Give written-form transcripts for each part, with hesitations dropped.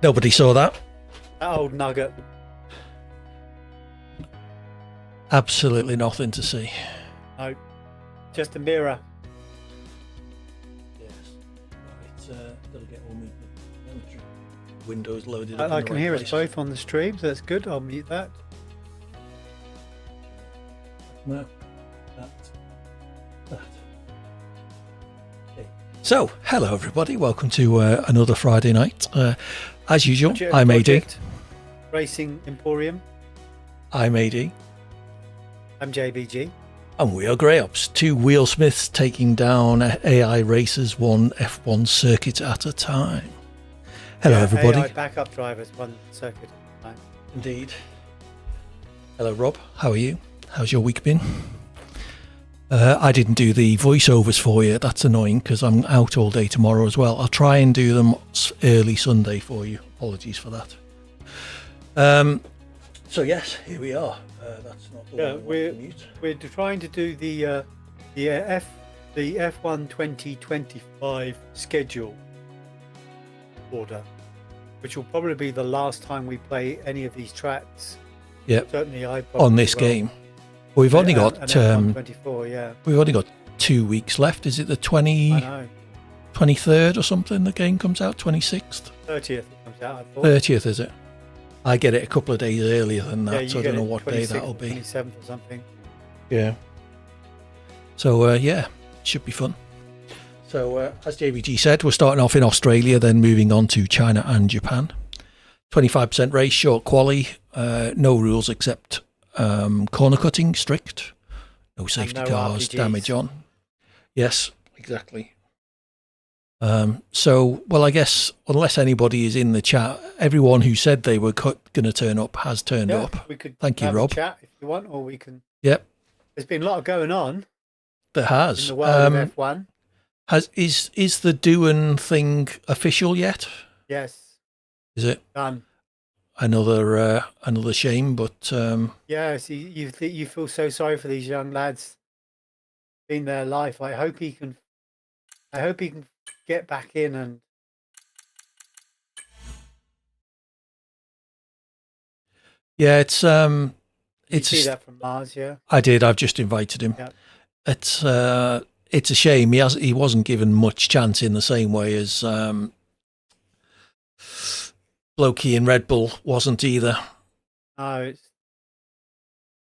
Nobody saw that. That old nugget. Absolutely nothing to see. No, just a mirror. Yes. Right, that'll get all my Windows loaded up. I in the can right hear place. us both on the stream, so that's good. I'll mute that. No. That. Okay. So, hello everybody. Welcome to another Friday night. As usual, I'm AD. Project Racing Emporium. I'm AD. I'm JBG. And we are GreyOps, two wheelsmiths taking down AI racers one F1 circuit at a time. Hello everybody. AI backup drivers, one circuit at a time. Indeed. Hello Rob, how are you? How's your week been? I didn't do the voiceovers for you. That's annoying because I'm out all day tomorrow as well. I'll try and do them early Sunday for you. Apologies for that. So yes, here we are. That's not the one we're trying to do the F1 2025 schedule order, which will probably be the last time we play any of these tracks. Yep. Certainly I on this game. We've only got 24, yeah. We've only got 2 weeks left. Is it the 23rd or something the game comes out? 26th? 30th it comes out, I thought. 30th, is it? I get it a couple of days earlier than that, so I don't know what day that'll be. 27th or something. Yeah. So yeah, should be fun. So as JVG said, we're starting off in Australia, then moving on to China and Japan. 25% race, short quali, no rules except corner cutting, strict, no safety cars, RPGs. damage on. Yes, exactly. So, well, I guess unless anybody is in the chat, everyone who said they were going to turn up has turned up. We could Thank you, have Rob. a chat if you want, or we can. Yep, There's been a lot going on there has. in the world of F1. Is the Doohan thing official yet? Yes, Is it? done. Another shame, but Yes, you feel so sorry for these young lads in their life. I hope he can get back in and. yeah, it's You see that from Mars, yeah. I did. I've just invited him. Yeah. It's a shame. He wasn't given much chance in the same way as Blokey in Red Bull wasn't either. No, it's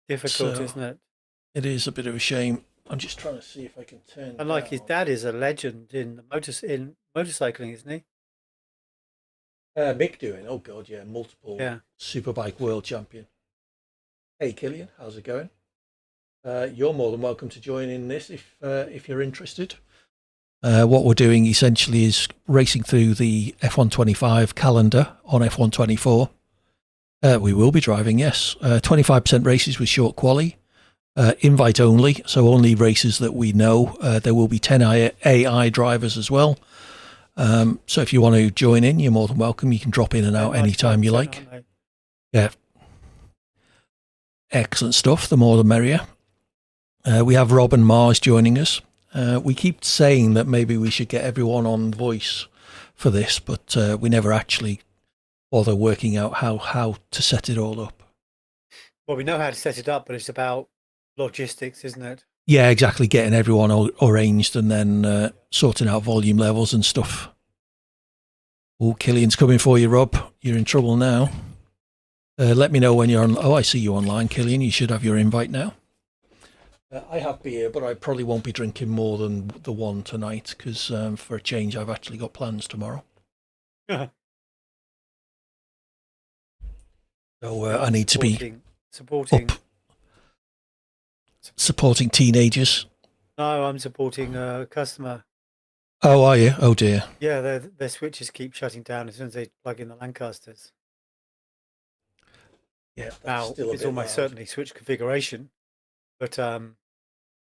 difficult, So, isn't it? It is a bit of a shame. I'm just trying to see if I can turn. And like his dad is a legend in motorcycling, isn't he? Mick doing. Oh god, yeah, multiple Yeah. Superbike world champion. Hey Killian, how's it going? You're more than welcome to join in this if you're interested. What we're doing essentially is racing through the F125 calendar on F124. We will be driving, yes. 25% races with short quali. Invite only, so only races that we know. There will be 10 AI drivers as well. So if you want to join in, you're more than welcome. You can drop in and out anytime you like. Yeah. Excellent stuff. The more the merrier. We have Rob and Mars joining us. We keep saying that maybe we should get everyone on voice for this, but we never actually bother working out how to set it all up. Well, we know how to set it up, but it's about logistics, isn't it? Yeah, exactly. Getting everyone arranged and then sorting out volume levels and stuff. Oh, Killian's coming for you, Rob. You're in trouble now. Let me know when you're on. Oh, I see you online, Killian. You should have your invite now. I have beer, but I probably won't be drinking more than the one tonight because for a change, I've actually got plans tomorrow. So I need to be supporting teenagers. No, I'm supporting a customer. Oh, are you? Oh dear. Yeah, their switches keep shutting down as soon as they plug in the Lancasters. Yeah, now it's almost certainly switch configuration, but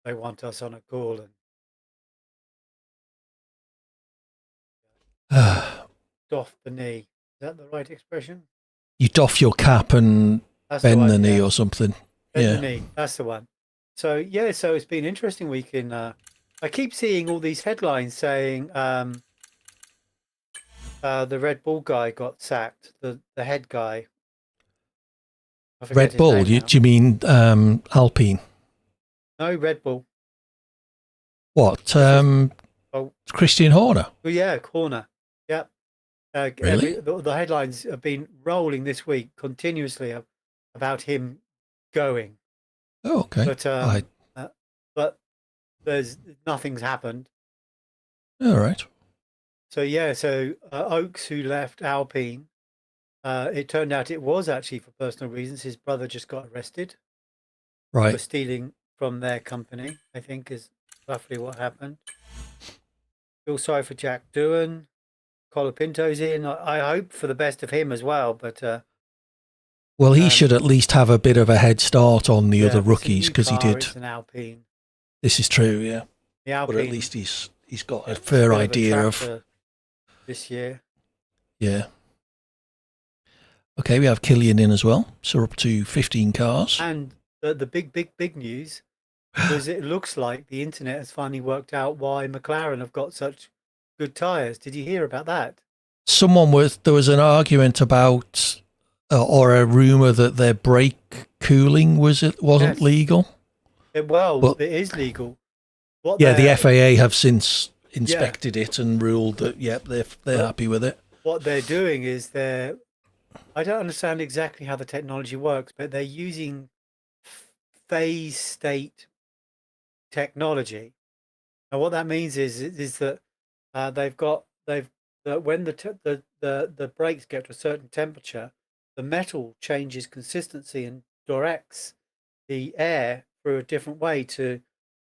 they want us on a call and doff the knee. Is that the right expression? You doff your cap and bend the knee or something. Bend the knee. That's the one. So yeah, so it's been an interesting week in. I keep seeing all these headlines saying The Red Bull guy got sacked. The head guy. I forget Red his Bull? name now. Do you mean Alpine? No, Red Bull. What? Oh, Christian Horner? oh yeah, corner. Yep. Really? The headlines have been rolling this week continuously about him going, Oh, okay. but uh, but there's nothing's happened. All right. So yeah, Oakes, who left Alpine, it turned out it was actually for personal reasons. His brother just got arrested for Right. stealing from their company, I think is roughly what happened. Feel sorry for Jack Doohan. Colapinto's in. I hope for the best of him as well, but Well, he should at least have a bit of a head start on the other it's a rookies new because he car, did. It's an Alpine. This is true, yeah. The But at Alpine, least he's got a it's fair bit of a idea of. tractor this year. Yeah. Okay, we have Killian in as well. So we're up to 15 cars. And the big news was it looks like the internet has finally worked out why McLaren have got such good tyres. Did you hear about that? There was an argument about, or a rumor that their brake cooling wasn't Yes. legal. It is legal. The FAA have since inspected it and ruled that they're happy with it. What they're doing is I don't understand exactly how the technology works, but they're using phase state technology. And what that means is that when the brakes get to a certain temperature, the metal changes consistency and directs the air through a different way to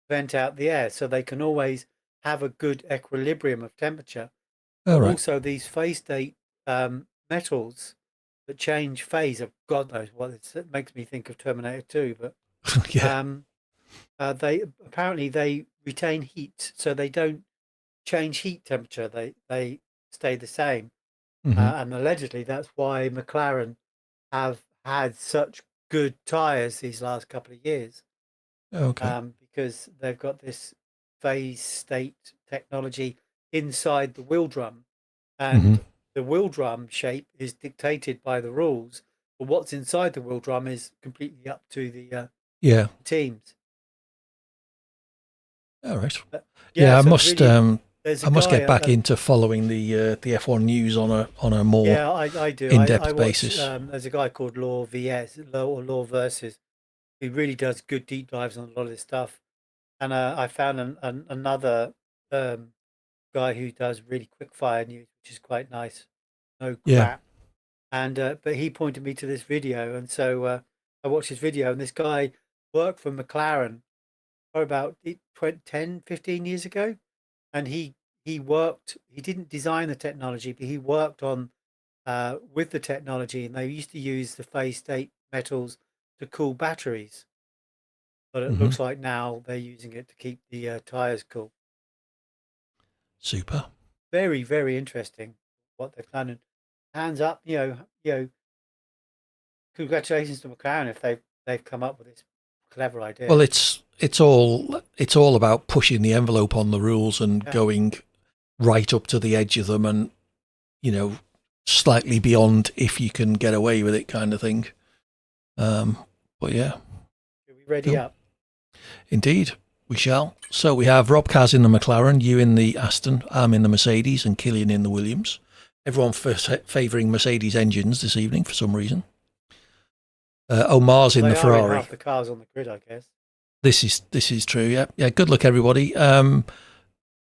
vent out the air, so they can always have a good equilibrium of temperature. All right. Also, these phase state metals that change phase of God knows what it makes me think of Terminator 2, but Yeah. they retain heat, so they don't change heat temperature. They stay the same, and allegedly that's why McLaren have had such good tires these last couple of years. Okay. Because they've got this phase state technology inside the wheel drum, and the wheel drum shape is dictated by the rules, but what's inside the wheel drum is completely up to the teams. All right. I must get back guy, into following the F1 news on a more I do. in-depth I watch, basis. There's a guy called Law Versus, who really does good deep dives on a lot of this stuff. And I found another guy who does really quick fire news, which is quite nice. No crap. And but he pointed me to this video, and so I watched his video. And this guy worked for McLaren for about 10, 15 years ago, and he worked. He didn't design the technology, but he worked on with the technology, and they used to use the phase state metals to cool batteries. But it looks like now they're using it to keep the tires cool. Super. Very, very interesting what they're planning. Hands up, congratulations to McLaren if they've come up with this clever idea. Well, it's all about pushing the envelope on the rules and going right up to the edge of them, and slightly beyond if you can get away with it, kind of thing. But yeah, are we ready up? Indeed, we shall. So we have Rob Kaz in the McLaren, you in the Aston, I'm in the Mercedes, and Killian in the Williams. Everyone favouring Mercedes engines this evening for some reason. Omar's in the Ferrari. Half the cars on the grid, I guess. This is true. Yeah. Good luck, everybody. Parc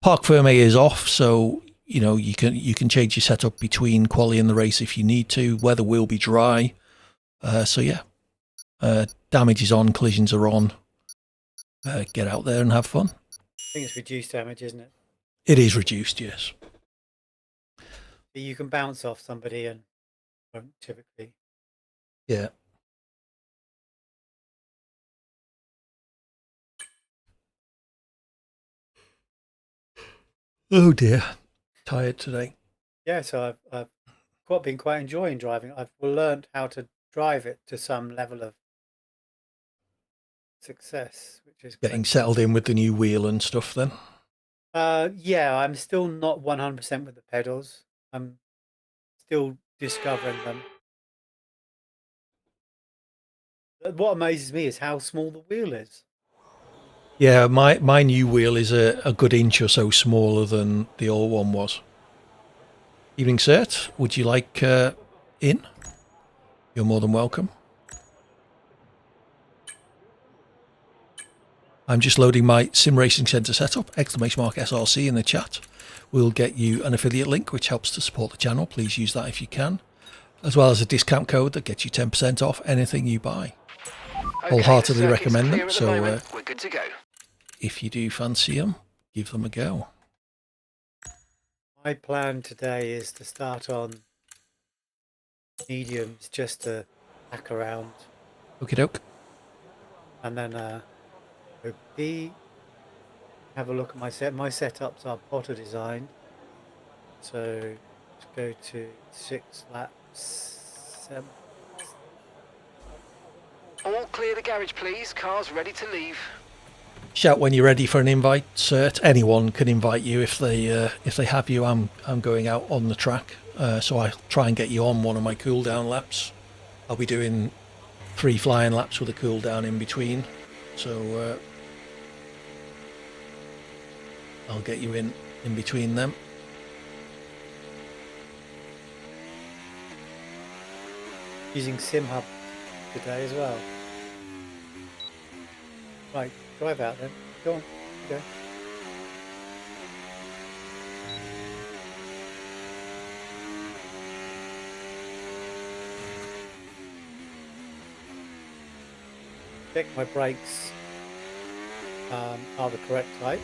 Fermé is off, so you can change your setup between quali and the race if you need to. Weather will be dry, damage is on, collisions are on. Get out there and have fun. I think it's reduced damage, isn't it? It is reduced, yes. But you can bounce off somebody and won't typically. Yeah. Oh dear, tired today. Yeah, so I've been quite enjoying driving. I've learned how to drive it to some level of success, which is getting settled in with the new wheel and stuff then. I'm still not 100% with the pedals. I'm still discovering them. What amazes me is how small the wheel is. Yeah, my new wheel is a good inch or so smaller than the old one was. Evening, Cert. Would you like in? You're more than welcome. I'm just loading my Sim Racing Centre setup, !SRC in the chat. We'll get you an affiliate link, which helps to support the channel. Please use that if you can, as well as a discount code that gets you 10% off anything you buy. Wholeheartedly recommend them. So we're good to go. If you do fancy them, give them a go. My plan today is to start on mediums just to hack around. Okie doke. And then go P, have a look at my set. My setups are Potter designed. So let's go to 6 laps, 7. All clear the garage, please. Cars ready to leave. Shout when you're ready for an invite, Cert. Anyone can invite you if they have you. I'm going out on the track, so I'll try and get you on one of my cool down laps. I'll be doing 3 flying laps with a cool down in between, so I'll get you in between them. Using SimHub today as well. Right, drive out then. Go on, go. Check my brakes are the correct type.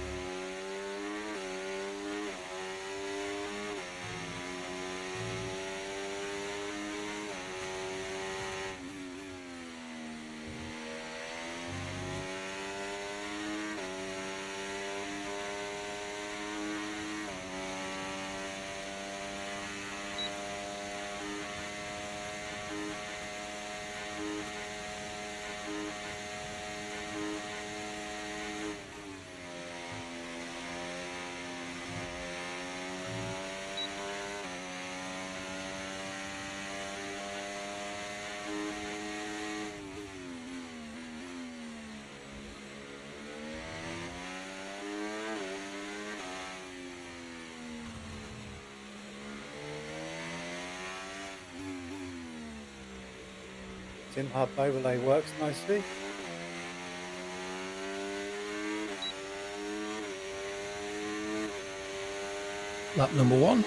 SimHub overlay works nicely. Lap number 1.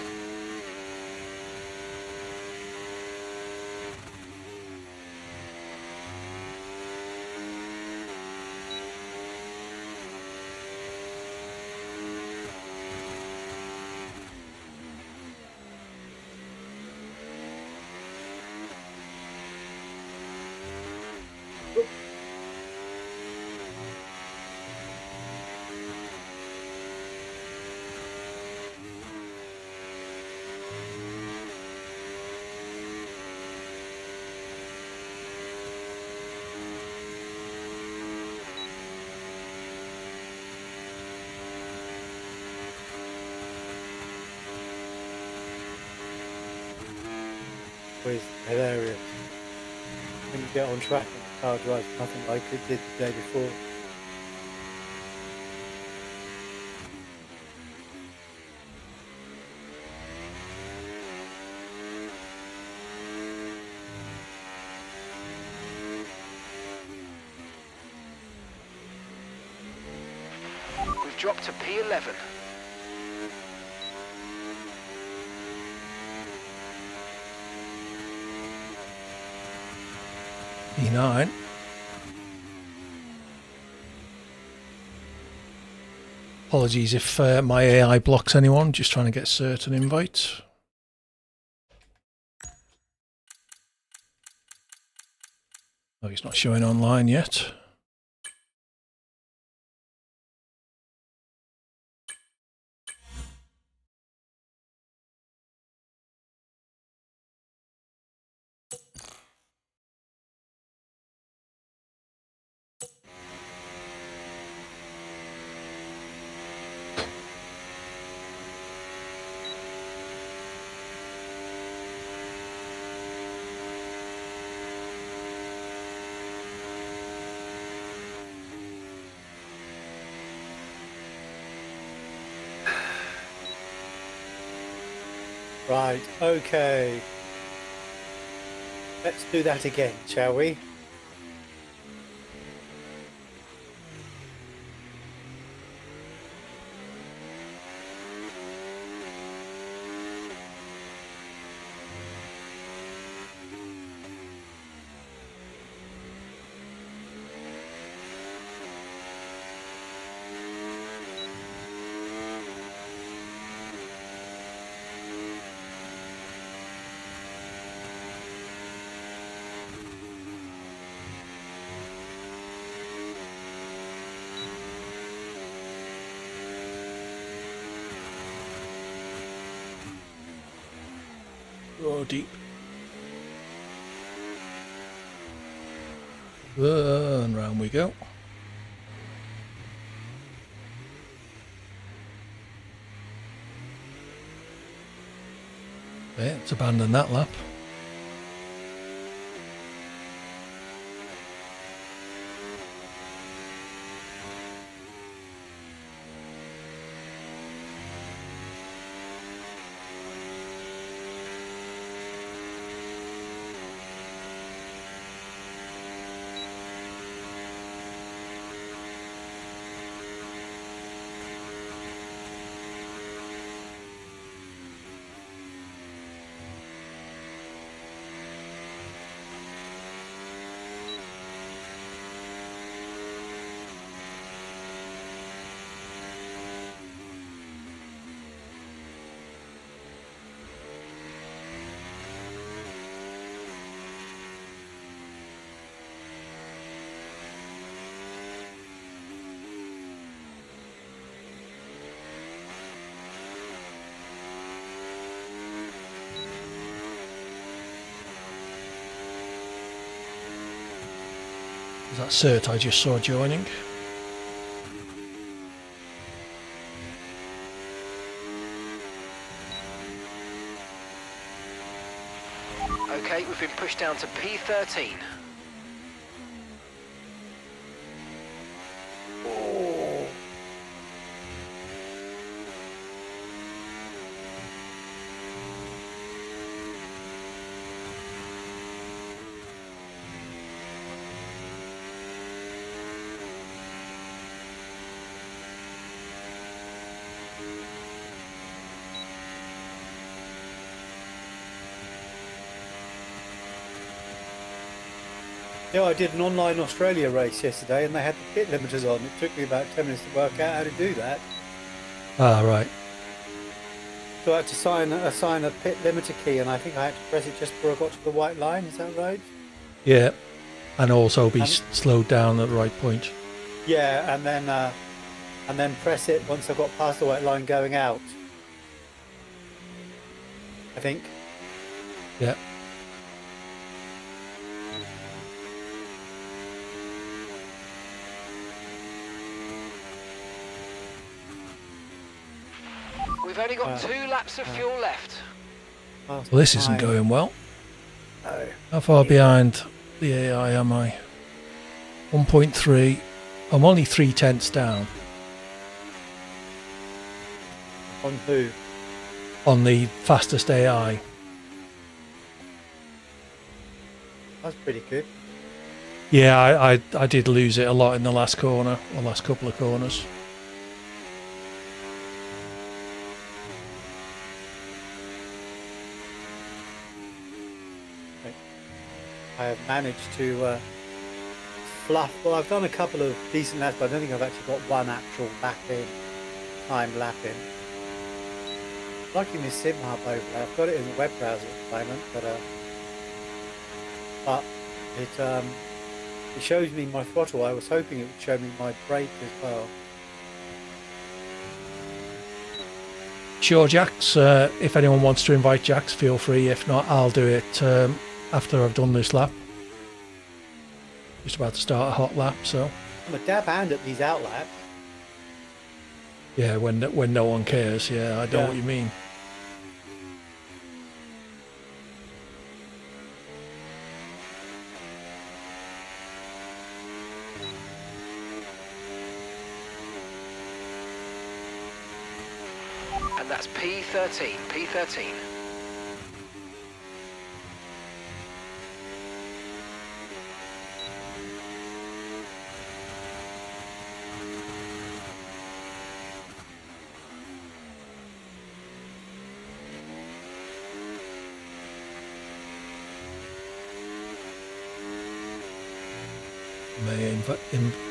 Always hilarious when you get on track and the car drives nothing like it did the day before. We've dropped to P11. E9. Apologies if my AI blocks anyone, just trying to get certain invites. Oh, he's not showing online yet. Right, okay. Let's do that again, shall we? Oh, deep. And round we go. Yeah, let's abandon that lap. Is that Cert I just saw joining? Okay, we've been pushed down to P13. Yeah, I did an online Australia race yesterday and they had the pit limiters on. It took me about 10 minutes to work out how to do that. Ah, right. So I had to assign a pit limiter key and I think I had to press it just before I got to the white line, is that right? Yeah, and also be And- slowed down at the right point. Yeah, and then press it once I got past the white line going out. I think. Yeah. We've only got 2 laps of fuel left. Well, this isn't going well. No. How far behind the AI am I? 1.3. I'm only 3/10 down On who? on the fastest AI. That's pretty good. Yeah, I did lose it a lot in the last corner, or last couple of corners. I have managed to fluff. Well, I've done a couple of decent laps, but I don't think I've actually got one actual time lap in. Liking this sim hub overlay. I've got it in the web browser at the moment, but it shows me my throttle. I was hoping it would show me my brake as well. Sure, Jax. If anyone wants to invite Jax, feel free. If not, I'll do it after I've done this lap. Just about to start a hot lap, so I'm a dab hand at these out laps. yeah, when no one cares. Yeah, I know Yeah. what you mean. And that's P13, P13.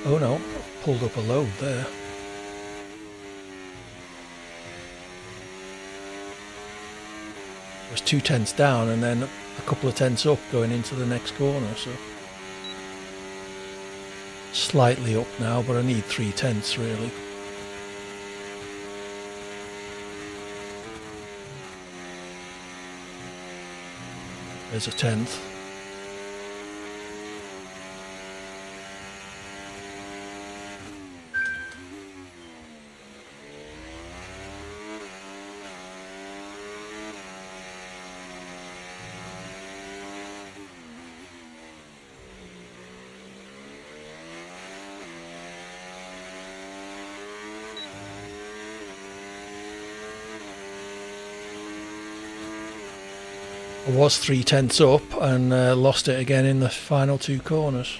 Oh no, pulled up a load there. It was 2 tenths down and then a couple of tenths up going into the next corner, so slightly up now, but I need 3 tenths really. There's a tenth. I was 3 tenths up and lost it again in the final 2 corners.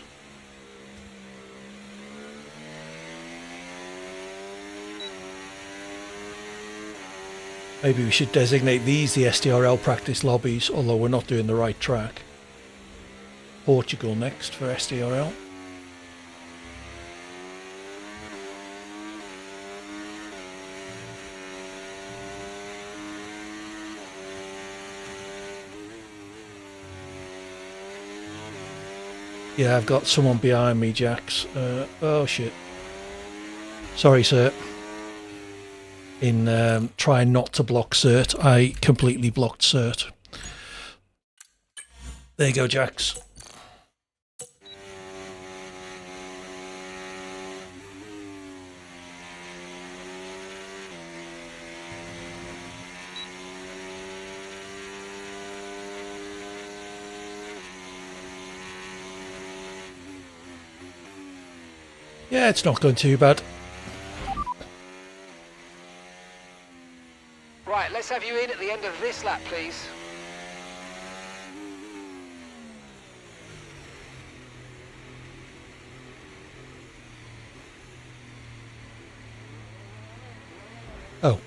Maybe we should designate these the SDRL practice lobbies, although we're not doing the right track. Portugal next for SDRL. Yeah, I've got someone behind me, Jax. Oh shit. Sorry, sir. In trying not to block cert, I completely blocked cert. There you go, Jax. Yeah, it's not going too bad. Right, let's have you in at the end of this lap, please. Oh,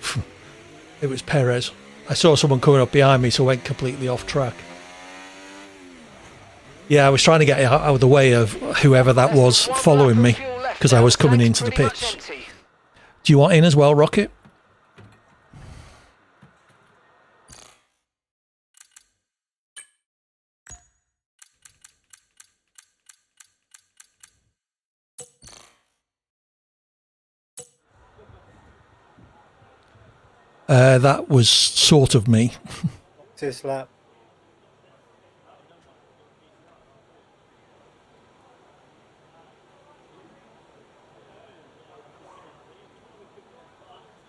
it was Perez. I saw someone coming up behind me, so I went completely off track. Yeah, I was trying to get out of the way of whoever that was following me, because I was coming into the pits. Do you want in as well, Rocket? That was sort of me. This lap.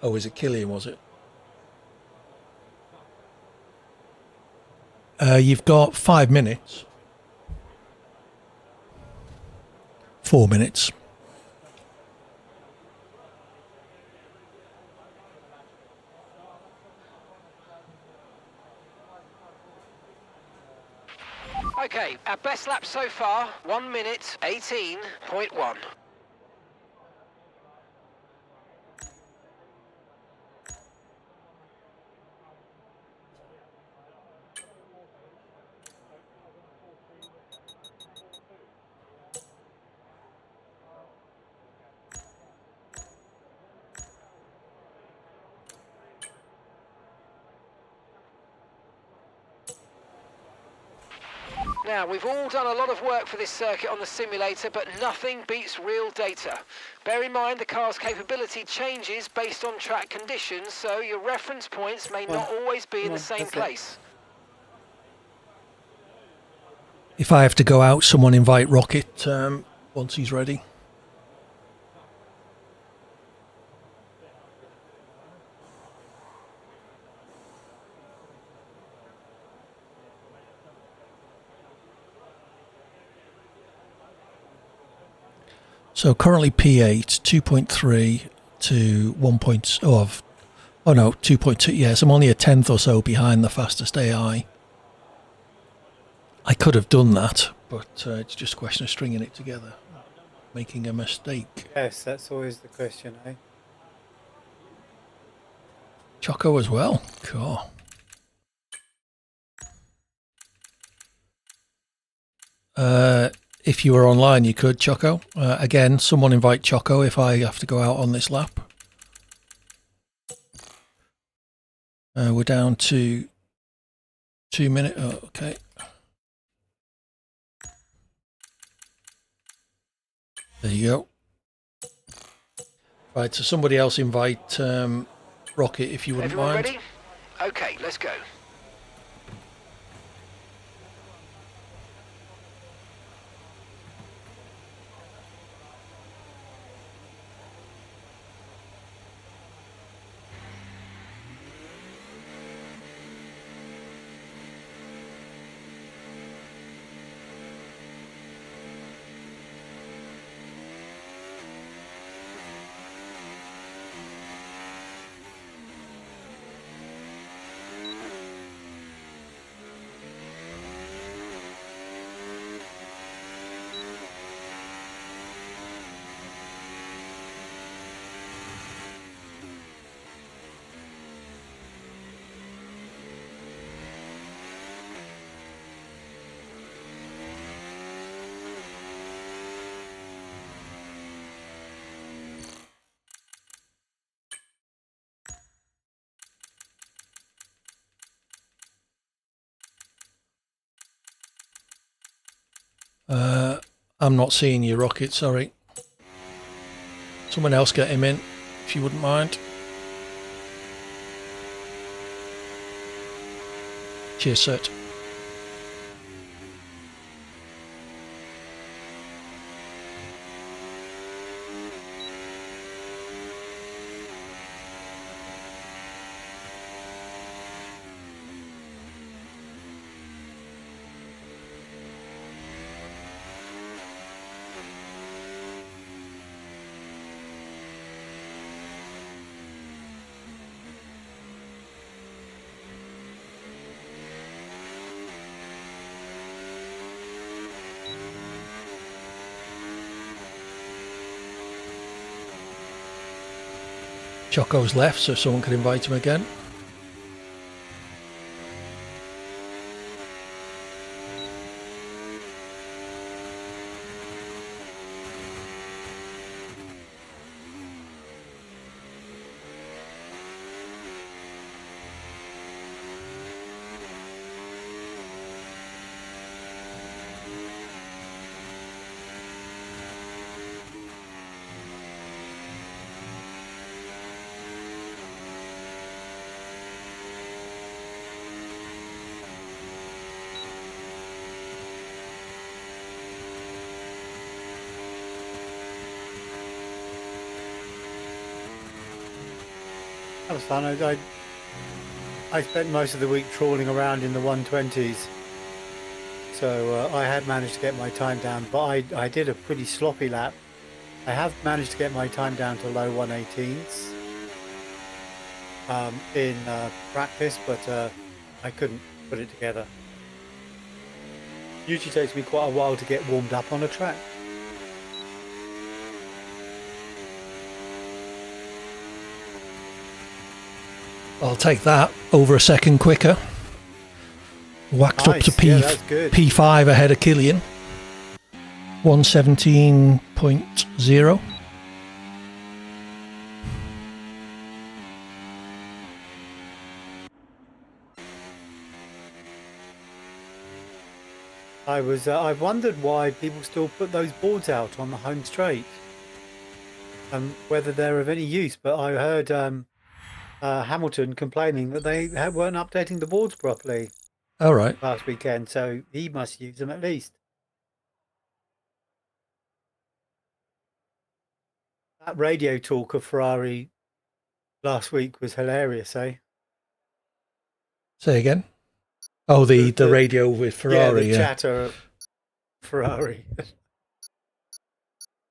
Oh, was it Killian, was it? You've got 5 minutes. 4 minutes. Okay, our best lap so far, 1 minute 18.1. Now, we've all done a lot of work for this circuit on the simulator, but nothing beats real data. Bear in mind the car's capability changes based on track conditions, so your reference points may not always be in the same place. If I have to go out, someone invite Rocket once he's ready. So currently P8, 2.3 to 1. Oh no, 2.2. Yes, I'm only a tenth or so behind the fastest AI. I could have done that, but it's just a question of stringing it together. Making a mistake. Yes, that's always the question, eh? Choco as well. Cool. if you were online, you could, Choco. Again, someone invite Choco if I have to go out on this lap. We're down to 2 minutes. Oh, okay. There you go. Right, so somebody else invite Rocket if you wouldn't Everyone mind. ready? Okay, let's go. I'm not seeing you, Rocket, sorry. Someone else get him in, if you wouldn't mind. Cheers, Sert. Choco's left, so someone could invite him again. That was fun. I spent most of the week trawling around in the 120s, so I had managed to get my time down, but I did a pretty sloppy lap. I have managed to get my time down to low 118s in practice, but I couldn't put it together. Usually takes me quite a while to get warmed up on a track. I'll take that. Over a second quicker. Waxed Nice. up to Yeah, that's good. P5 ahead of Killian. 117.0. I wondered why people still put those boards out on the home straight, and whether they're of any use. But I heard Hamilton complaining that they weren't updating the boards properly All right. last weekend, so he must use them at least. That radio talk of Ferrari last week was hilarious, eh? Say again. Oh, the radio with Ferrari. Yeah, the chatter of Ferrari.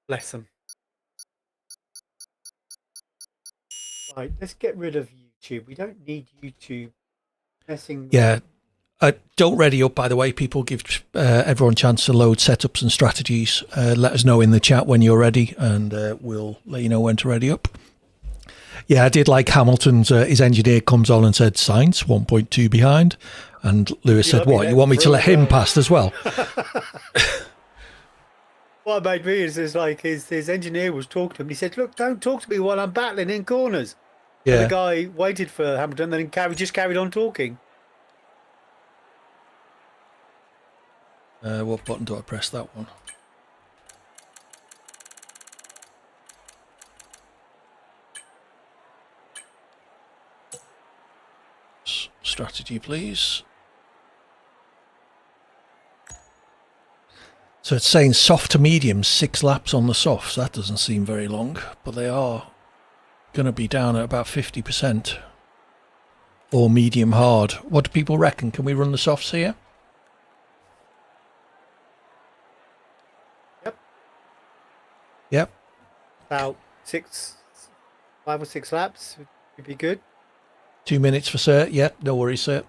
Bless them. Right, let's get rid of YouTube. We don't need YouTube messing. Yeah. Don't ready up, by the way. People, give everyone a chance to load setups and strategies. Let us know in the chat when you're ready, and we'll let you know when to ready up. Yeah, I did like Hamilton's. His engineer comes on and said, Sainz 1.2 behind. And Lewis said, what, you want me to let him past as well? what made me is like his engineer was talking to him. And he said, "Look, don't talk to me while I'm battling in corners." And the Yeah. guy waited for Hamilton, then just carried on talking. What button do I press? That one. Strategy, please. So it's saying soft to medium, 6 laps on the softs. That doesn't seem very long, but they are going to be down at about 50%. Or medium hard. What do people reckon? Can we run the softs here? Yep. Yep. About 5 or 6 laps would be good. 2 minutes for cert. Yep, no worries, sir.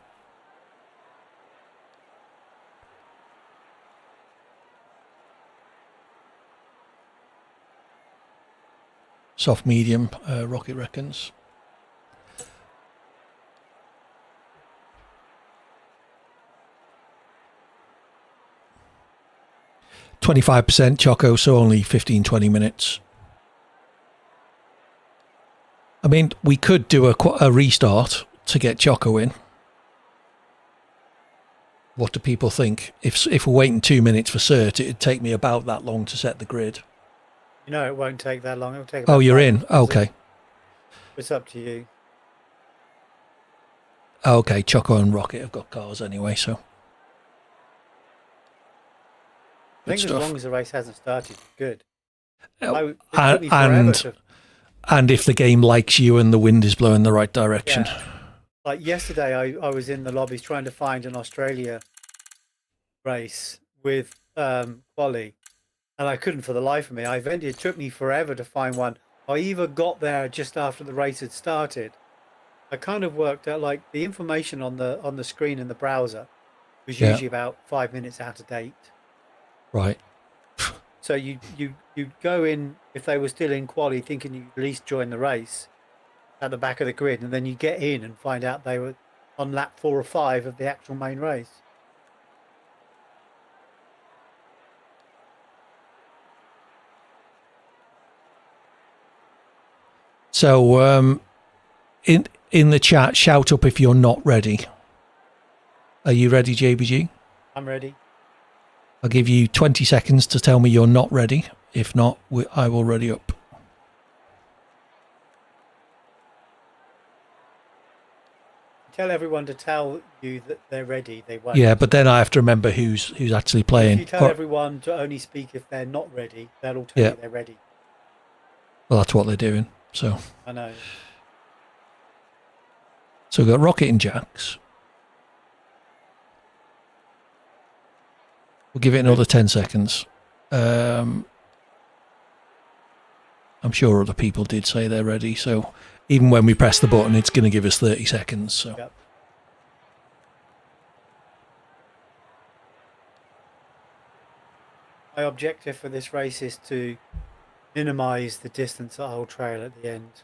Soft medium, Rocket reckons. %, Choco, so only 15-20 minutes. I mean, we could do a restart to get Choco in. What do people think? If we're waiting 2 minutes for cert, it'd take me about that long to set the grid. You know, it won't take that long. It'll take about Oh, you're 5 in? minutes. Okay. It's up to you. Okay, Choco and Rocket have got cars anyway, so. I think Good as stuff. long as the race hasn't started, good. Oh, It took me forever to... And if the game likes you and the wind is blowing the right direction. Yeah. Like yesterday, I was in the lobbies trying to find an Australia race with quali, and I couldn't for the life of me. It took me forever to find one. I even got there just after the race had started. I kind of worked out like the information on the screen in the browser was Yeah. usually about 5 minutes out of date. Right. So you go in if they were still in quali, thinking you'd at least join the race at the back of the grid, and then you get in and find out they were on lap 4 or 5 of the actual main race. So in the chat, shout up if you're not ready. Are you ready, JBG? I'm ready. I'll give you 20 seconds to tell me you're not ready. If not, I will ready up. Tell everyone to tell you that they're ready. They won't. Yeah, but then I have to remember who's actually playing. If you tell everyone to only speak if they're not ready, they'll all tell you they're ready. Well, that's what they're doing. So I know. So we've got Rocket and Jax. We'll give it another 10 seconds. I'm sure other people did say they're ready. So even when we press the button, it's going to give us 30 seconds. So. Yep. My objective for this race is to minimise the distance at Old Trail at the end.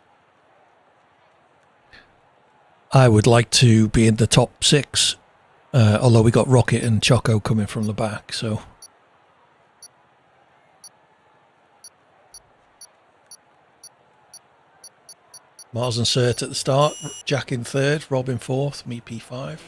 I would like to be in the top 6, although we got Rocket and Choco coming from the back. So. Mars and Cert at the start, Jack in 3rd, Rob in 4th, me P5.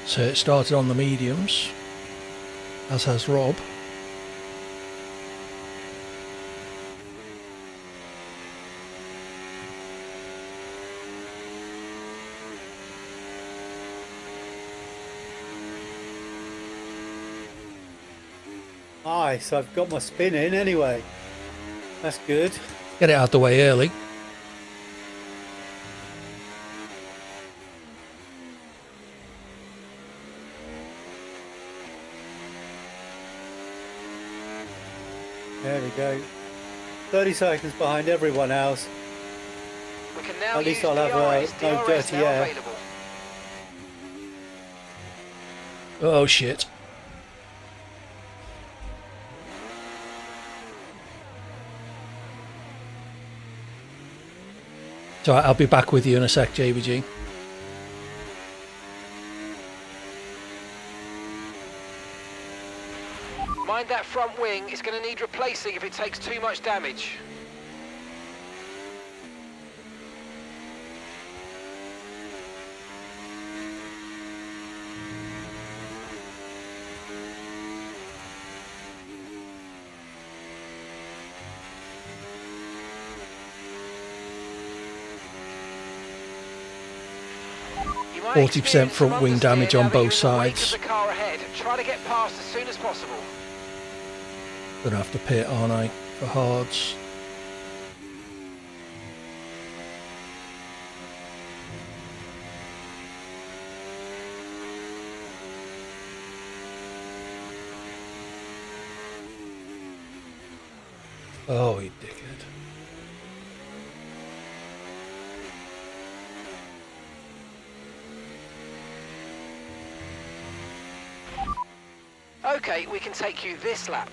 So it started on the mediums, as has Rob. Nice, I've got my spin in anyway. That's good. Get it out the way early. There we go. 30 seconds behind everyone else. We can now At least use I'll have DRS. no DRS dirty now air. available. Oh shit. So I'll be back with you in a sec, JVG. Mind that front wing, it's going to need replacing if it takes too much damage. You might 40% experience front some wing understeer damage now on that you're both in the wake sides. of the car ahead. Try to get past as soon as possible. Gonna have to pit, aren't I, for hards? Oh, you dickhead. Okay, we can take you this lap.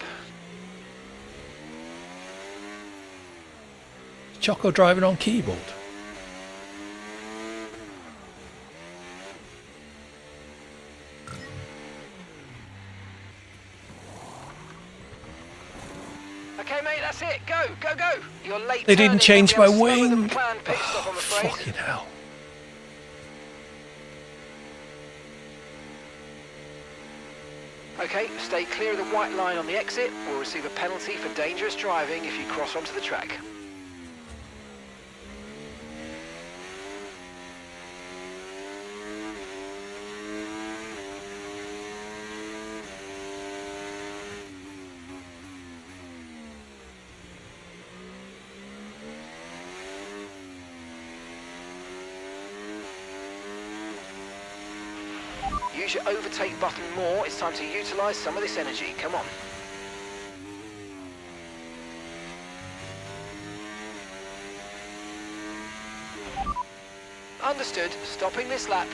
Choco driving on keyboard. Okay, mate, that's it. Go, go, go. You're late. They didn't turning, change you'll be my slower than wing. planned pit stop, I'm afraid. Fucking hell. Okay, stay clear of the white line on the exit. We'll receive a penalty for dangerous driving if you cross onto the track. Use your overtake button more. It's time to utilise some of this energy. Come on. Understood. Stopping this lap.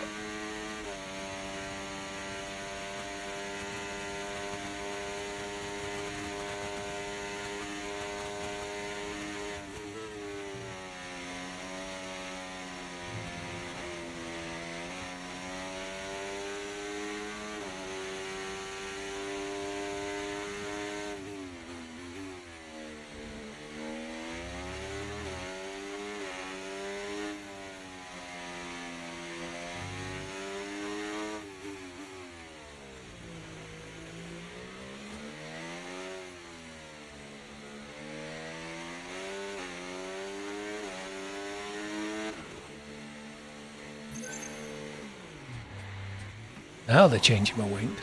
Now they're changing my wing.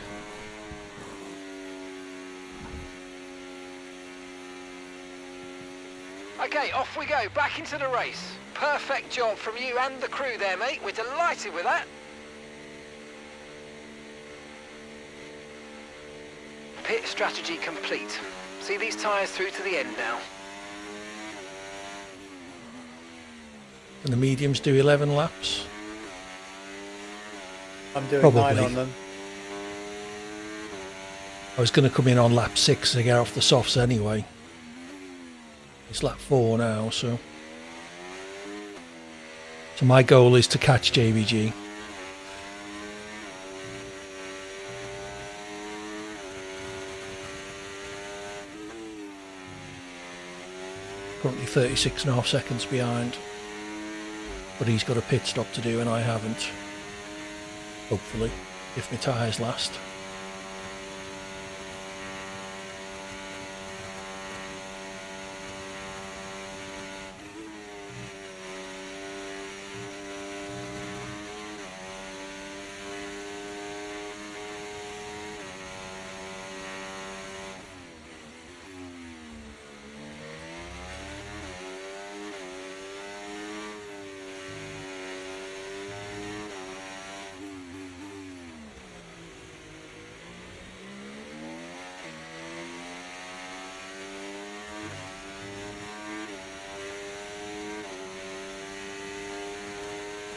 Okay, off we go. Back into the race. Perfect job from you and the crew there, mate. We're delighted with that. Pit strategy complete. See these tyres through to the end now. And the mediums do 11 laps. I'm doing Probably. 9 on them. I was going to come in on lap 6 to get off the softs anyway. It's lap 4 now, so my goal is to catch JVG. Currently 36.5 seconds behind, but he's got a pit stop to do and I haven't. Hopefully, if my tyres last.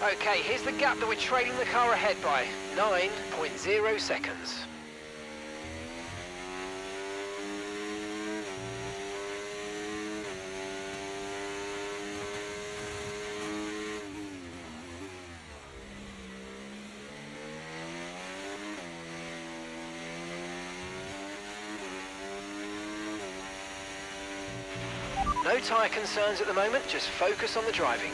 Okay, here's the gap that we're trailing the car ahead by. 9.0 seconds. No tyre concerns at the moment, just focus on the driving.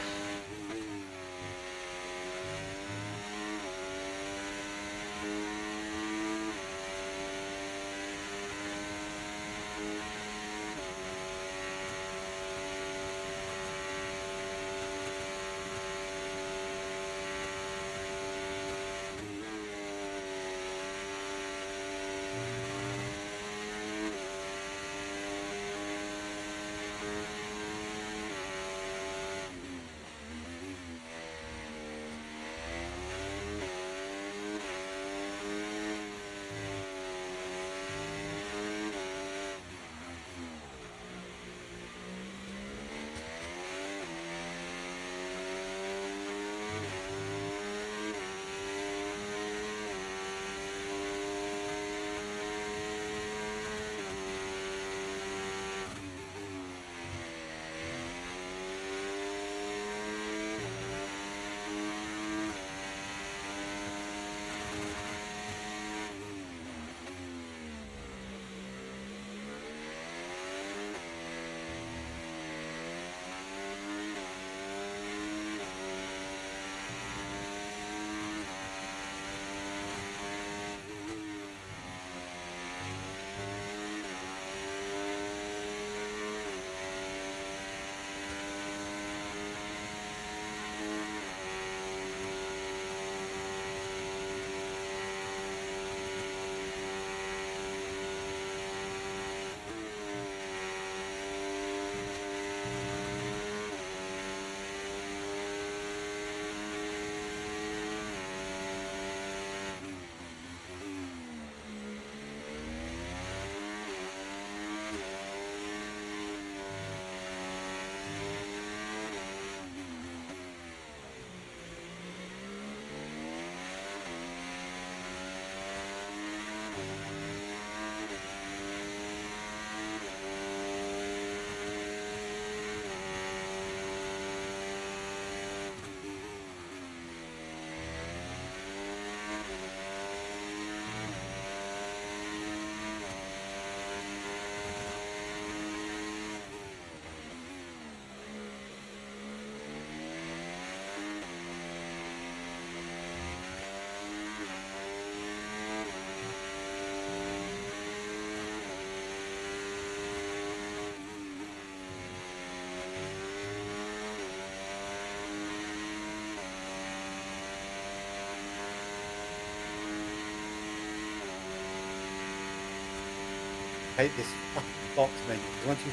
hate this fucking box menu. Once you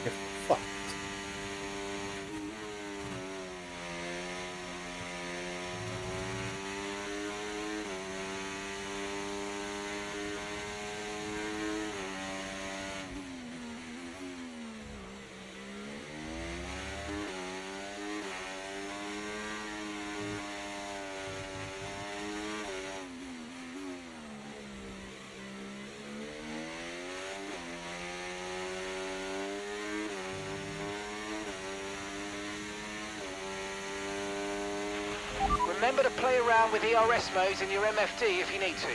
you're fucked. Remember to play around with ERS modes in your MFD if you need to.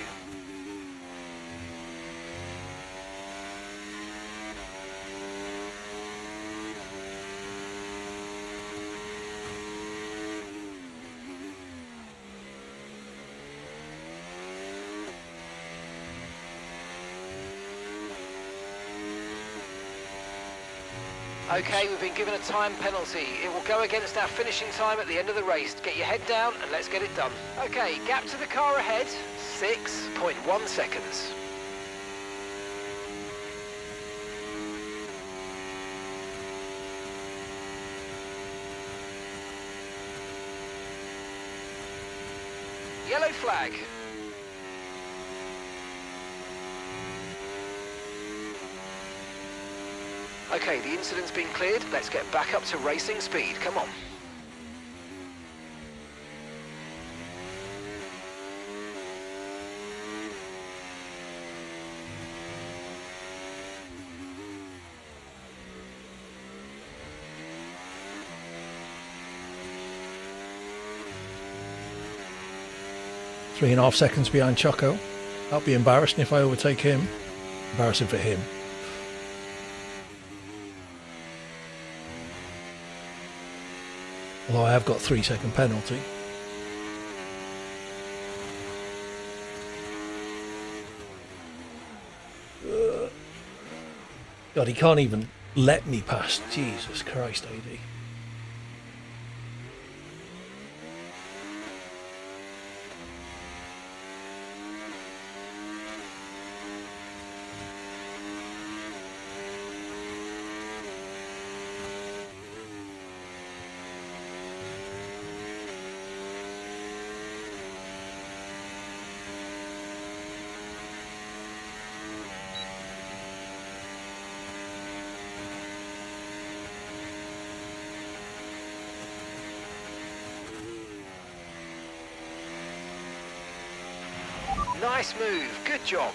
Okay, we've been given a time penalty. It will go against our finishing time at the end of the race. Get your head down and let's get it done. Okay, gap to the car ahead, 6.1 seconds. Yellow flag. Okay, the incident's been cleared. Let's get back up to racing speed. Come on. 3.5 seconds behind Choco. That'll be embarrassing if I overtake him. Embarrassing for him. Although I have got 3-second penalty. God, he can't even let me pass. Jesus Christ, AD. Nice move, good job.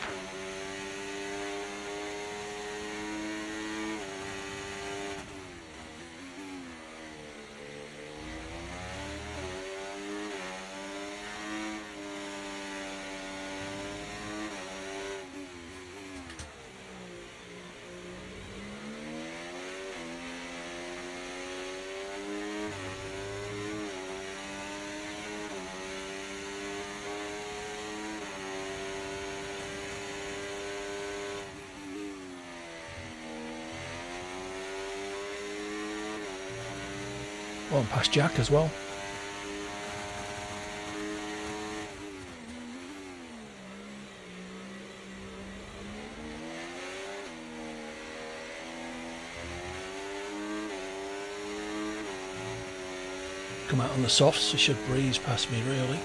Oh, and past Jack as well. Come out on the softs, so should breeze past me really.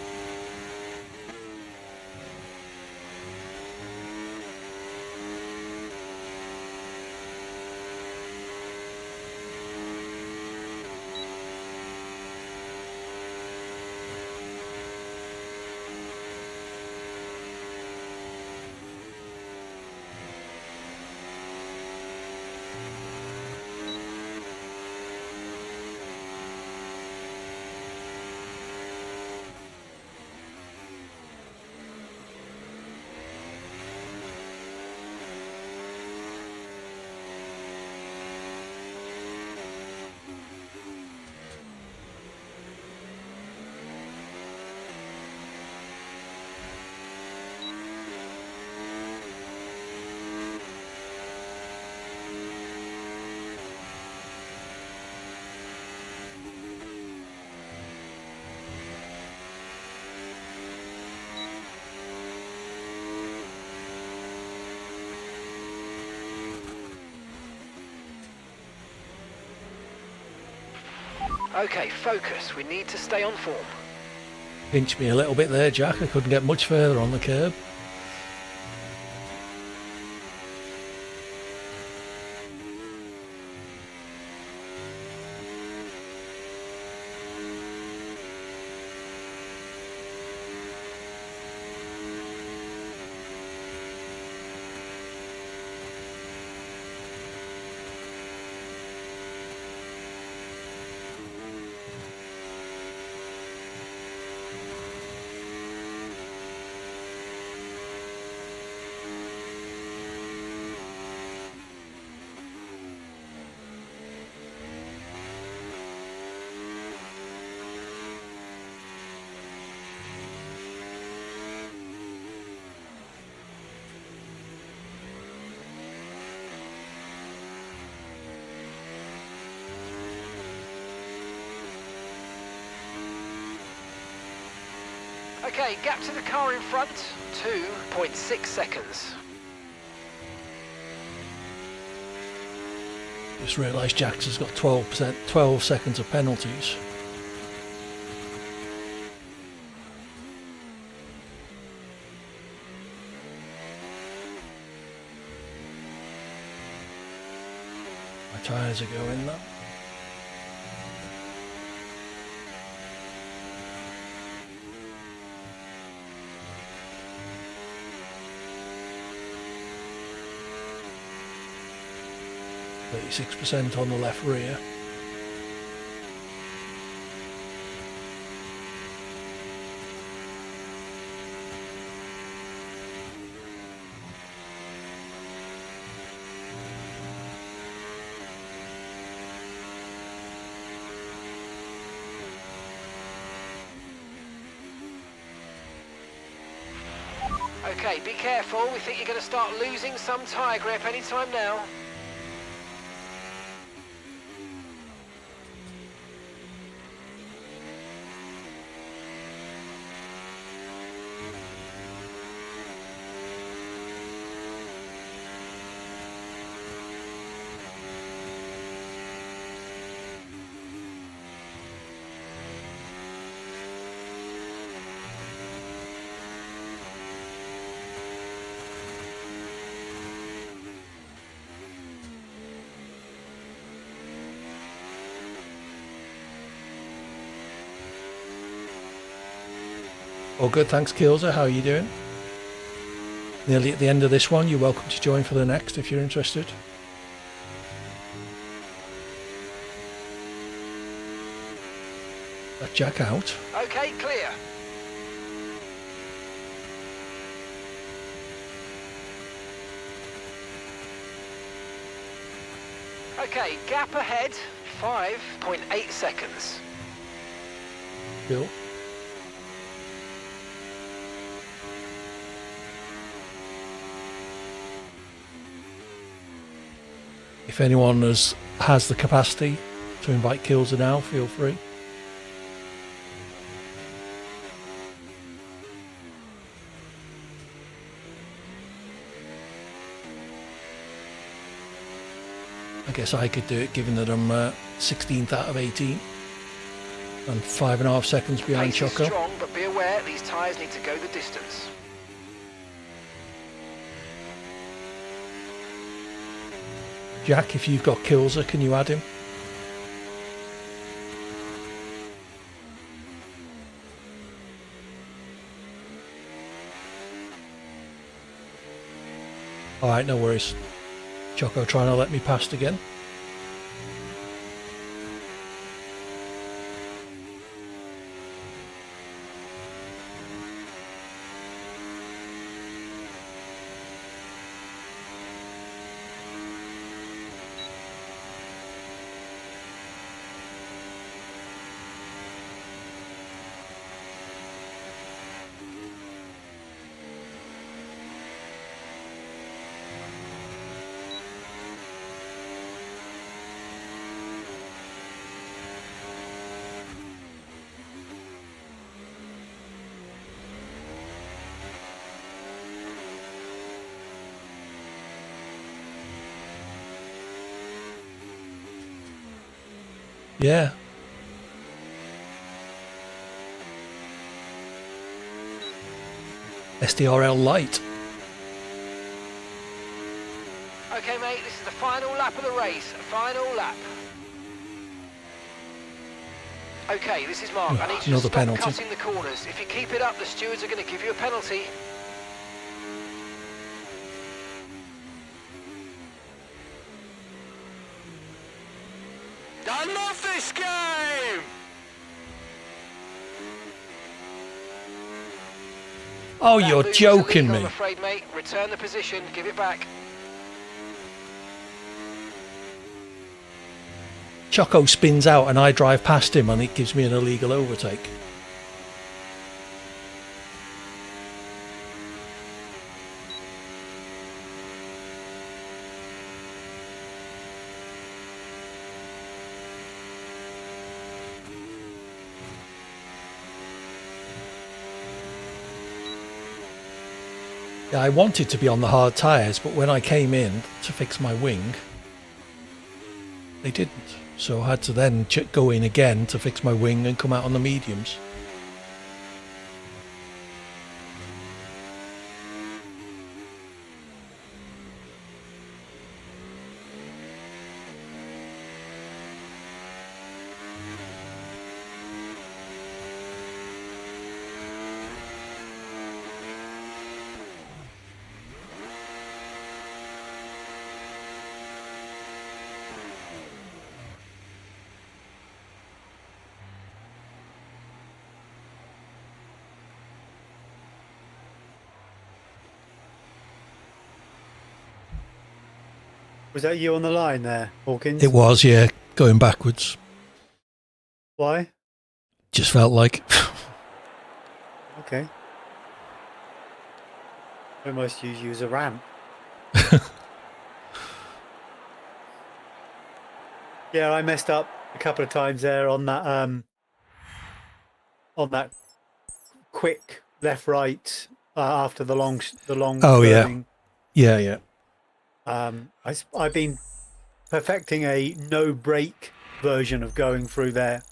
Okay, focus. We need to stay on form. Pinched me a little bit there, Jack. I couldn't get much further on the curb. Okay, gap to the car in front, 2.6 seconds. Just realised Jax has got 12 seconds of penalties. My tyres are going now. %, on the left rear. Okay, be careful. We think you're going to start losing some tyre grip anytime now. All good, thanks Kilza. How are you doing? Nearly at the end of this one. You're welcome to join for the next if you're interested. Let Jack out. Okay, clear. Okay, gap ahead, 5.8 seconds. Bill. If anyone has the capacity to invite Kilza now, feel free. I guess I could do it given that I'm 16th out of 18 and 5.5 seconds behind Pace is Choco. strong, but be aware these tyres need to go the distance. Jack, if you've got Kilza, can you add him? Alright, no worries. Choco trying to let me past again. Yeah. SDRL light. Okay, mate, this is the final lap of the race. Final lap. Okay, this is Mark. I need you to Another stop penalty. cutting the corners. If you keep it up, the stewards are going to give you a penalty. Done off this game! Oh, That you're loses the lead, joking me. I'm afraid, mate. Return the position. Give it back. Choco spins out and I drive past him and it gives me an illegal overtake. Yeah, I wanted to be on the hard tyres, but when I came in to fix my wing, they didn't. So I had to then go in again to fix my wing and come out on the mediums. Was that you on the line there, Hawkins? It was, yeah, going backwards. Why? Just felt like. Okay. almost use you as a ramp. Yeah, I messed up a couple of times there on that quick left right after the long Oh, yeah. turning. Yeah. I've been perfecting a no brake version of going through there,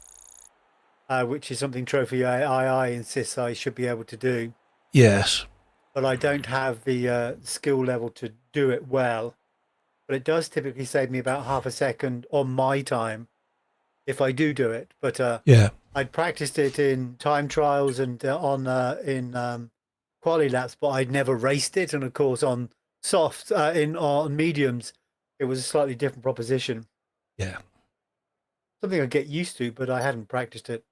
which is something Trophy II insists I should be able to do, Yes. but I don't have the skill level to do it well. But it does typically save me about half a second on my time if I do it. But Yeah. I'd practiced it in time trials and in quality laps, but I'd never raced it. And of course, on softs, on mediums, it was a slightly different proposition. Yeah. Something I get used to, but I hadn't practiced it.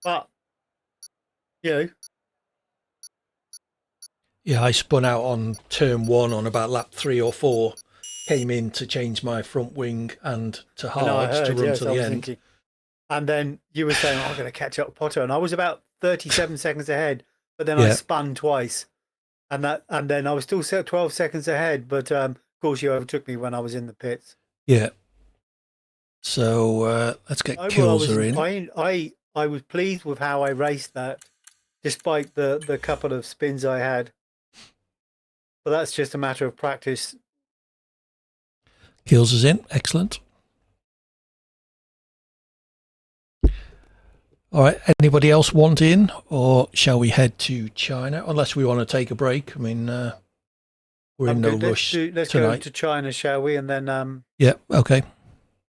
But you know, Yeah, I spun out on turn 1 on about lap 3 or 4, came in to change my front wing and to I know I hards to heard. run Yes, to I the was end. thinking. And then you were saying, "I'm going to catch up with Potter," and I was about 37 seconds ahead, but then I Yeah. spun twice, and then I was still 12 seconds ahead. But of course, you overtook me when I was in the pits. Yeah. So let's get Overall, Kilser in. I was pleased with how I raced that, despite the couple of spins I had. But that's just a matter of practice. Kilser's in. Excellent. All right. Anybody else want in, or shall we head to China? Unless we want to take a break. I mean, we're in no rush Let's tonight. go to China, shall we? And then Yeah. Okay.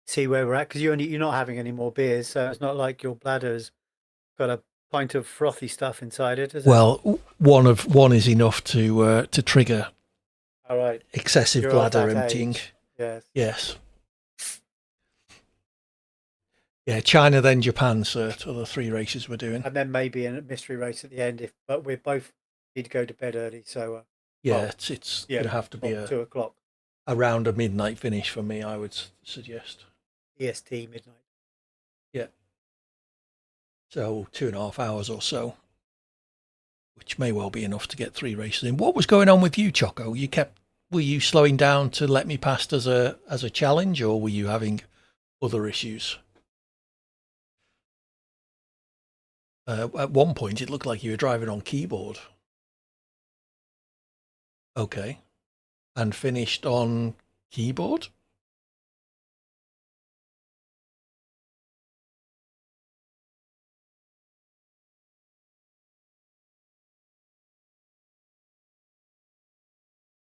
see where we're at, because you're not having any more beers, so it's not like your bladder's got a pint of frothy stuff inside it, is it? Well, one is enough to trigger All right. excessive You're of bladder that emptying. age. Yes. Yes. Yeah, China, then Japan, sir, are the 3 races we're doing. And then maybe a mystery race at the end, but we both need to go to bed early, so Yeah, it's yeah, going to have to be 2 o'clock around a midnight finish for me, I would suggest. EST midnight. Yeah. So 2.5 hours or so, which may well be enough to get 3 races in. What was going on with you, Choco? Were you slowing down to let me past as a challenge, or were you having other issues? At one point, it looked like you were driving on keyboard. Okay. And finished on keyboard?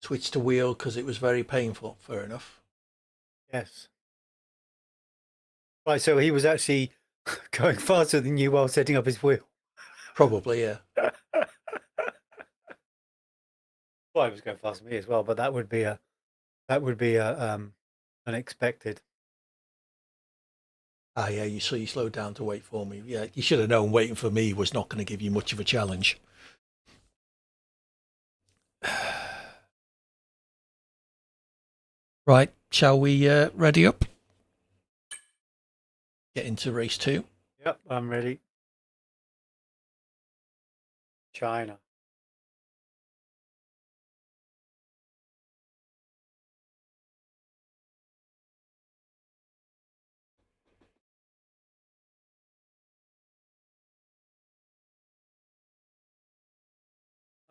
Switched to wheel because it was very painful. Fair enough. Yes. Right, so he was actually going faster than you while setting up his wheel. Probably, yeah. Well, he was going faster than me as well, but that would be unexpected. Ah, yeah, you slowed down to wait for me. Yeah, you should have known waiting for me was not going to give you much of a challenge. Right, shall we ready up? Get into race 2. Yep, I'm ready. China.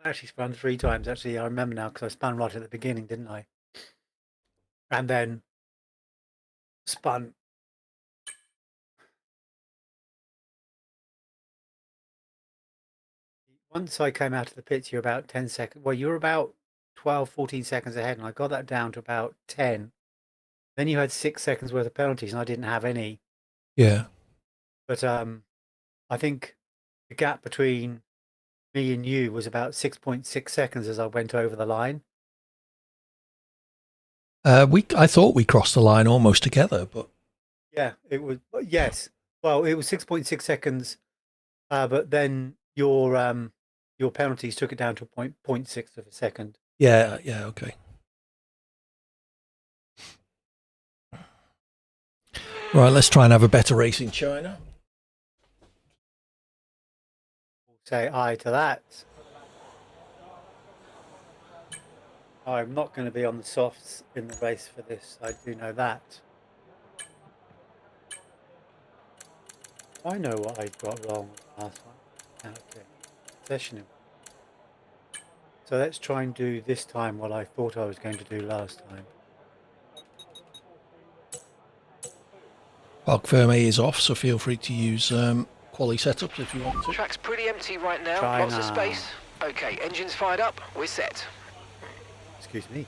I actually spun 3 times. Actually, I remember now because I spun right at the beginning, didn't I? And then spun. Once I came out of the pits, you're about 10 seconds. Well, you're about 12, 14 seconds ahead, and I got that down to about 10. Then you had 6 seconds worth of penalties, and I didn't have any. Yeah. But I think the gap between me and you was about 6.6 seconds as I went over the line. I thought we crossed the line almost together, but Yeah, it was. Yes, well, it was 6.6 seconds, but then your penalties took it down to 0.6 of a second. yeah, okay. Right, let's try and have a better race in China. Say aye to that. I'm not going to be on the softs in the race for this. I do know that. I know what I got wrong with the last one. Okay. Session. So let's try and do this time what I thought I was going to do last time. Park firm A is off, so feel free to use quali setups if you want to. Track's pretty empty right now. Try Lots of now. space. Okay, engines fired up. We're set. Excuse me.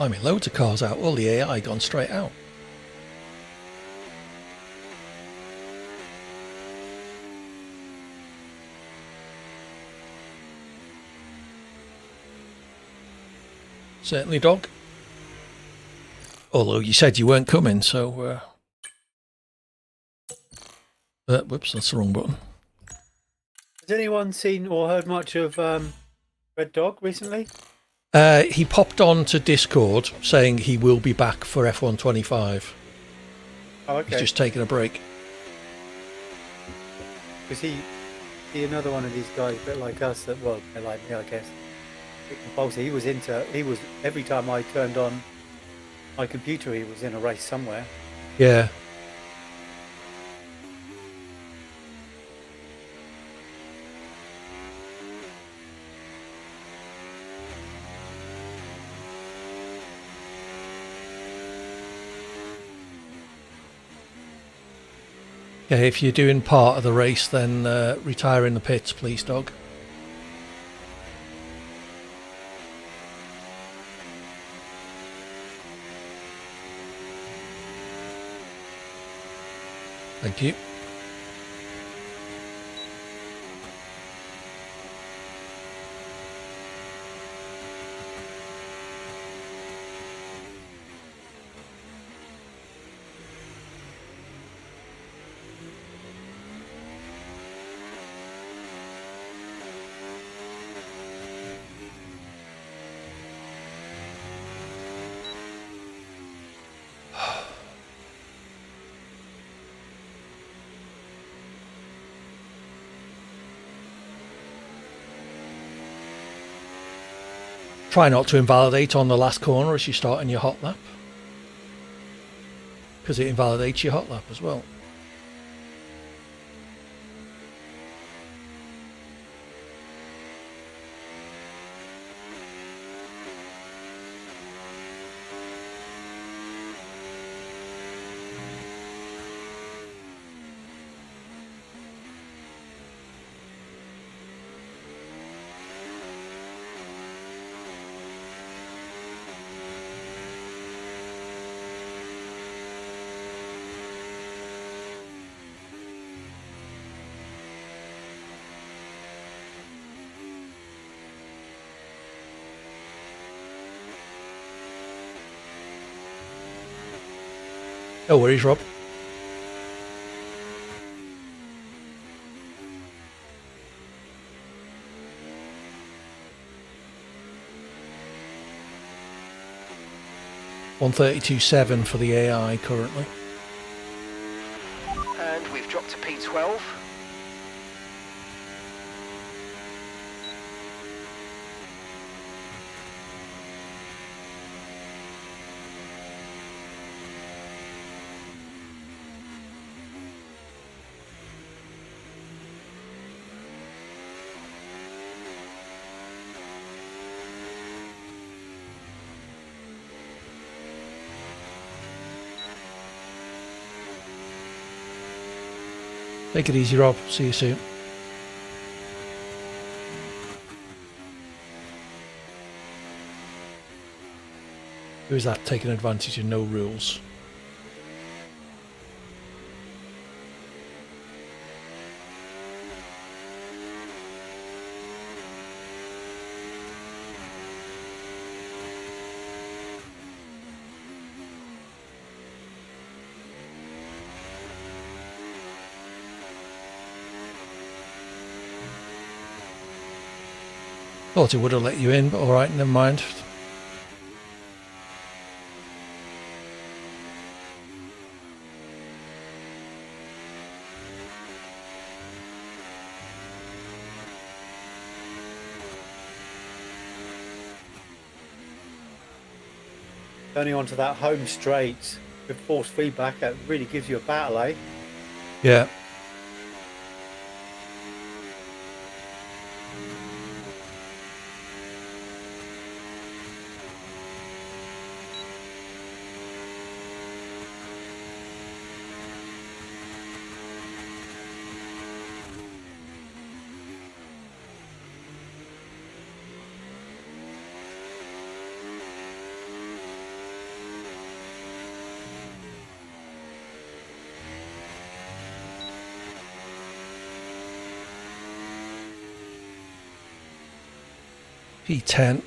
I mean, loads of cars out. Well, the AI gone straight out. Certainly, dog. Although you said you weren't coming, so... whoops, that's the wrong button. Has anyone seen or heard much of Red Dog recently? He popped on to Discord saying he will be back for F125. Oh, okay. He's just taking a break. Because he another one of these guys, a bit like us, that, well, they're like me, I guess. Compulsive. He was every time I turned on my computer, he was in a race somewhere. Yeah. Okay, if you're doing part of the race, then retire in the pits, please, dog. Thank you. Try not to invalidate on the last corner as you start in your hot lap, because it invalidates your hot lap as well. No worries, Rob. .132.7 for the AI currently. And we've dropped to P12. Take it easy, Rob. See you soon. Who is that taking advantage of no rules? Thought it would have let you in, but all right, never mind. Turning onto that home straight with force feedback, that really gives you a battle, eh? Yeah. P10.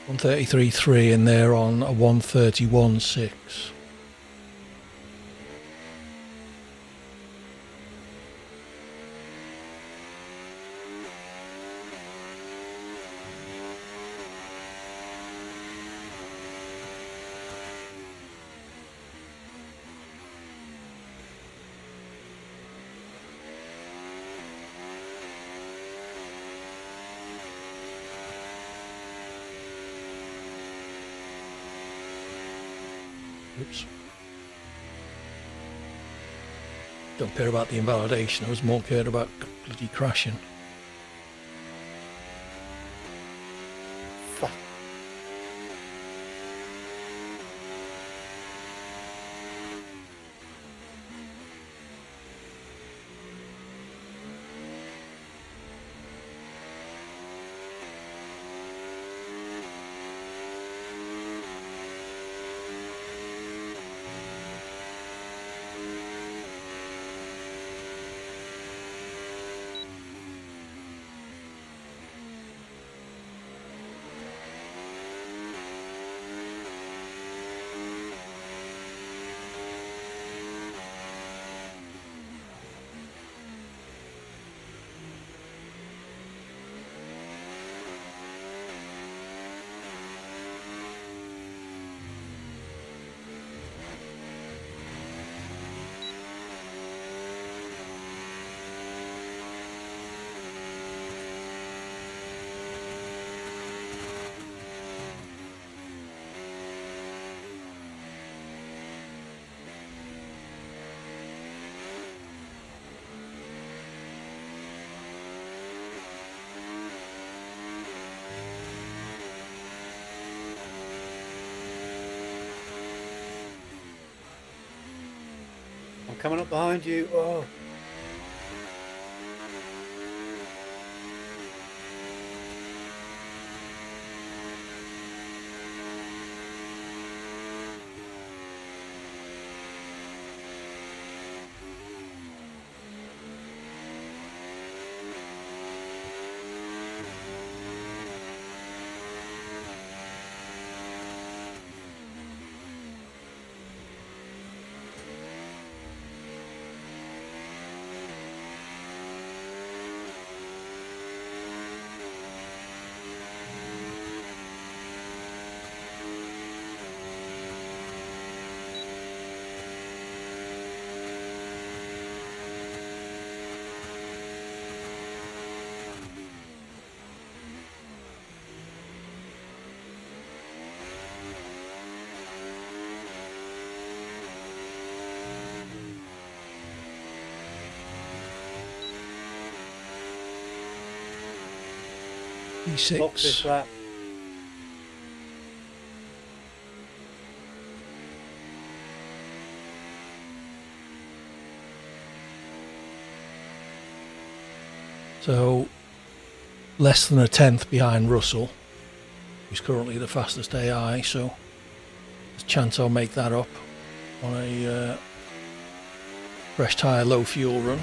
$133.3 and they're on a 131.6. Oops. Don't care about the invalidation, I was more cared about bloody crashing. Fuck. I'm coming up behind you. Oh. Box this E6. lap. So less than a tenth behind Russell, who's currently the fastest AI, so there's a chance I'll make that up on a fresh tyre, low fuel run.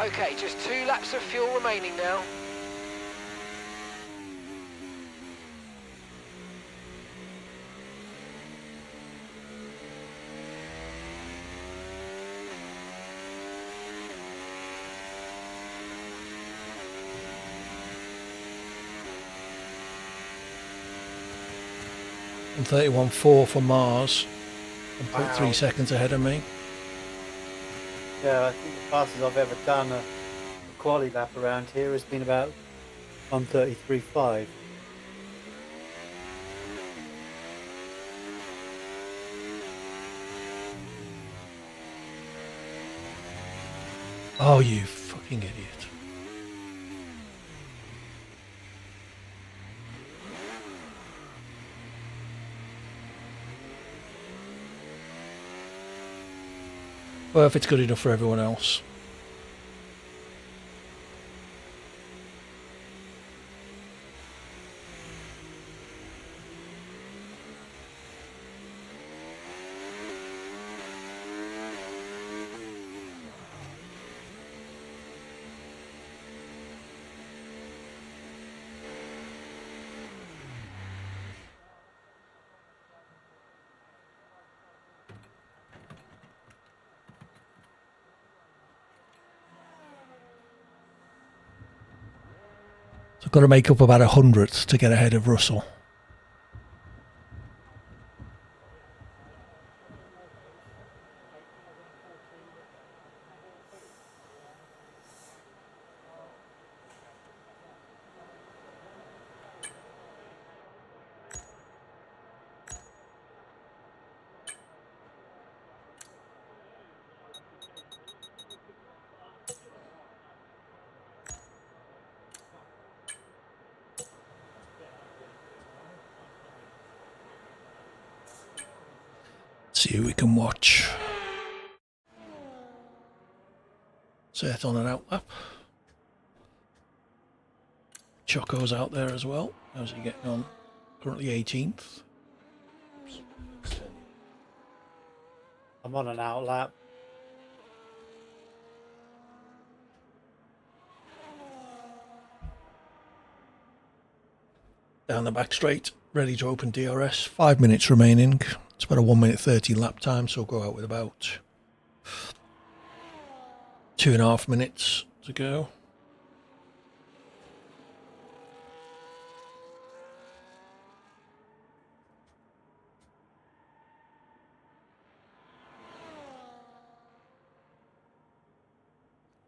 Okay, just 2 laps of fuel remaining now. And 31.4 for Mars. 1.3 Wow. seconds ahead of me. Yeah, I think the fastest I've ever done a quali lap around here has been about 1:33.5. Oh, you fucking idiot. Well, if it's good enough for everyone else. So I've got to make up about 100th to get ahead of Russell. See who we can watch. Set on an outlap. Choco's out there as well. How's he getting on? Currently 18th. I'm on an outlap. Down the back straight, ready to open DRS. 5 minutes remaining. It's about a 1 minute 30 lap time, so we'll go out with about 2.5 minutes to go.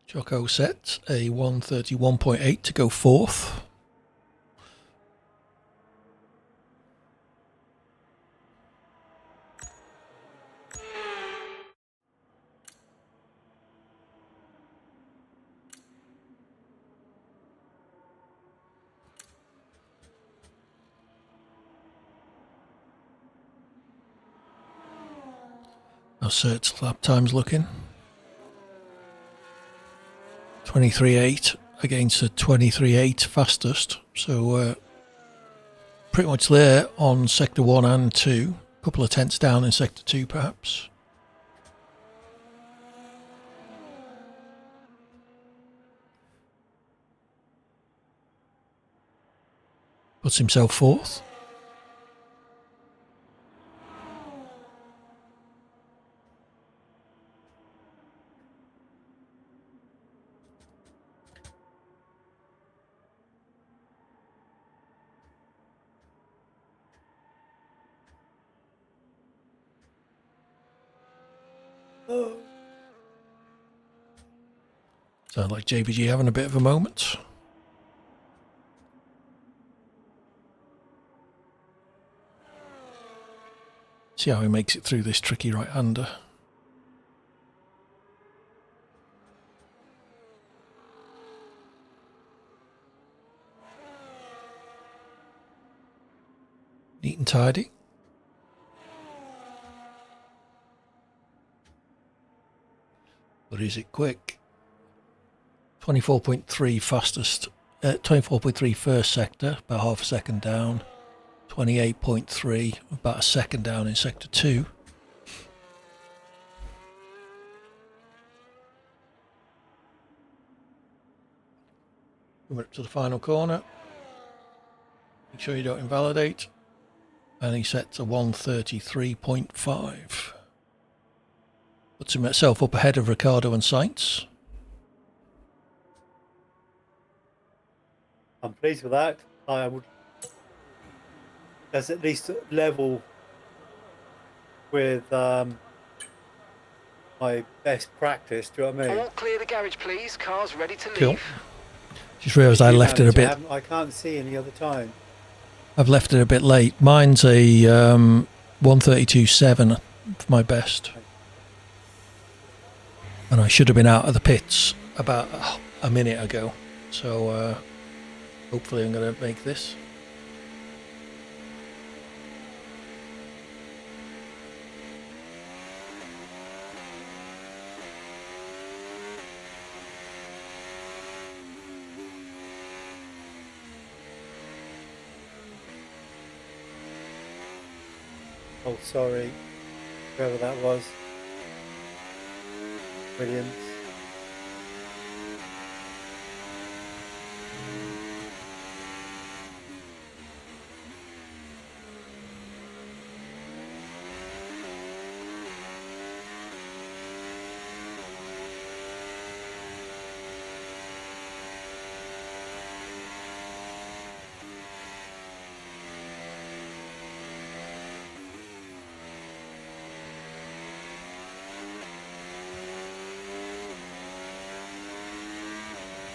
Choco set a 1:31.8 to go fourth. How's Cert's lap times looking? 23.8 against a 23.8 fastest. So pretty much there on sector 1 and 2. A couple of tenths down in sector 2 perhaps. Puts himself fourth. Sound like JBG having a bit of a moment. See how he makes it through this tricky right-hander. Neat and tidy. But is it quick? 24.3 fastest, 24.3 first sector, about half a second down. 28.3, about a second down in sector 2. Coming up to the final corner. Make sure you don't invalidate. And he set to 133.5. Puts himself up ahead of Ricardo and Sainz. I'm pleased with that. I would. That's at least level with my best practice. Do you know what I mean? All clear the garage, please. Cars ready to leave. Cool. Just realised I left it a bit. I can't see any other time. I've left it a bit late. Mine's a 132.7 for my best. And I should have been out of the pits about a minute ago. So hopefully I'm going to make this. Oh, sorry. Whoever that was. Williams.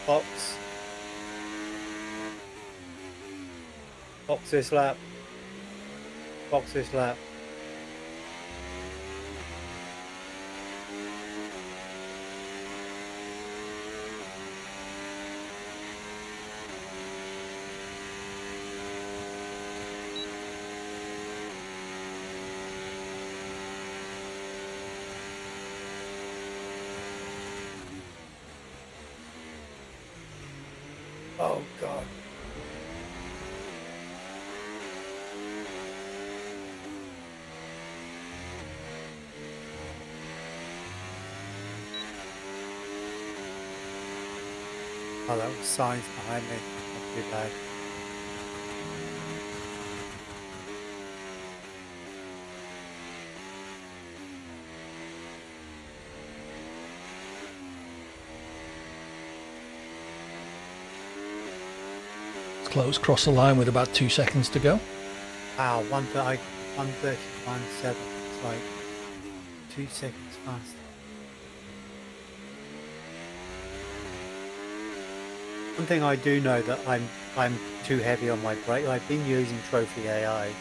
Box. Box this lap. Box this lap. Oh God. Oh, that was signs behind me. Not too bad. It's close, cross the line with about 2 seconds to go. Wow, 130, 131.7. It's like 2 seconds faster. One thing I do know that I'm too heavy on my brake. I've been using Trophy AI.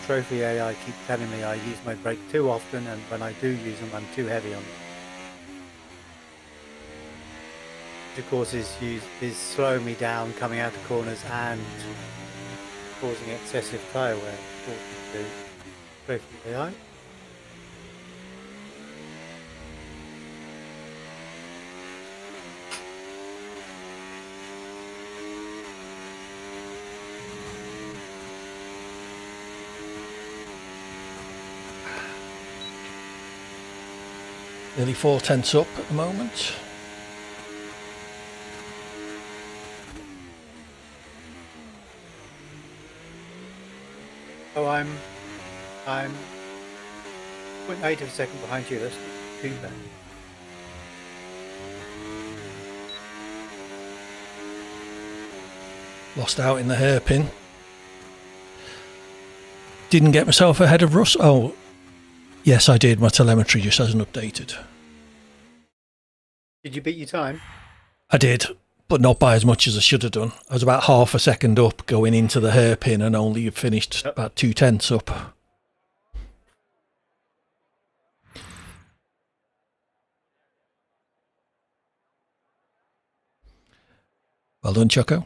Trophy AI keeps telling me I use my brake too often, and when I do use them, I'm too heavy on them. Which of course is slowing me down coming out of corners and causing excessive tyre wear, according to Trophy AI. Nearly 4/10 up at the moment. Oh, I'm 0.8 of a second behind you. That's not too bad. Lost out in the hairpin. Didn't get myself ahead of Russ. Oh, yes, I did. My telemetry just hasn't updated. Did you beat your time? I did, but not by as much as I should have done. I was about half a second up going into the hairpin and only finished about 2/10 up. Well done, Choco.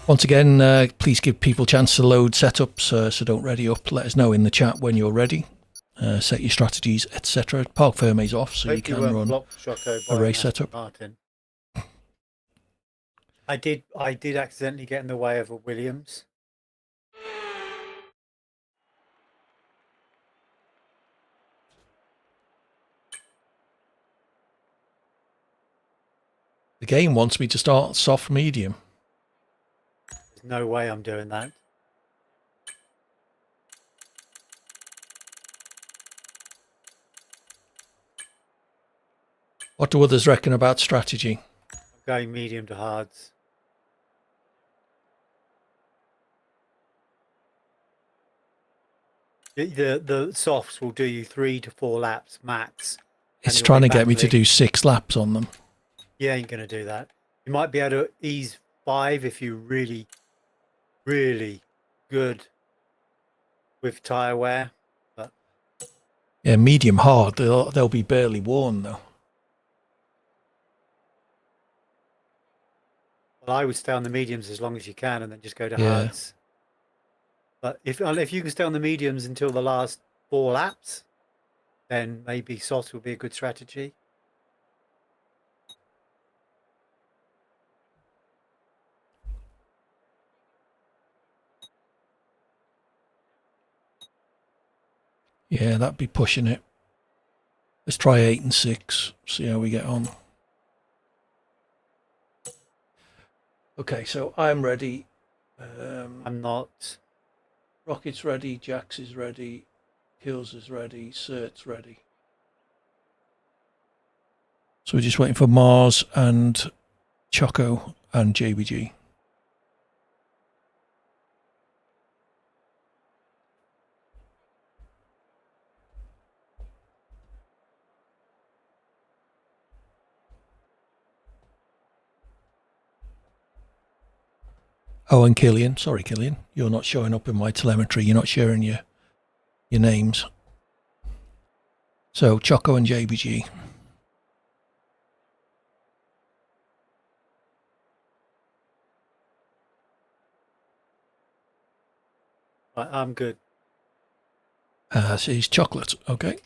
Once again, please give people a chance to load setups, so don't ready up. Let us know in the chat when you're ready. Set your strategies, etc. Park Ferme's off, so you can run a race setup. Martin. I did accidentally get in the way of a Williams. The game wants me to start soft medium. There's no way I'm doing that. What do others reckon about strategy? I'm going medium to hards. The softs will do you 3 to 4 laps max. and It's you'll trying be to get me to battling. do 6 laps on them. You ain't going to do that. You might be able to ease 5 if you really, really good with tyre wear. But Yeah, medium hard. They'll be barely worn though. well, I would stay on the mediums as long as you can and then just go to Yeah. hards. But if you can stay on the mediums until the last 4 laps, then maybe softs will be a good strategy. Yeah, that'd be pushing it. Let's try 8 and 6. See how we get on. Okay, so I'm ready. I'm not. Rocket's ready. Jax is ready. Kills is ready. Cert's ready. So we're just waiting for Mars and Choco and JBG. Oh, and Killian. Sorry, Killian. You're not showing up in my telemetry. You're not sharing your names. So Choco and JBG. I'm good. So he's chocolate. Okay,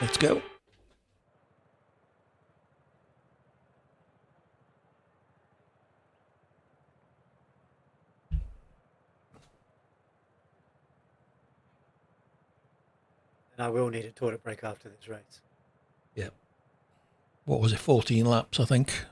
let's go. And I will need a toilet break after this race. Yeah. What was it? 14 laps, I think.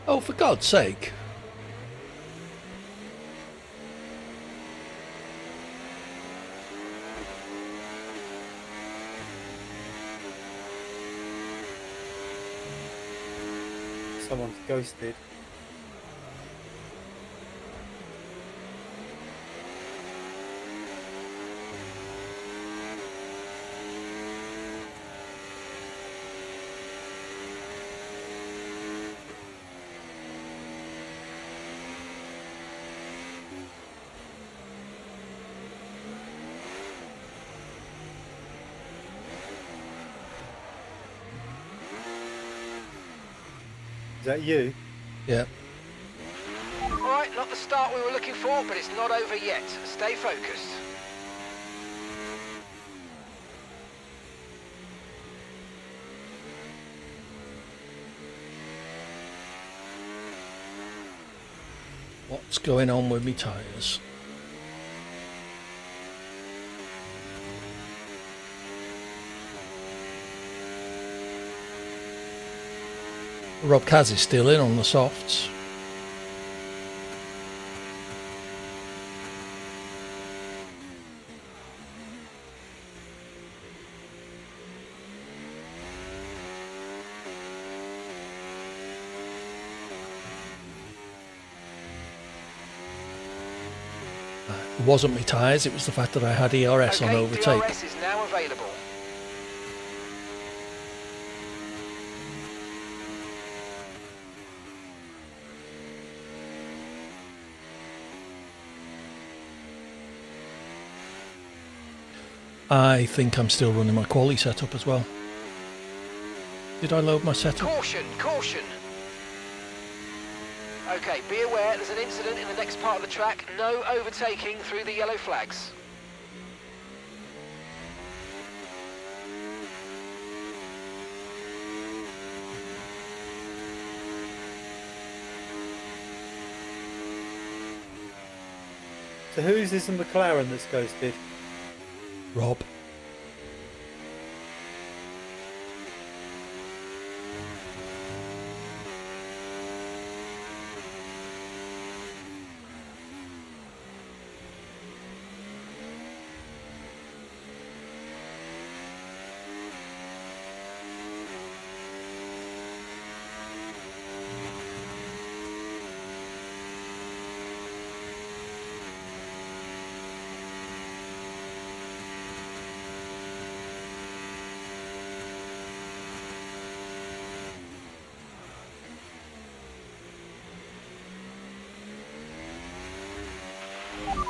Oh, for God's sake. Someone's ghosted. Is that you? Yeah. All right, not the start we were looking for, but it's not over yet. Stay focused. What's going on with me tyres? Rob Kaz is still in on the softs. It wasn't my tyres, it was the fact that I had ERS on Okay, overtake. DRS is now available. I think I'm still running my quality setup as well. Did I load my setup? Caution, caution. Okay, be aware there's an incident in the next part of the track. No overtaking through the yellow flags. So who's this in McLaren that's ghosted? Rob.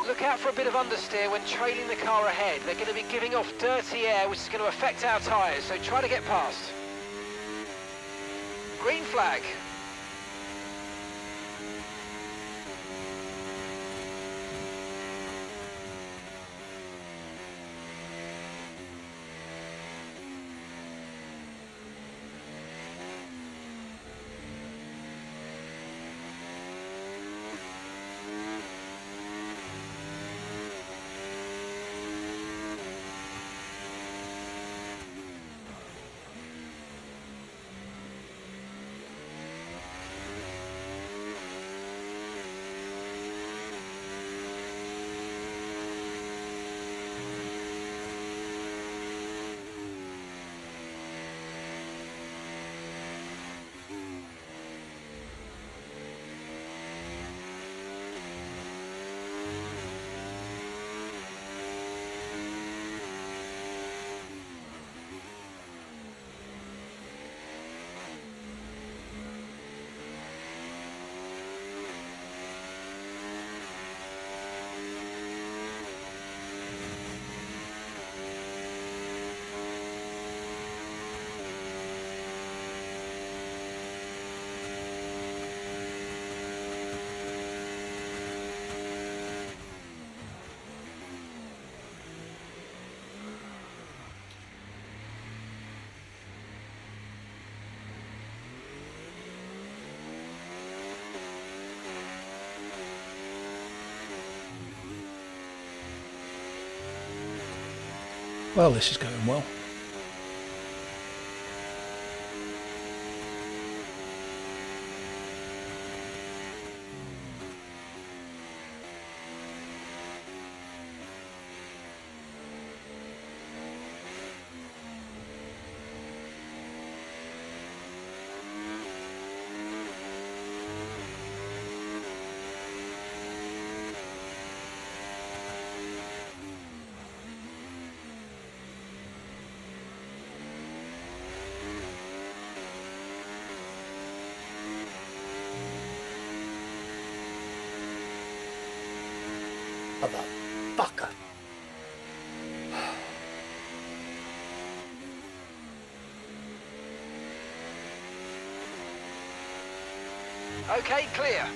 Look out for a bit of understeer when trailing the car ahead. They're going to be giving off dirty air, which is going to affect our tyres, so try to get past. Green flag. Well, this is going well. Motherfucker. Okay, clear.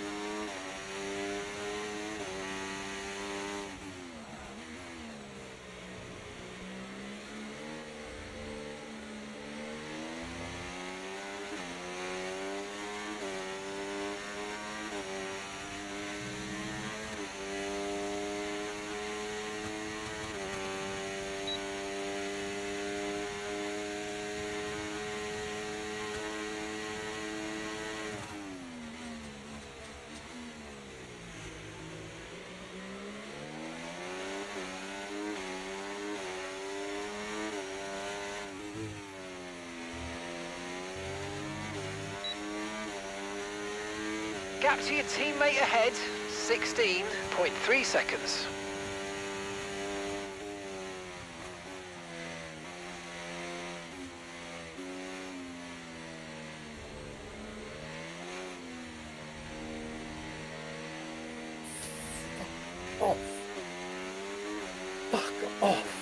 Gap to your teammate ahead, 16.3 seconds. Off. Fuck off.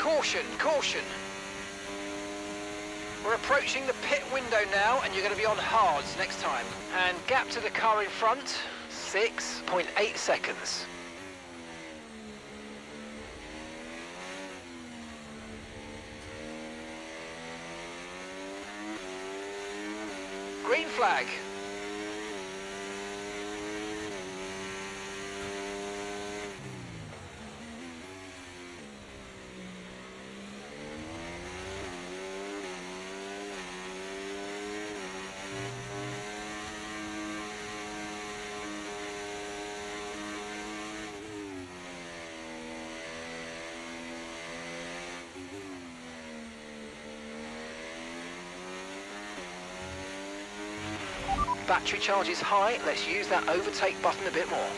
Caution, caution. We're approaching the pit window now, and you're going to be on hards next time. And gap to the car in front, 6.8 seconds. Green flag. Battery charge is high, let's use that overtake button a bit more.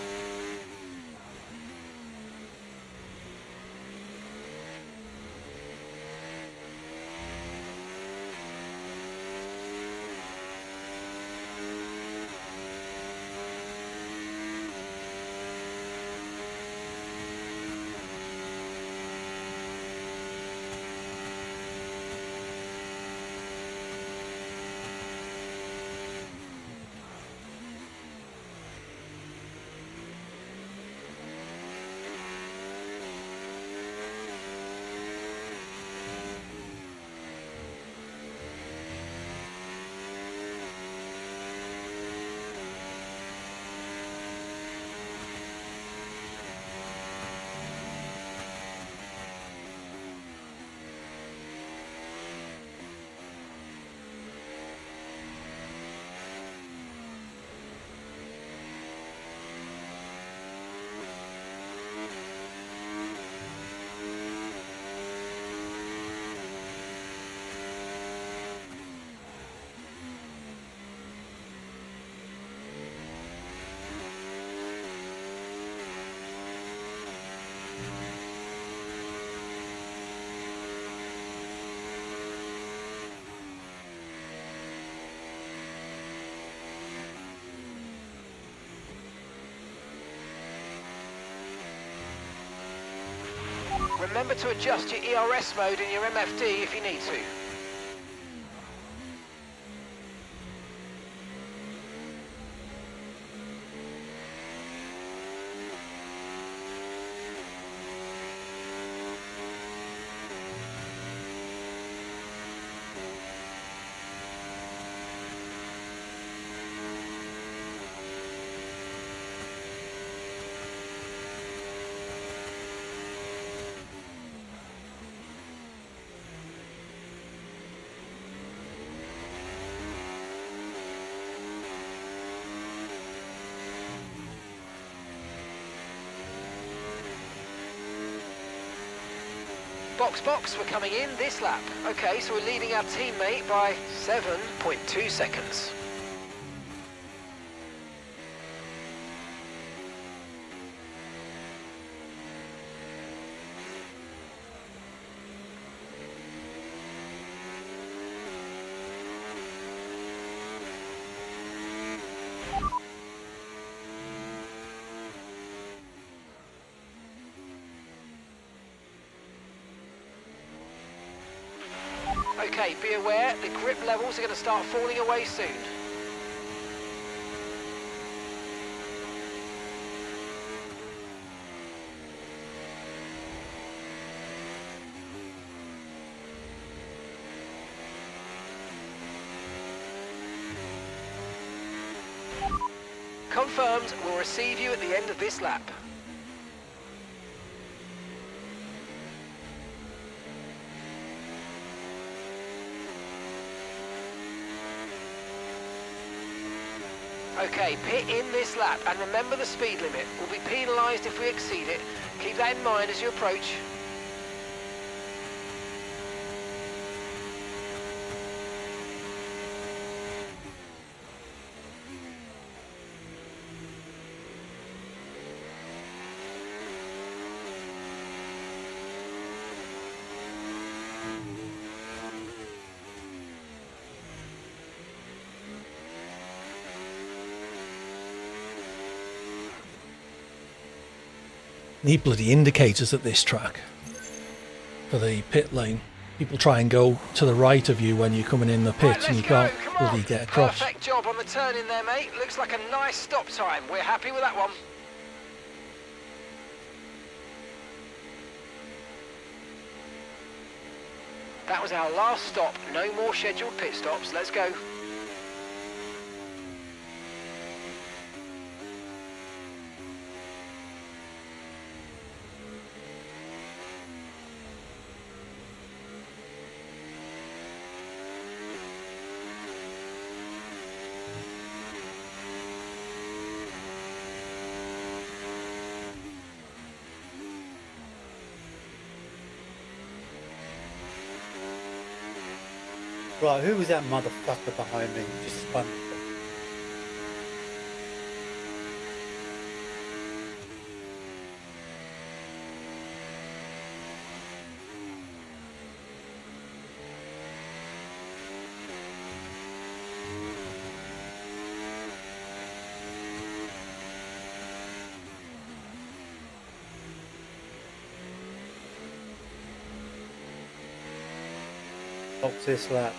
Remember to adjust your ERS mode and your MFD if you need to. Box, we're coming in this lap. Okay, so we're leading our teammate by 7.2 seconds. Okay, be aware, the grip levels are going to start falling away soon. Confirmed, we'll receive you at the end of this lap. Okay, pit in this lap, and remember the speed limit. We'll be penalised if we exceed it. Keep that in mind as you approach. Need bloody indicators at this track. for the pit lane. People try and go to the right of you when you're coming in the pit, Right, and you let's go. can't Come on. really get across. Perfect job on the turn in there, mate. Looks like a nice stop time. We're happy with that one. That was our last stop. No more scheduled pit stops. Let's go. Right, who was that motherfucker behind me? Just spun. Box this lap.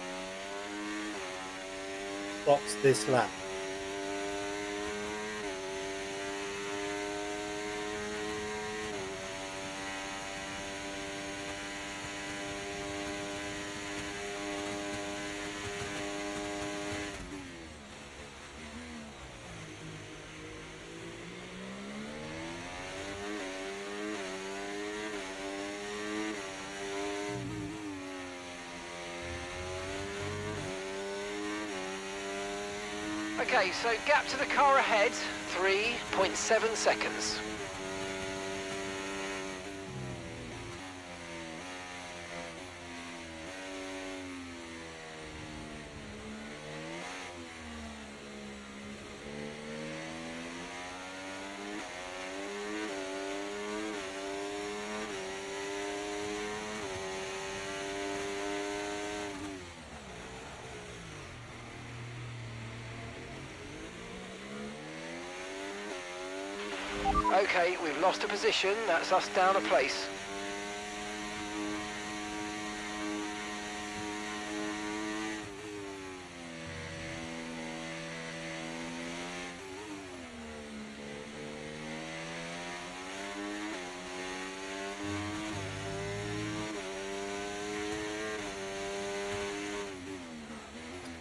Box this lap. Okay, so gap to the car ahead, 3.7 seconds. Okay, we've lost a position. That's us down a place.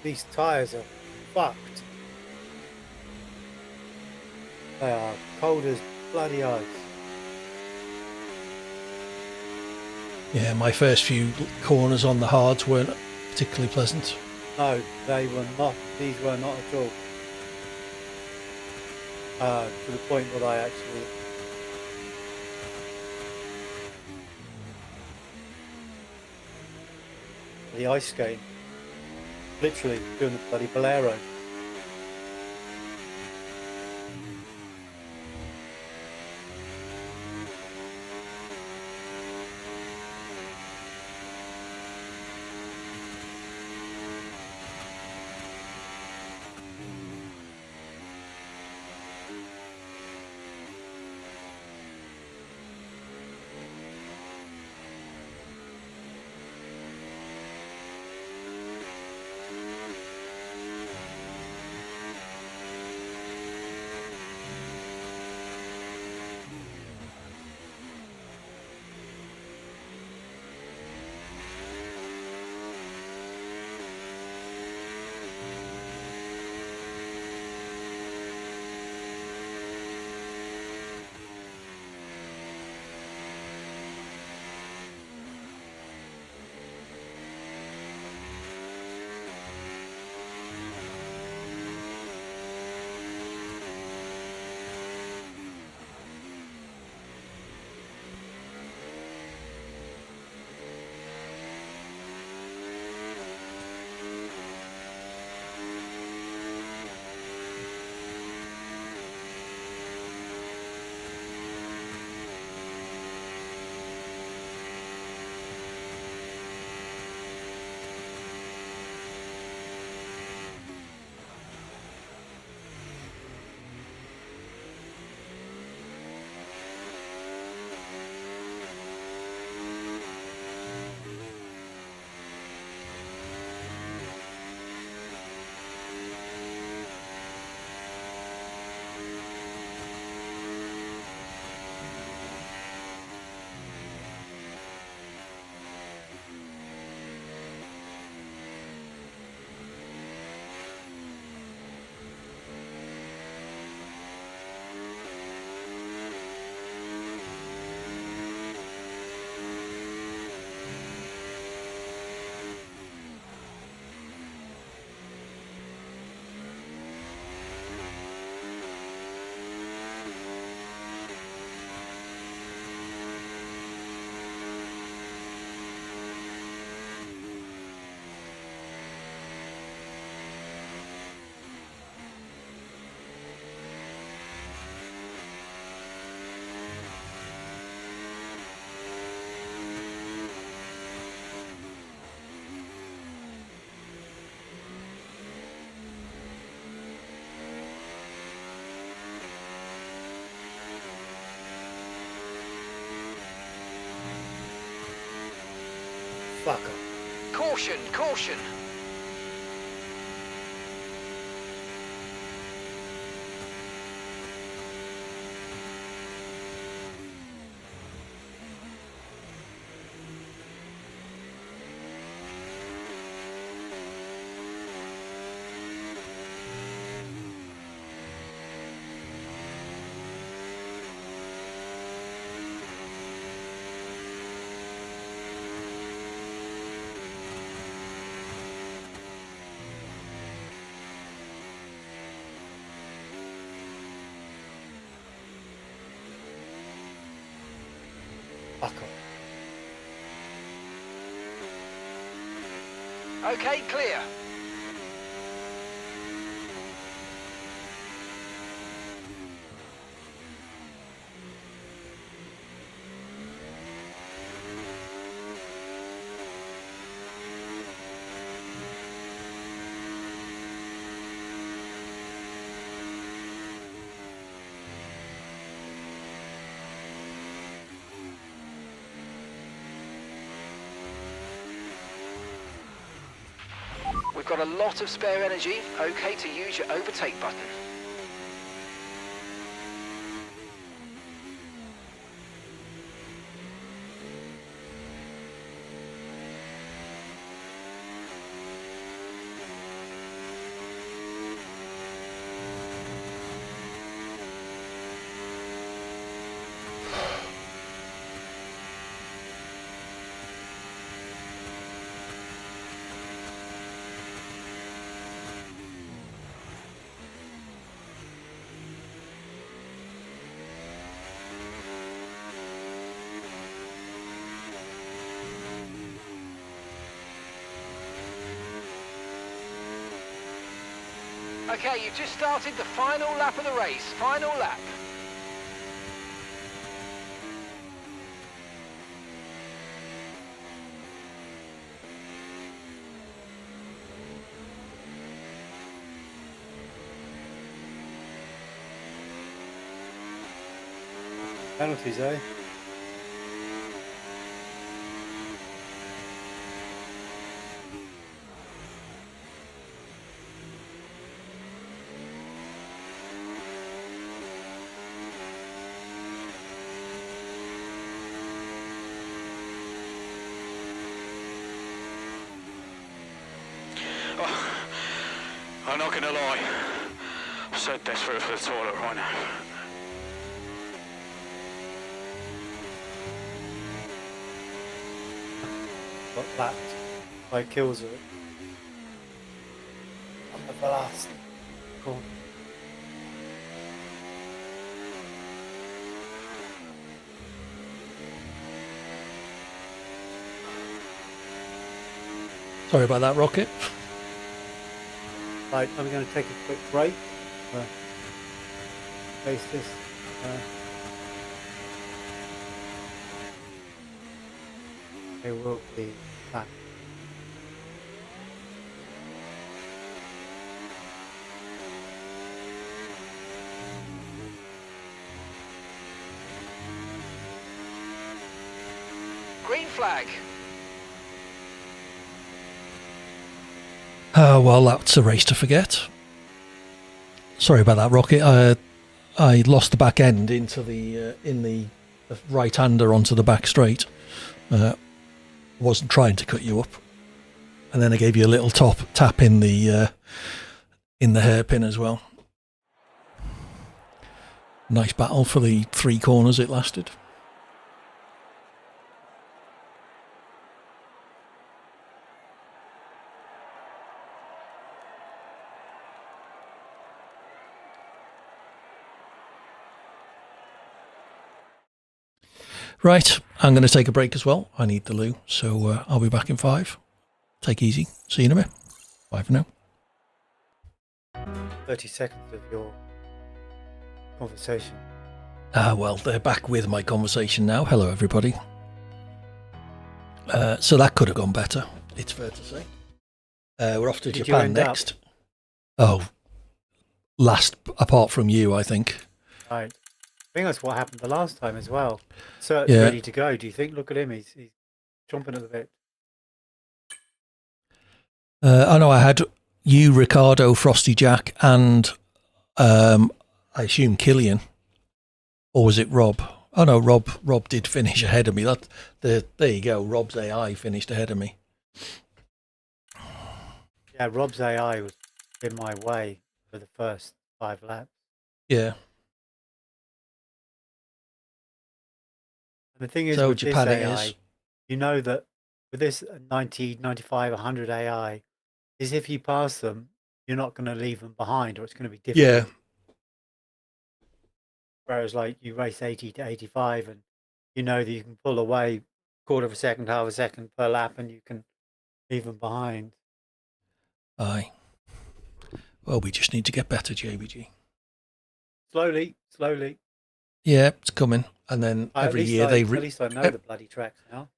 These tyres are fucked. They are cold as bloody ice. Yeah, my first few corners on the hards weren't particularly pleasant. No, they were not. These were not at all. To the point where I actually... The ice skating. Literally doing the bloody bolero. Fuck off. Caution, caution. Fuck off. Okay, clear. We've got a lot of spare energy. Okay to use your overtake button. Okay, you've just started the final lap of the race. Final lap. Penalties, eh? I'm not gonna lie. I'm so desperate for the toilet right now. Got lapped by kills of it. I'm the last. Cool. Sorry about that, Rocket. Right, I'm going to take a quick break. Face this. It will be back. Green flag. Well, that's a race to forget. Sorry about that, Rocket. I lost the back end into the right-hander onto the back straight. Wasn't trying to cut you up, and then I gave you a little tap in the hairpin as well. Nice battle for the 3 corners it lasted. Right, I'm going to take a break as well. I need the loo, so I'll be back in 5. Take it easy. See you in a bit. Bye for now. 30 seconds of your conversation. Well, they're back with my conversation now. Hello, everybody. So that could have gone better, it's fair to say. We're off to Did you Japan end up? next. Oh, last apart from you, I think. Right. I think that's what happened the last time as well. So Yeah. ready to go. Do you think? Look at him. He's chomping at the bit. I know I had you, Ricardo, Frosty Jack, and I assume Killian, or was it Rob? Oh no, Rob did finish ahead of me. There you go. Rob's AI finished ahead of me. Yeah, Rob's AI was in my way for the first 5 laps. Yeah. And the thing is, So with Japan this it AI, is. you know that with this 90, 95, 100 AI, is if you pass them, you're not going to leave them behind, or it's going to be Yeah. difficult. Whereas, like, you race 80 to 85, and you know that you can pull away quarter of a second, half a second per lap, and you can leave them behind. Aye. Well, we just need to get better, JBG. Slowly, slowly. Yeah, it's coming. And then At every least year at least I know the bloody tracks now.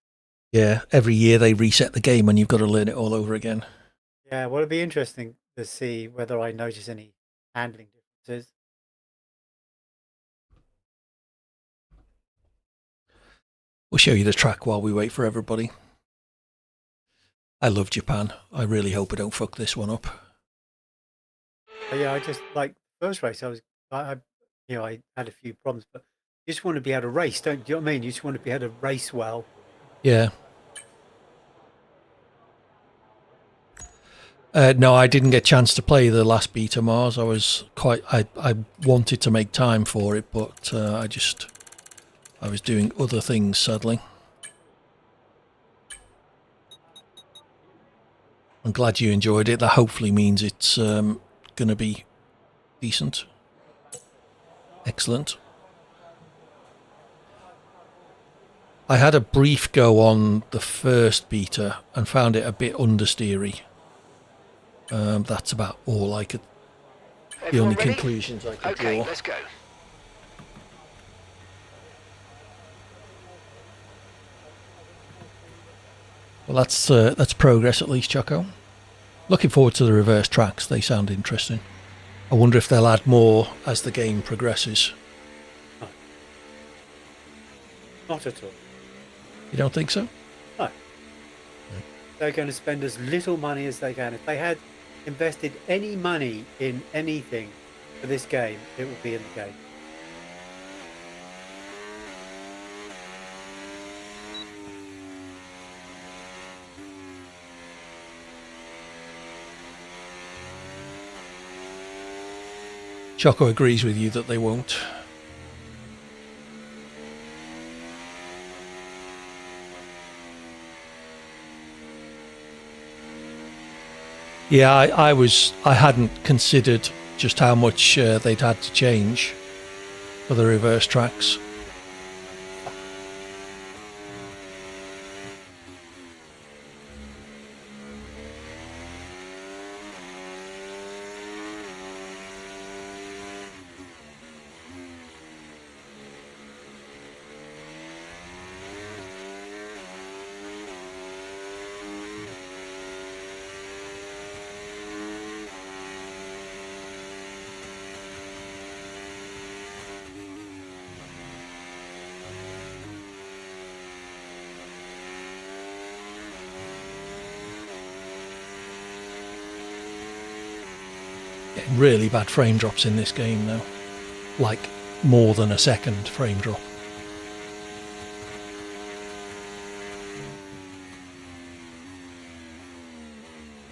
yeah, every year they reset the game and you've got to learn it all over again. Yeah, well, it'd be interesting to see whether I notice any handling differences. We'll show you the track while we wait for everybody. I love Japan. I really hope I don't fuck this one up. But yeah, I just like first race. I I had a few problems, but you just want to be able to race, don't you? Know what I mean? You just want to be able to race well. Yeah. No, I didn't get a chance to play the last beta Mars. I wanted to make time for it, but I was doing other things, sadly. I'm glad you enjoyed it. That hopefully means it's going to be decent. Excellent. I had a brief go on the first beta and found it a bit understeery. That's about all I could. The Everyone only ready? conclusions I could Okay, draw. let's go. Well, that's progress at least, Choco. Looking forward to the reverse tracks. They sound interesting. I wonder if they'll add more as the game progresses. Not at all. You don't think so? No. They're going to spend as little money as they can. If they had invested any money in anything for this game, it would be in the game. Choco agrees with you that they won't. Yeah, I hadn't considered just how much they'd had to change for the reverse tracks. Getting really bad frame drops in this game now. Like more than a second frame drop.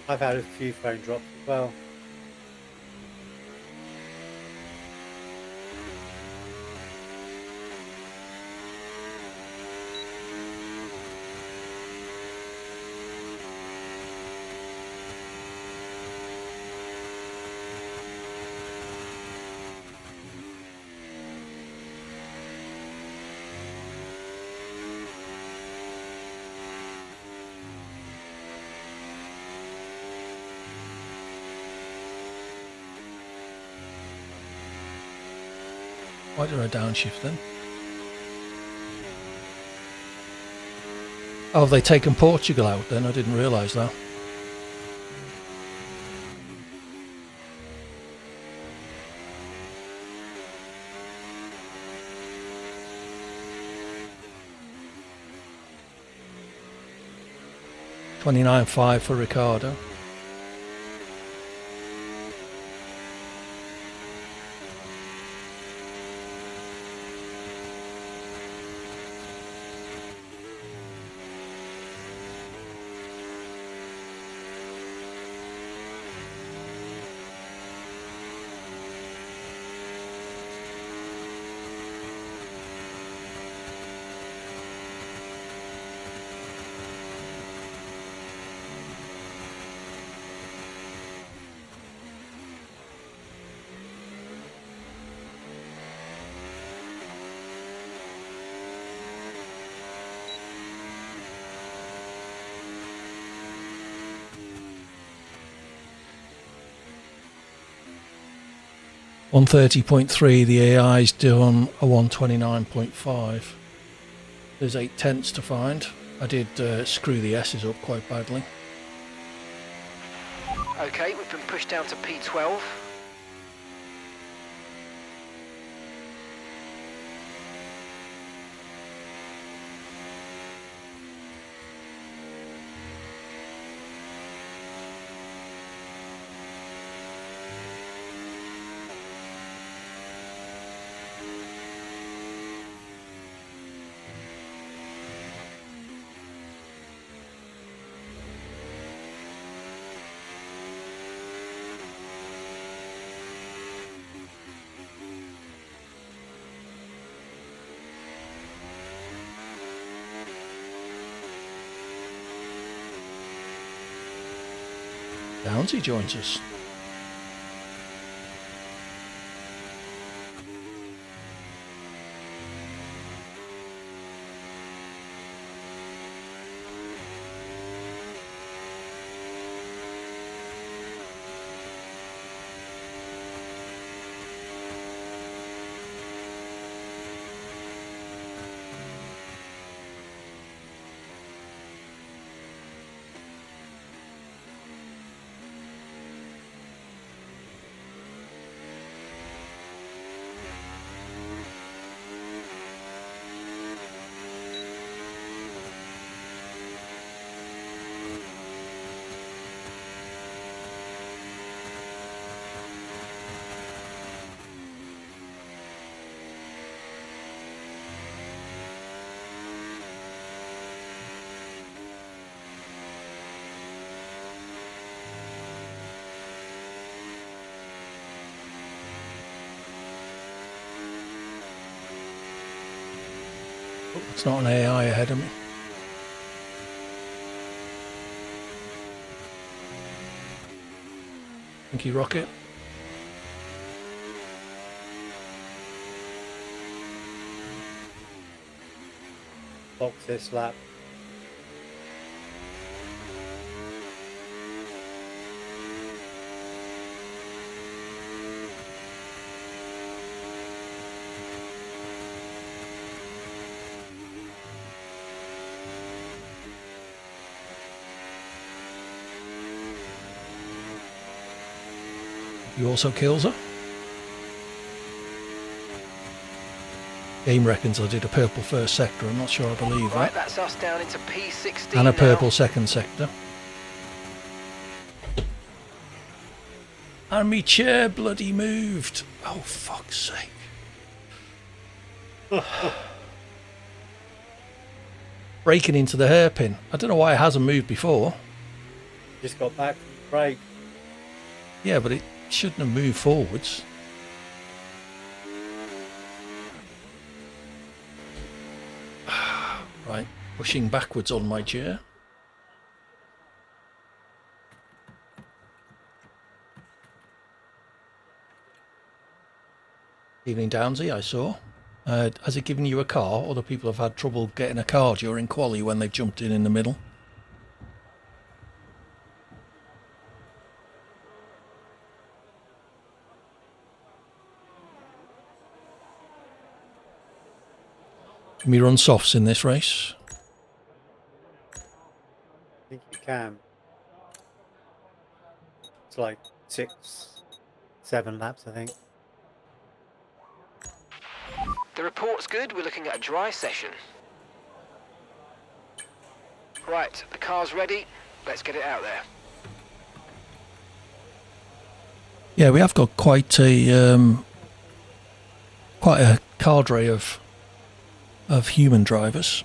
I've had a few frame drops as well. Why did I downshift then? Oh, have they taken Portugal out then? I didn't realise that. $29.5 for Ricardo. 130.3, the AI's done a 129.5. There's 8/10 to find. I did screw the S's up quite badly. Okay, we've been pushed down to P12. Downsy joins us. Oh, it's not an AI ahead of me. Thank you, Rocket. Box this lap. You also kills her. Game reckons I did a purple first sector. I'm not sure I believe Right, that. that's us down into P16 And a now. purple second sector. And me chair bloody moved. Oh, fuck's sake. Breaking into the hairpin. I don't know why it hasn't moved before. Just got back from the break. Yeah, but it shouldn't have moved forwards. Right, pushing backwards on my chair. Evening, Downsy, I saw. Has it given you a car? Other people have had trouble getting a car during quali when they've jumped in the middle. Can we run softs in this race? I think you can. It's like 6, 7 laps, I think. The report's good. We're looking at a dry session. Right, the car's ready. Let's get it out there. Yeah, we have got quite a cadre of human drivers.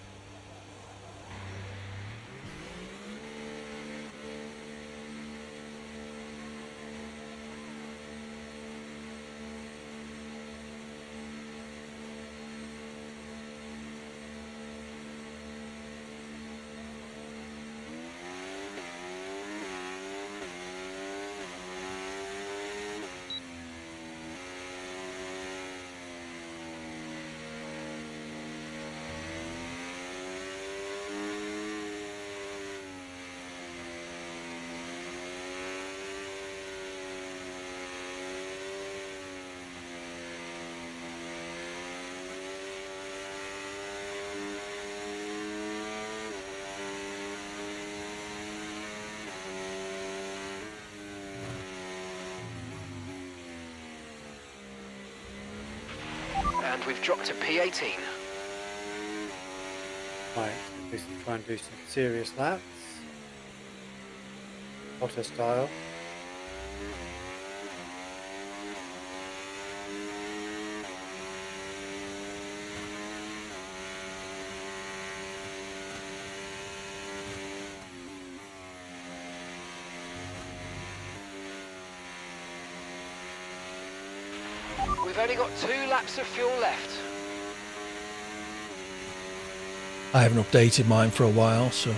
and we've dropped to P18. Right, try and do some serious laps. Otter style. We've only got 2 laps of fuel left. I haven't updated mine for a while, so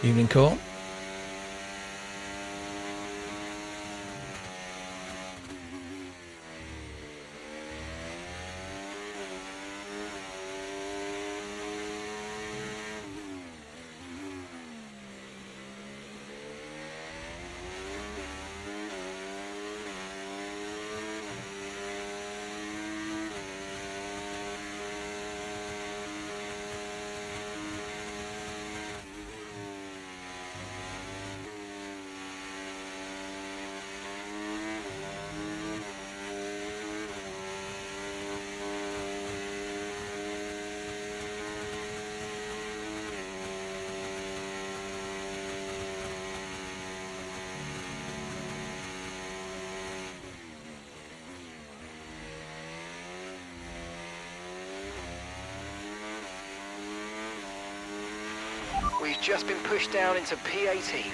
evening call. We've just been pushed down into P18.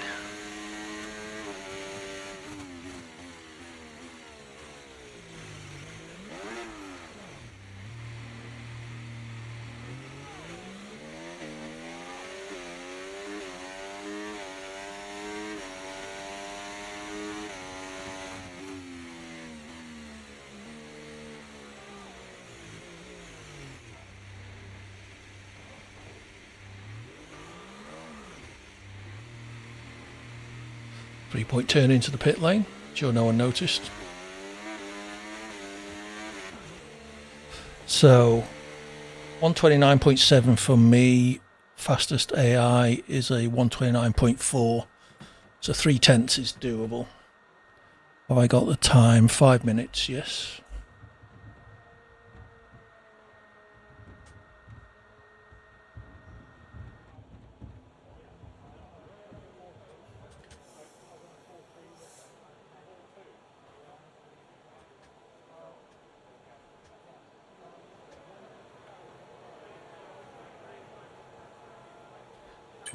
Three-point turn into the pit lane. Sure no one noticed. So 129.7 for me. Fastest AI is a 129.4. So 3/10 is doable. Have I got the time? 5 minutes, yes.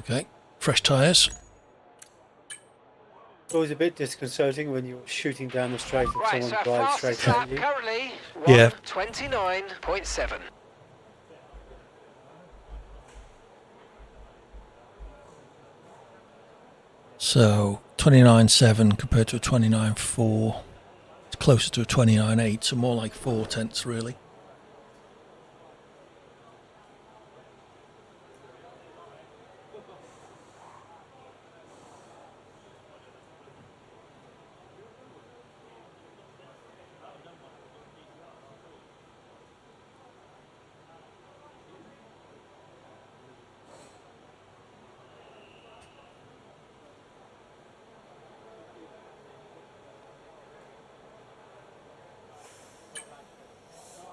Okay, fresh tyres. It's always a bit disconcerting when you're shooting down the straight and Right, so someone our drives fastest straight lap at you. currently Yeah. 129.7. So 29.7 compared to a 29.4. It's closer to a 29.8, so more like 4/10 really.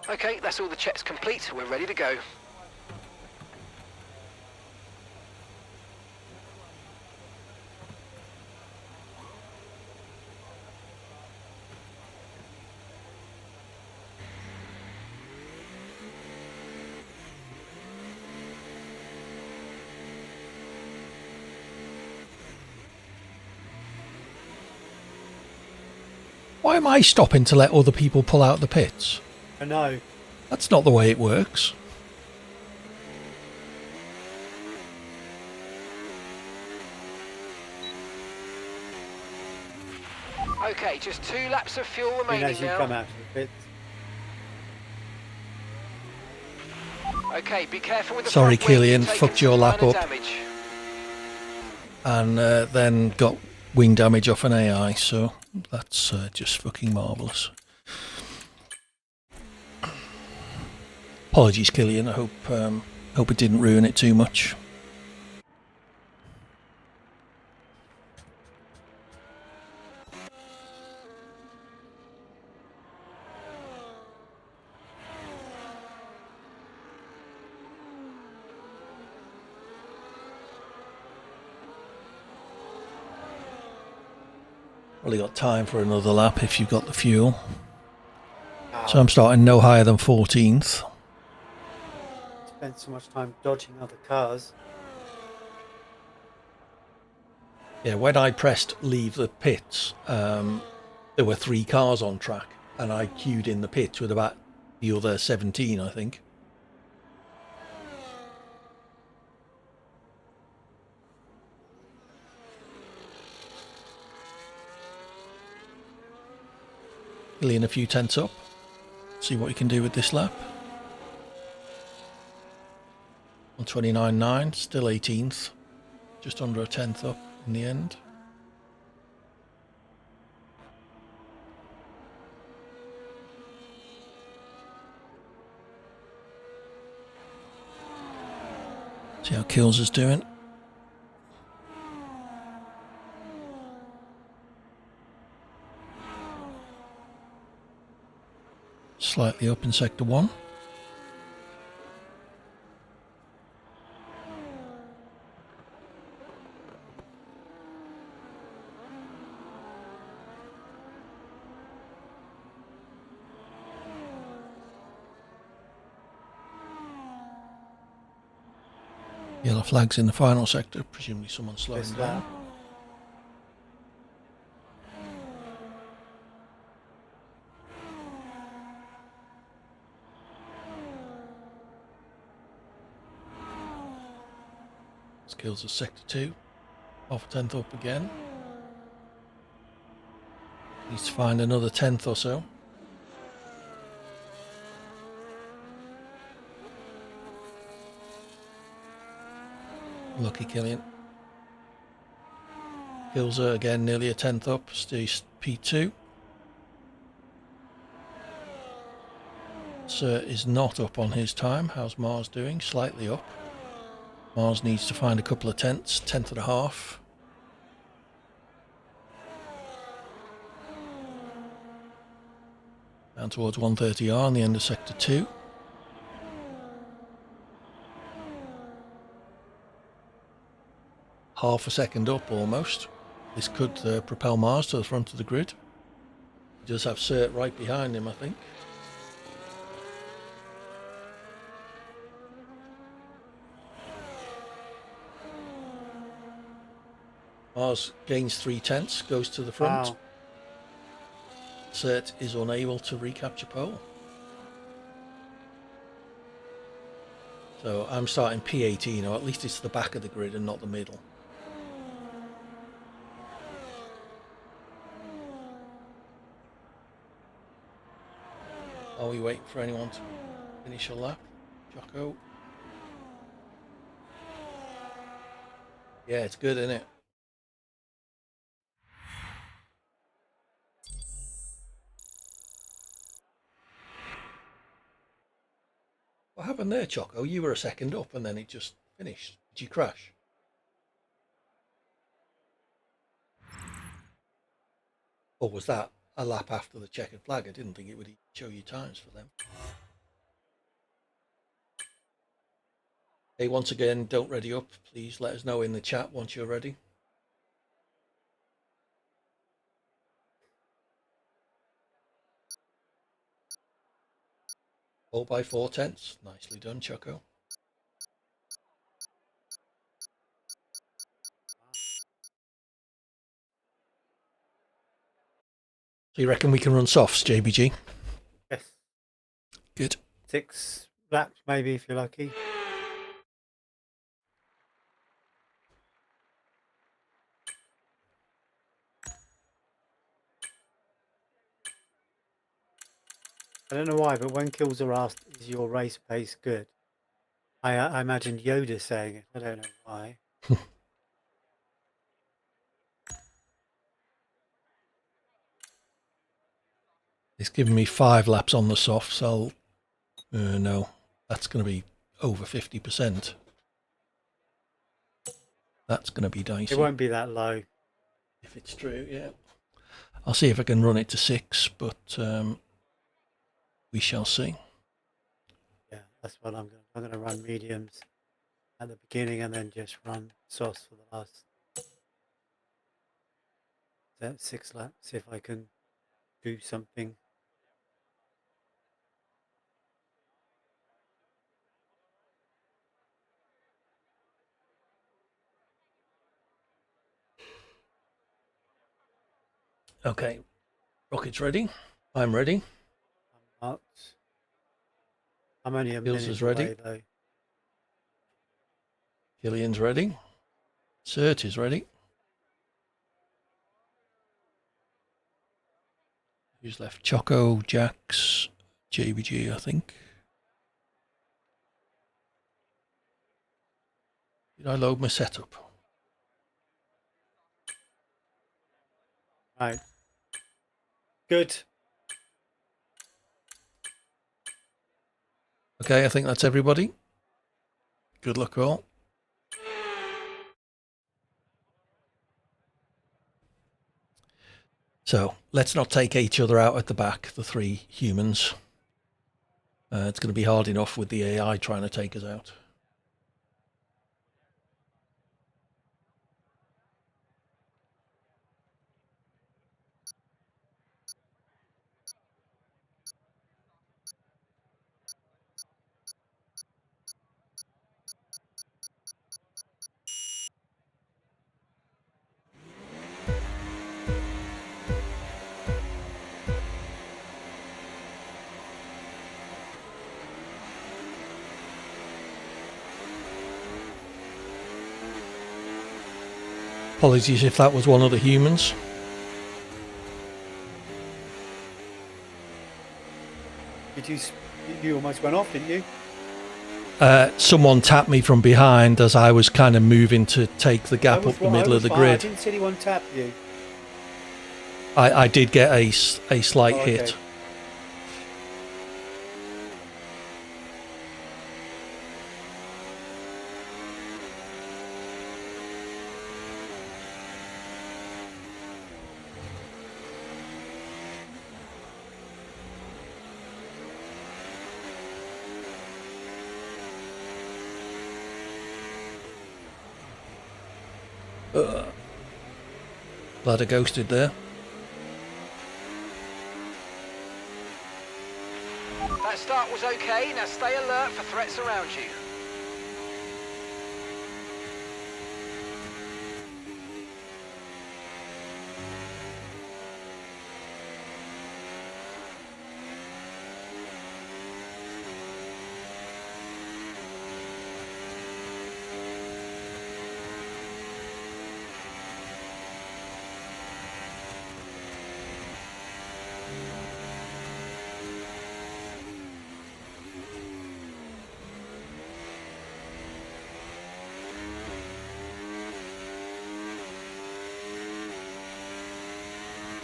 Okay, that's all the checks complete. We're ready to go. Why am I stopping to let other people pull out the pits? I know. That's not the way it works. Okay, just 2 laps of fuel As soon remaining as you now. come out of the pits. Okay, be careful with the Sorry, front wing. Killian, You've taken fucked your some lap minor up. damage. And then got wing damage off an AI, so that's just fucking marvellous. Apologies, Killian. I hope it didn't ruin it too much. Probably got time for another lap if you've got the fuel. So I'm starting no higher than 14th. Spent so much time dodging other cars. Yeah, when I pressed leave the pits, there were 3 cars on track, and I queued in the pits with about the other 17, I think. Killian a few tenths up. See what you can do with this lap. 129.9, still 18th. Just under a tenth up in the end. See how Kills is doing. Slightly up in sector 1. Yellow flags in the final sector, presumably someone slowing This down. lap. Skills of sector 2. Half a tenth up again. Needs to find another tenth or so. Lucky Killian. Kills her again, nearly a tenth up. Stays P2. Sir is not up on his time. How's Mars doing? Slightly up. Mars needs to find a couple of tenths. Tenth and a half. Down towards 130R on the end of sector 2. Half a second up almost. This could propel Mars to the front of the grid. He does have Cert right behind him, I think. Mars gains 3 tenths, goes to the front. Wow. Cert is unable to recapture pole. So I'm starting P18, or at least it's the back of the grid and not the middle. Are we waiting for anyone to finish a lap? Jocko? Yeah, it's good, isn't it? What happened there, Choco? You were a second up and then it just finished. Did you crash? Or was that a lap after the checkered flag? I didn't think it would show you times for them. Hey, once again, don't ready up. Please let us know in the chat once you're ready. All by 4 tenths. Nicely done, Choco. So you reckon we can run softs, JBG? Yes. Good. 6 laps maybe if you're lucky. I don't know why, but when Kills are asked, is your race pace good? I imagined Yoda saying it. I don't know why. It's given me 5 laps on the softs. So no, that's going to be over 50%. That's going to be dicey. It won't be that low. If it's true, yeah. I'll see if I can run it to 6, but we shall see. Yeah, that's what I'm going to run mediums at the beginning and then just run softs for the last 6 laps. See if I can do something. Okay, rocket's ready. I'm ready. I'm not. I'm only a Hills minute is ready. away though. Killian's ready. Cert is ready. Who's left? Choco, Jax, JBG, I think. Did I load my setup? Right. Good. Okay, I think that's everybody. Good luck all. So let's not take each other out at the back, the 3 humans. It's going to be hard enough with the AI trying to take us out. Apologies if that was one of the humans. You almost went off, didn't you? Someone tapped me from behind as I was kind of moving to take the gap up the middle of the I grid. didn't see anyone tap you. I did get a slight hit. Okay. Glad I ghosted there. That start was okay, now stay alert for threats around you.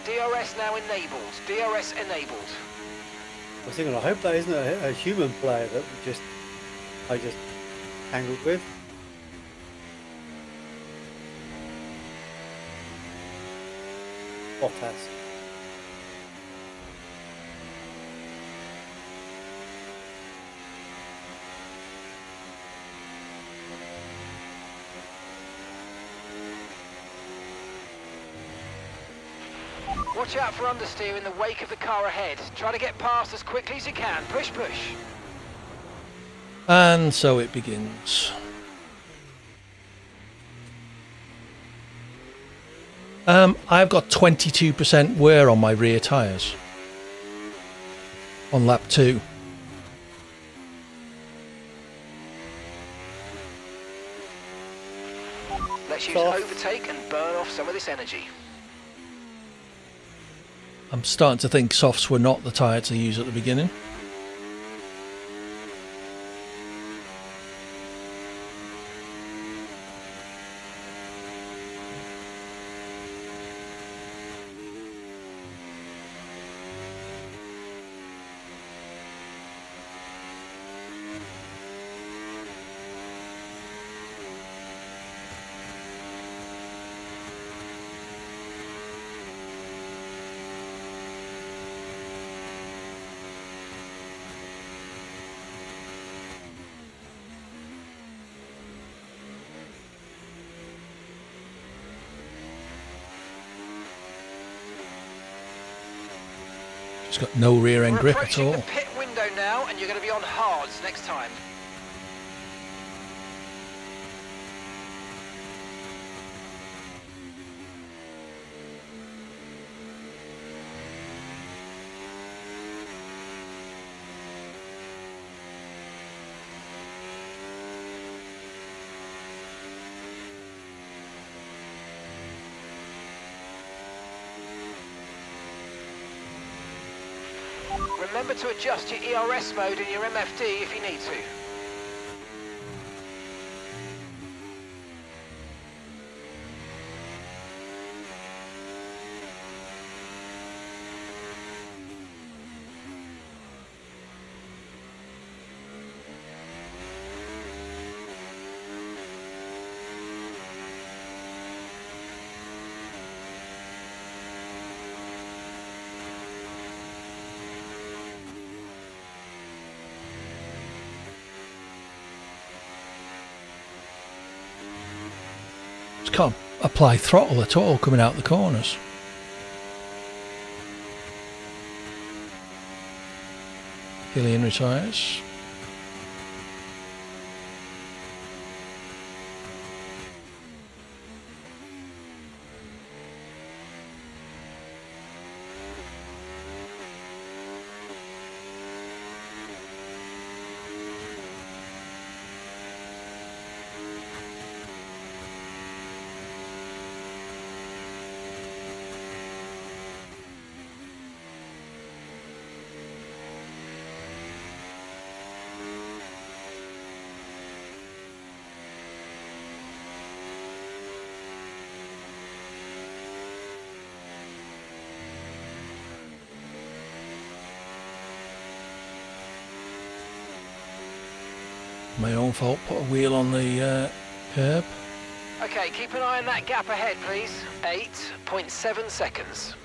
DRS now enabled. DRS enabled. I was thinking, I hope that isn't a human player that I just tangled with. Bottas. Watch out for understeer in the wake of the car ahead. Try to get past as quickly as you can. Push, push. And so it begins. I've got 22% wear on my rear tyres on lap 2. Let's use Soft. overtake and burn off some of this energy. I'm starting to think softs were not the tyre to use at the beginning. It's got no rear end We're grip at approaching the all. pit window now, and you're going to be on hards next time. Remember to adjust your ERS mode and your MFD if you need to. Just can't apply throttle at all coming out the corners. Killian retires. My own fault, put a wheel on the curb. Okay, keep an eye on that gap ahead, please. 8.7 seconds.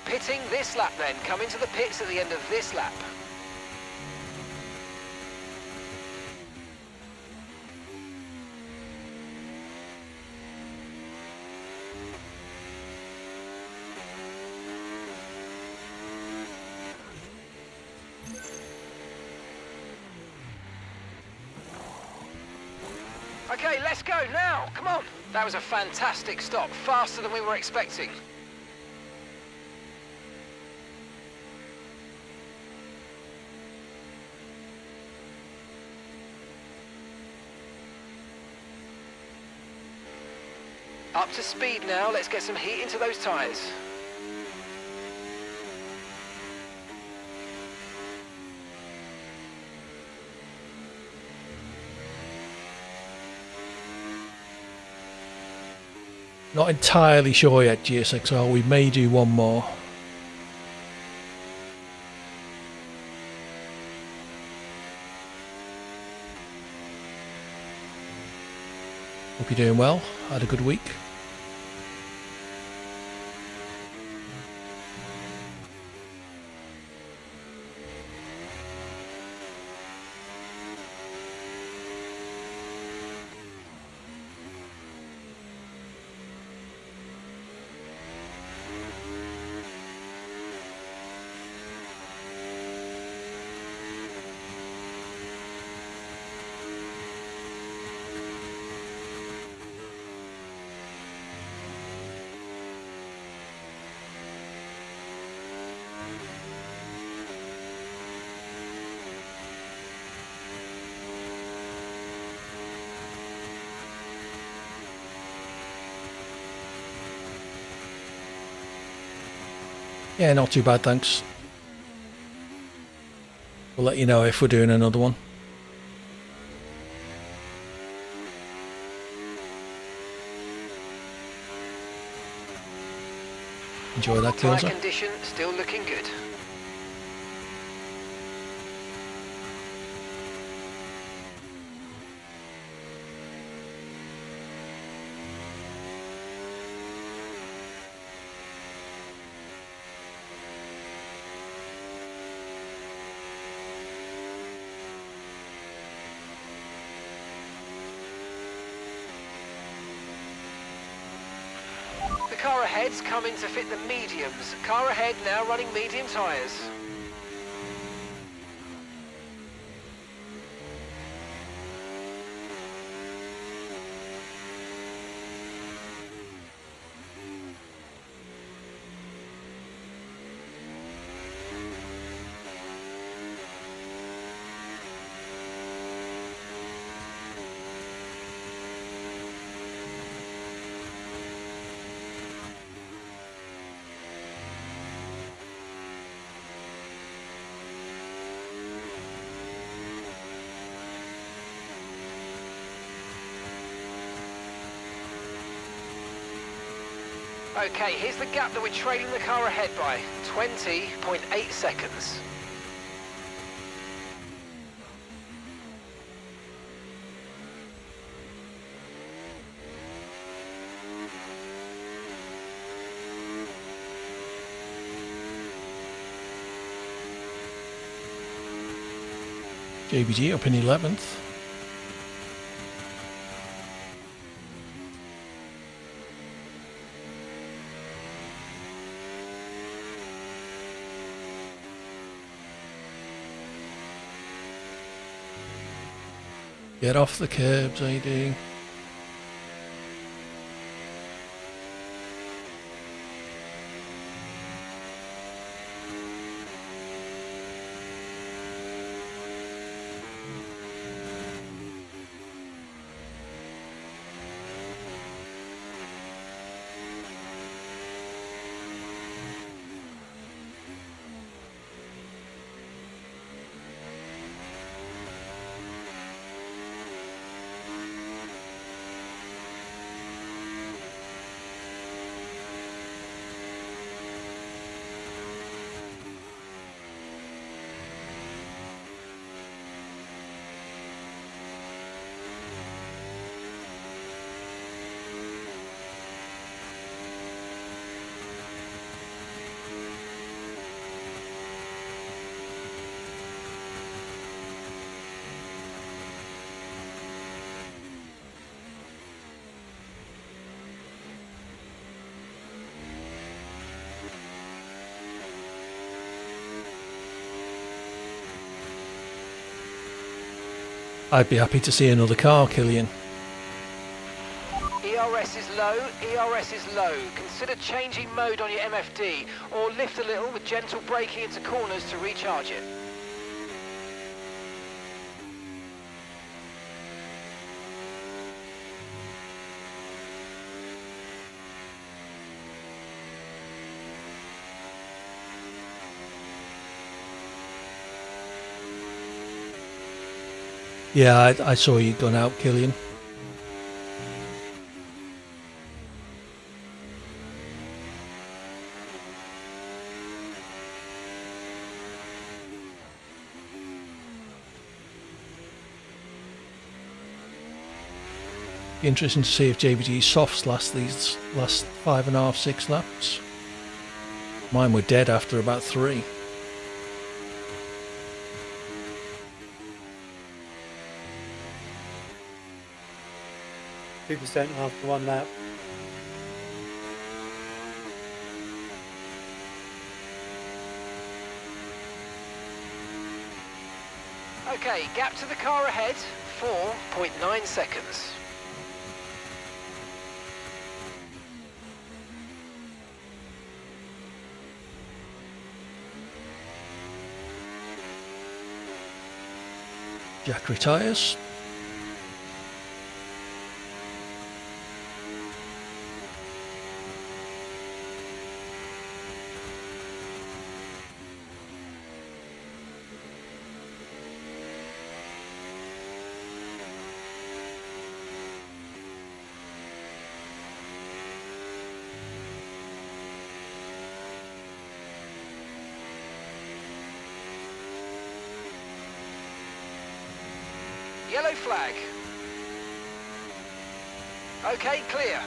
Pitting this lap then. Come into the pits at the end of this lap. Okay, let's go now. Come on. That was a fantastic stop. Faster than we were expecting. Up to speed now, let's get some heat into those tyres. Not entirely sure yet, GSXR. We may do one more. Hope you're doing well. Had a good week. Yeah, not too bad, thanks. We'll let you know if we're doing another one. Enjoy that, Tyre Kilser. condition still looking good. The car ahead's coming to fit the mediums. Car ahead now running medium tyres. Okay, here's the gap that we're trailing the car ahead by. 20.8 seconds. JBG up in 11th. Get off the curbs, AD. I'd be happy to see another car, Killian. ERS is low, ERS is low. Consider changing mode on your MFD or lift a little with gentle braking into corners to recharge it. Yeah, I saw you gone out, Killian. Be interesting to see if JVG softs last these last 5.5, 6 laps. Mine were dead after about 3. %, after 1 lap. Okay, gap to the car ahead, 4.9 seconds. Jack retires. Yellow flag. Okay, clear.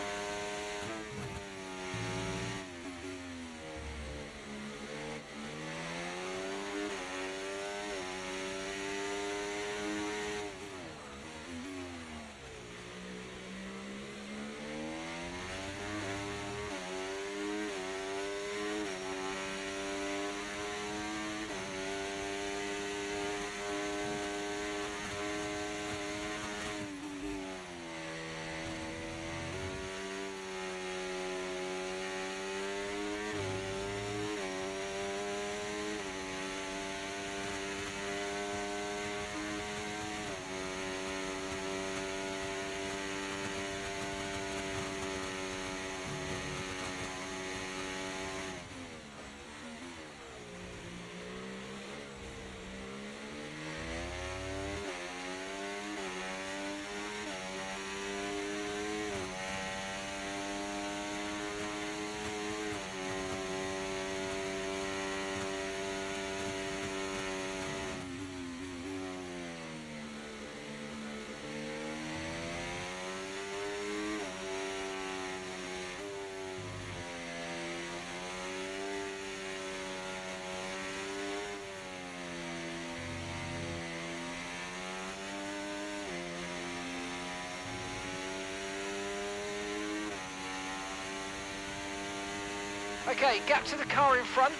Okay, gap to the car in front,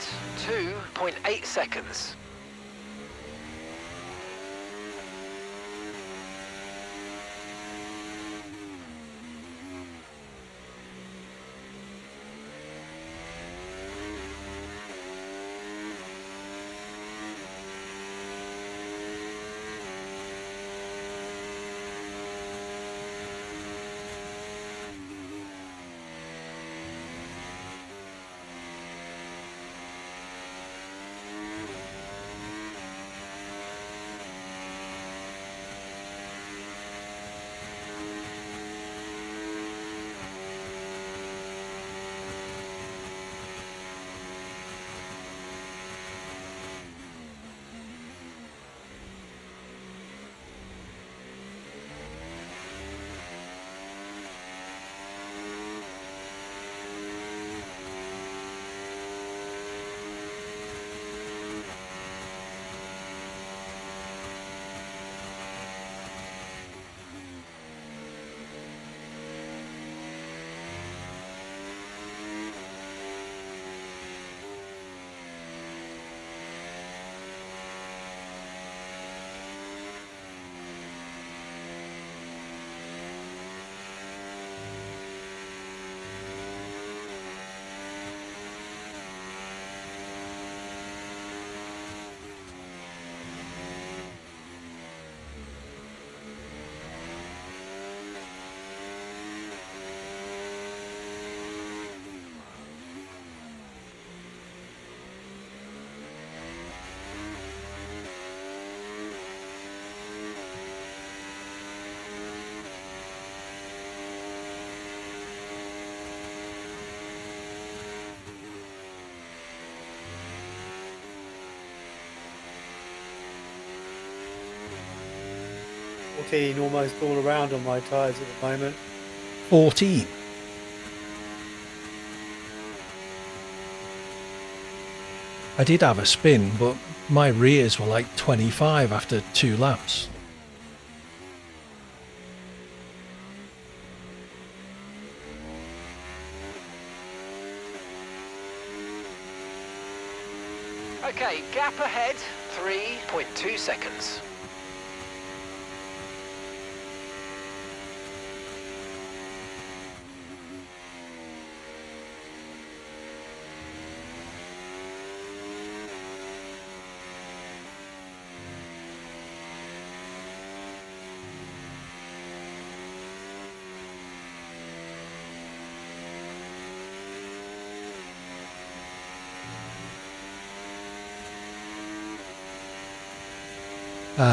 2.8 seconds. 14 almost all around on my tyres at the moment. 14. I did have a spin, but my rears were like 25 after 2 laps. Okay, gap ahead, 3.2 seconds.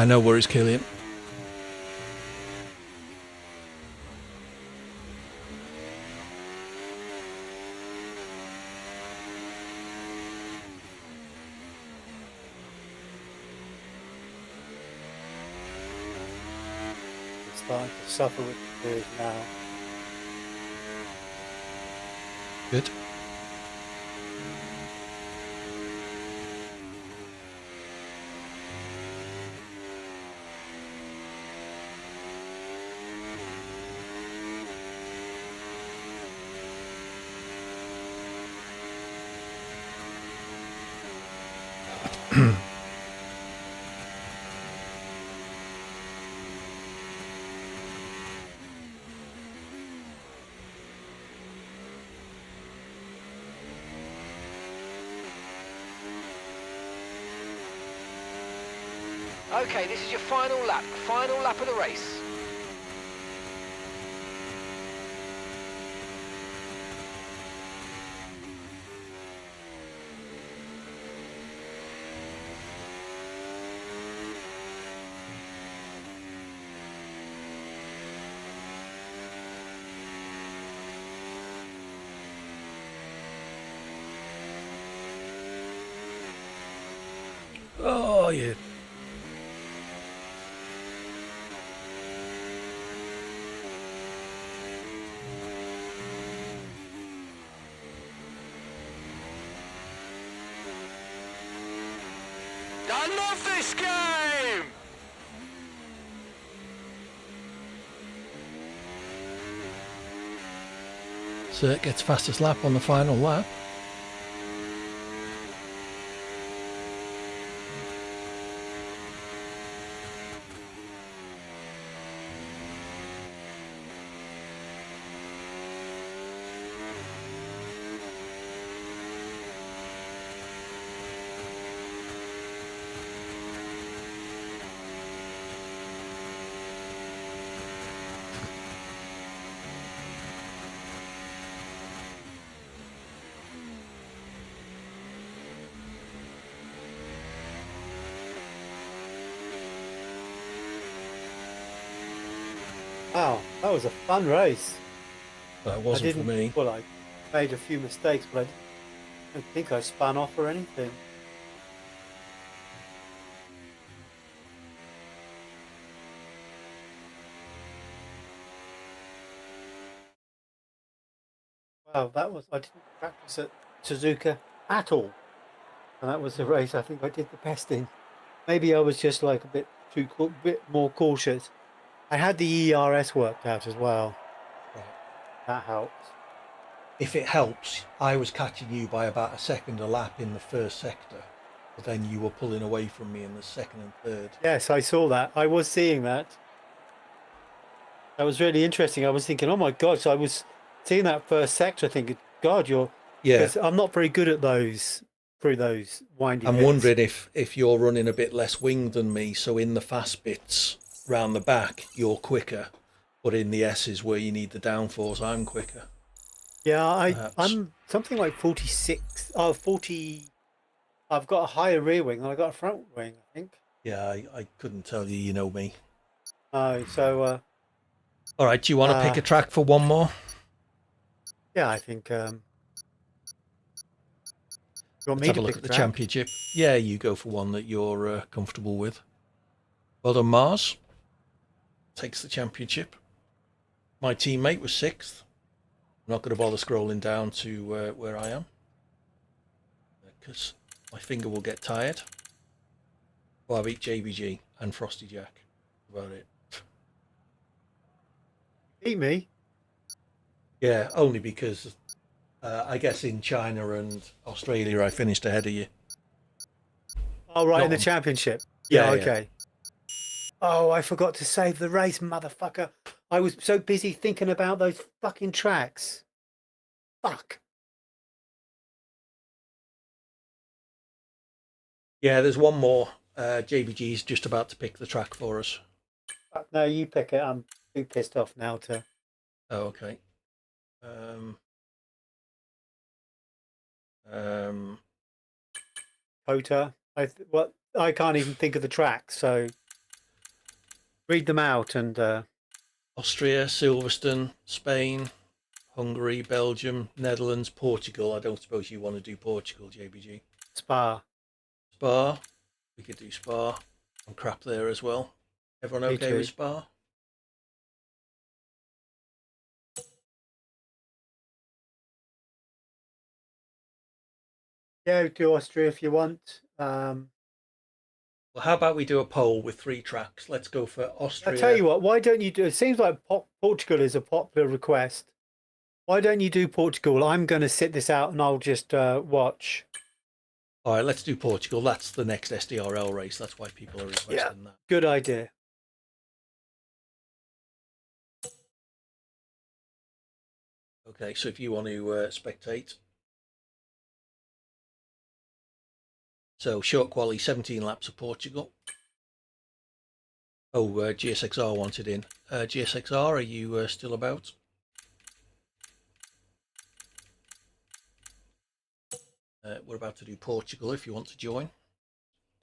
No worries, Killian. Starting to suffer with the gears now. Good. Okay, this is your final lap of the race. Oh, yeah. I love this game! Cert gets fastest lap on the final lap. Wow, that was a fun race. That I wasn't for didn't. me. Well, I made a few mistakes, but I don't think I spun off or anything. Wow, that was. I didn't practice at Suzuka at all, and that was the race I think I did the best in. Maybe I was just like a bit more cautious. I had the ERS worked out as well. Right. That helps. If it helps, I was catching you by about a second a lap in the first sector, but then you were pulling away from me in the second and third. Yes, I saw that. I was seeing that. That was really interesting. I was thinking, oh my God. So I was seeing that first sector thinking, God, Yeah, because I'm not very good at those, through those winding I'm bits. wondering if you're running a bit less wing than me, so in the fast bits round the back, you're quicker, but in the S's where you need the downforce, I'm quicker. Yeah, Perhaps. I'm something like 46. Oh, 40. I've got a higher rear wing and I got a front wing, I think. Yeah, I couldn't tell you, you know me. So, All right, do you want to pick a track for one more? yeah, I think. You want Let's me have to a look pick at a the track? championship. Yeah, you go for one that you're comfortable with. Well done, Mars. takes the championship. My teammate was 6th. I'm not going to bother scrolling down to where I am because my finger will get tired. Well, I beat JBG and Frosty Jack. That's about it. Beat me. Yeah, only because I guess in China and Australia I finished ahead of you. Oh, right, in the Not- championship. Yeah, Yeah, yeah. okay. Oh, I forgot to save the race, motherfucker. I was so busy thinking about those fucking tracks. Fuck. Yeah, there's one more. JBG's just about to pick the track for us. Fuck. No, you pick it. I'm too pissed off now to. Oh, okay. Um, Kota. What? I can't even think of the tracks, so read them out and Austria, Silverstone, Spain, Hungary, Belgium, Netherlands, Portugal. I don't suppose you want to do Portugal, JBG. Spa. Spa. We could do Spa. I'm crap there as well. Everyone Me okay too. with Spa? Yeah, do Austria if you want. Well, how about we do a poll with 3 tracks? Let's go for I Austria. tell you what, why don't you do? It seems like Portugal is a popular request. Why don't you do Portugal? I'm going to sit this out and I'll just watch. All right, let's do Portugal. That's the next SDRL race. That's why people are requesting that. Good idea. Okay, so if you want to spectate. So short quality, 17 laps of Portugal. Oh, GSXR wanted in. GSXR, are you still about? We're about to do Portugal. If you want to join,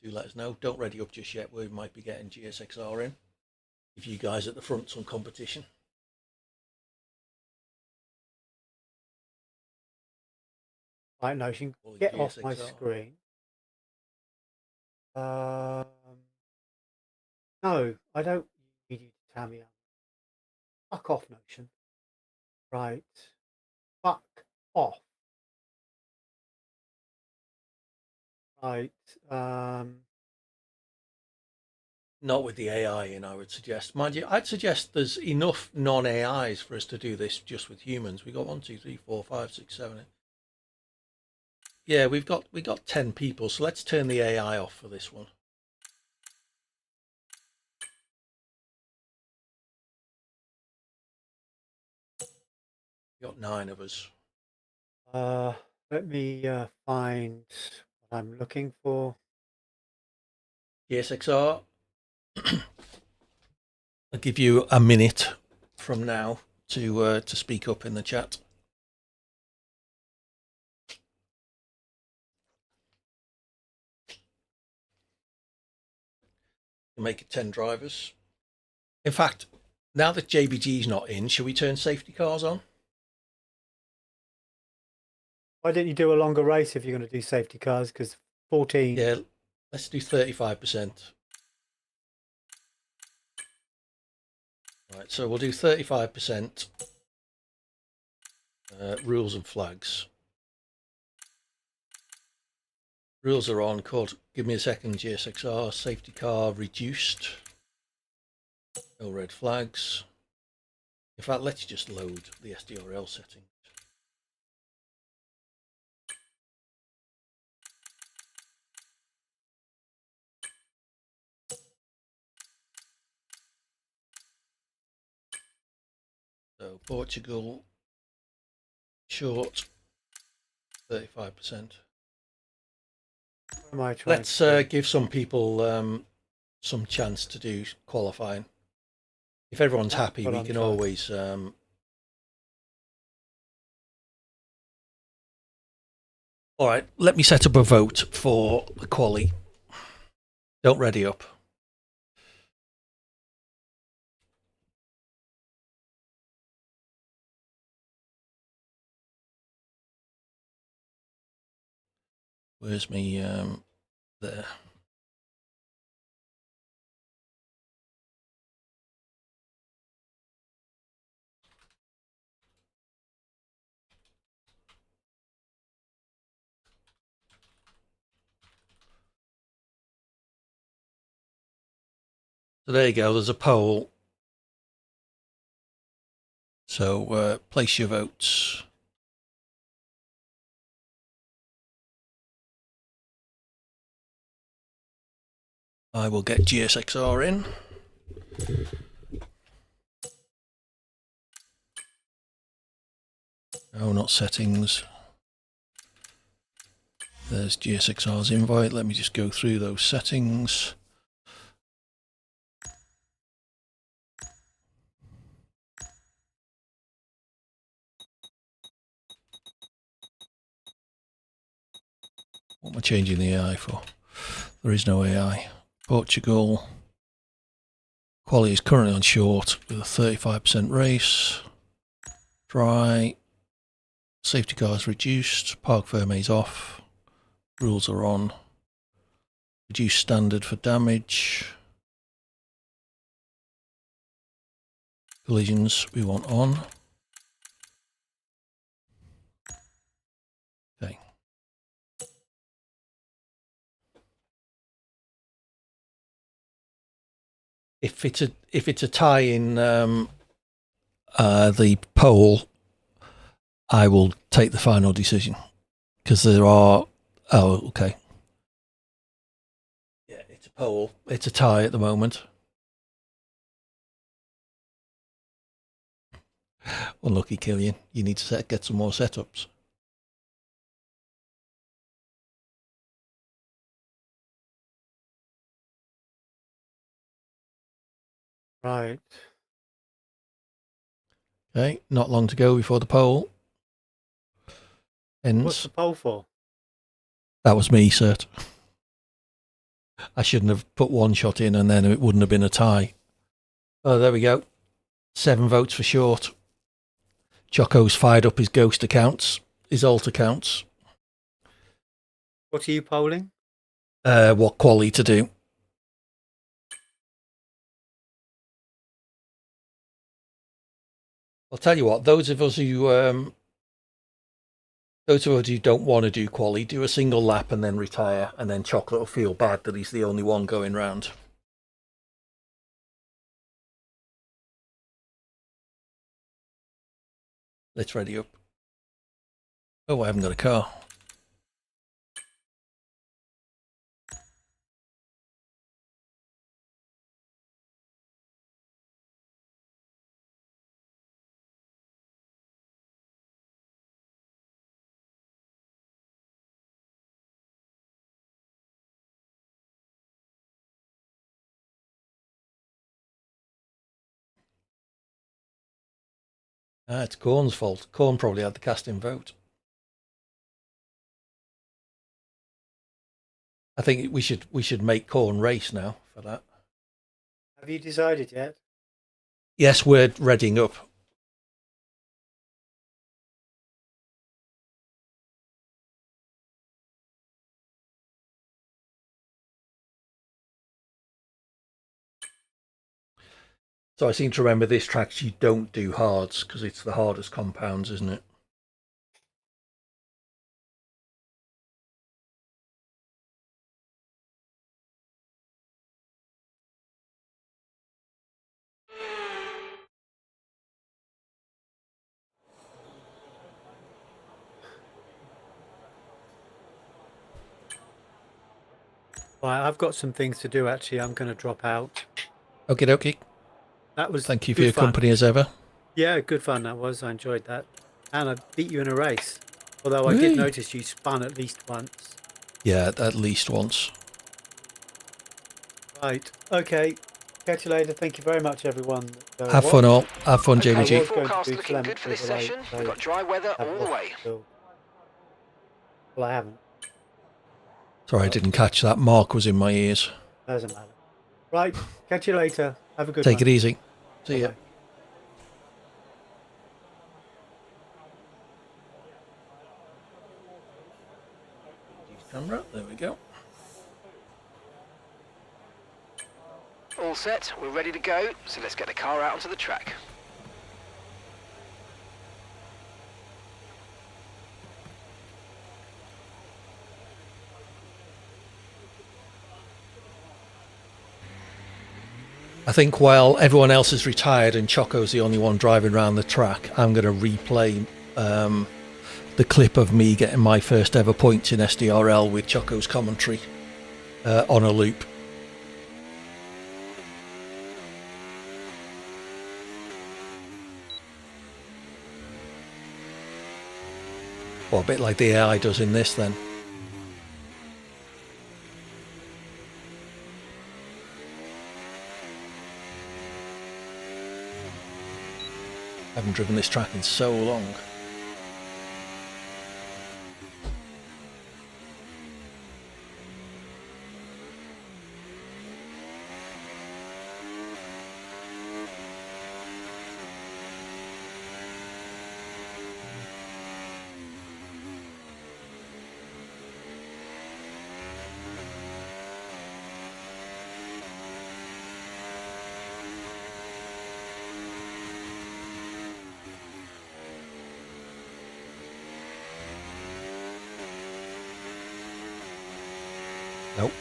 do let us know. Don't ready up just yet. We might be getting GSXR in. Give you guys at the front some competition. Right, no, she can Quality get off my GSXR. screen. Um, no, I don't need you to tell me. Fuck off, Notion. Right. Fuck off. Right. Not with the AI in, I would suggest. Mind you, I'd suggest there's enough non-AIs for us to do this just with humans. We got 1, 2, 3, 4, 5, 6, 7. Yeah, we got 10 people, so let's turn the AI off for this one. We got 9 of us. Let me find what I'm looking for. GSXR. I'll give you a minute from now to speak up in the chat. Make it 10 drivers. In fact, now that JBG's not in, should we turn safety cars on? Why didn't you do a longer race if you're going to do safety cars? Because 14. Yeah, let's do 35%. Right, so we'll do 35% rules and flags. Rules are on. Called. Give me a second. GSXR safety car reduced. No red flags. In fact, let's just load the SDRL settings. So Portugal short 35%. What am I trying Let's to do? give some people some chance to do qualifying. If everyone's That's happy, what we I'm can trying. always. All right, let me set up a vote for the quali. Don't ready up. Where's me? There. So there you go. There's a poll. So place your votes. I will get GSXR in. No, not settings. There's GSXR's invite. Let me just go through those settings. What am I changing the AI for? There is no AI. Portugal. Quality is currently on short with a 35% race. Dry. Safety cars reduced. Park Ferme's off. Rules are on. Reduce standard for damage. Collisions we want on. Okay. If it's a tie in the poll, I will take the final decision because there are. Oh, okay. Yeah, it's a poll. It's a tie at the moment. Unlucky, Killian. You need to get some more setups. Right. Okay, not long to go before the poll ends. What's the poll for? That was me, Cert. I shouldn't have put one shot in and then it wouldn't have been a tie. Oh, there we go. 7 votes for short. Choco's fired up his ghost accounts, his alt accounts. What are you polling? What quality to do. I'll tell you what, those of us who don't want to do quali, do a single lap and then retire, and then Chocolate will feel bad that he's the only one going round. Let's ready up. Oh, I haven't got a car. Ah, it's Corn's fault. Corn probably had the casting vote. I think we should make Corn race now for that. Have you decided yet? Yes, we're readying up. So I seem to remember this track you don't do hards because it's the hardest compounds, isn't it? Right, I've got some things to do actually. I'm going to drop out. Okie dokie. That was Thank you for good your fun. company as ever. Yeah, good fun that was. I enjoyed that. And I beat you in a race. Although I Whee! did notice you spun at least once. Yeah, at least once. Right. Okay. Catch you later. Thank you very much, everyone. Have fun all. Have fun, Okay, JBG. forecast looking good for this session. We've got dry weather all the way. Well, I haven't. Sorry, I didn't catch that. Mark was in my ears. Doesn't matter. Right. Catch you later. Have a good Take one. it easy. See ya. Bye-bye. Camera. There we go. All set, we're ready to go, so let's get the car out onto the track. I think while everyone else is retired and Choco's the only one driving around the track, I'm going to replay the clip of me getting my first ever points in SDRL with Choco's commentary on a loop. Well, a bit like the AI does in this then. I haven't driven this track in so long. Nope.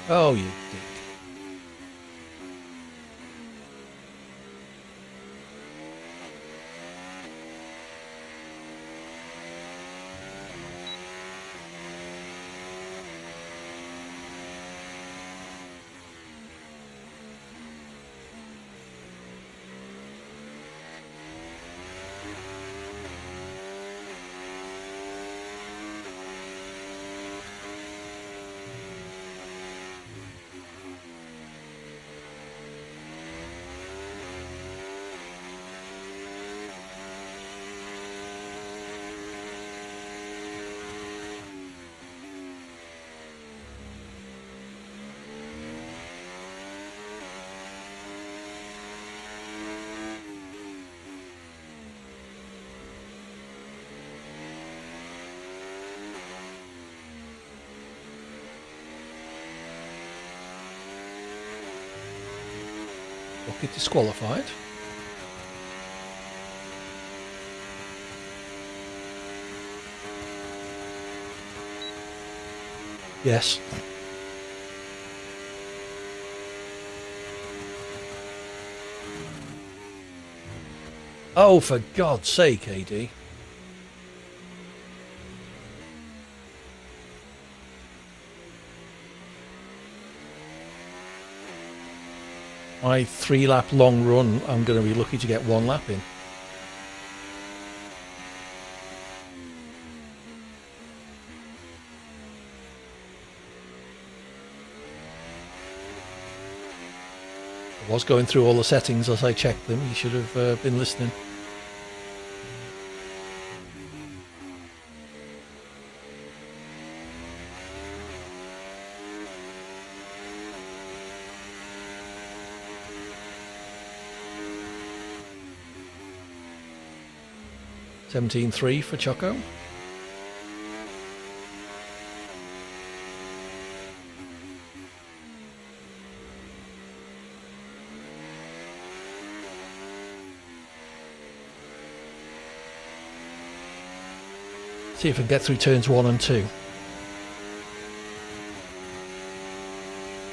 Oh, you dick. Rocket disqualified. Yes. Oh, for God's sake, AD. My 3-lap long run, I'm going to be lucky to get 1 lap in. I was going through all the settings as I checked them. You should have been listening. $17.3 for Choco. See if I can get through turns 1 and 2.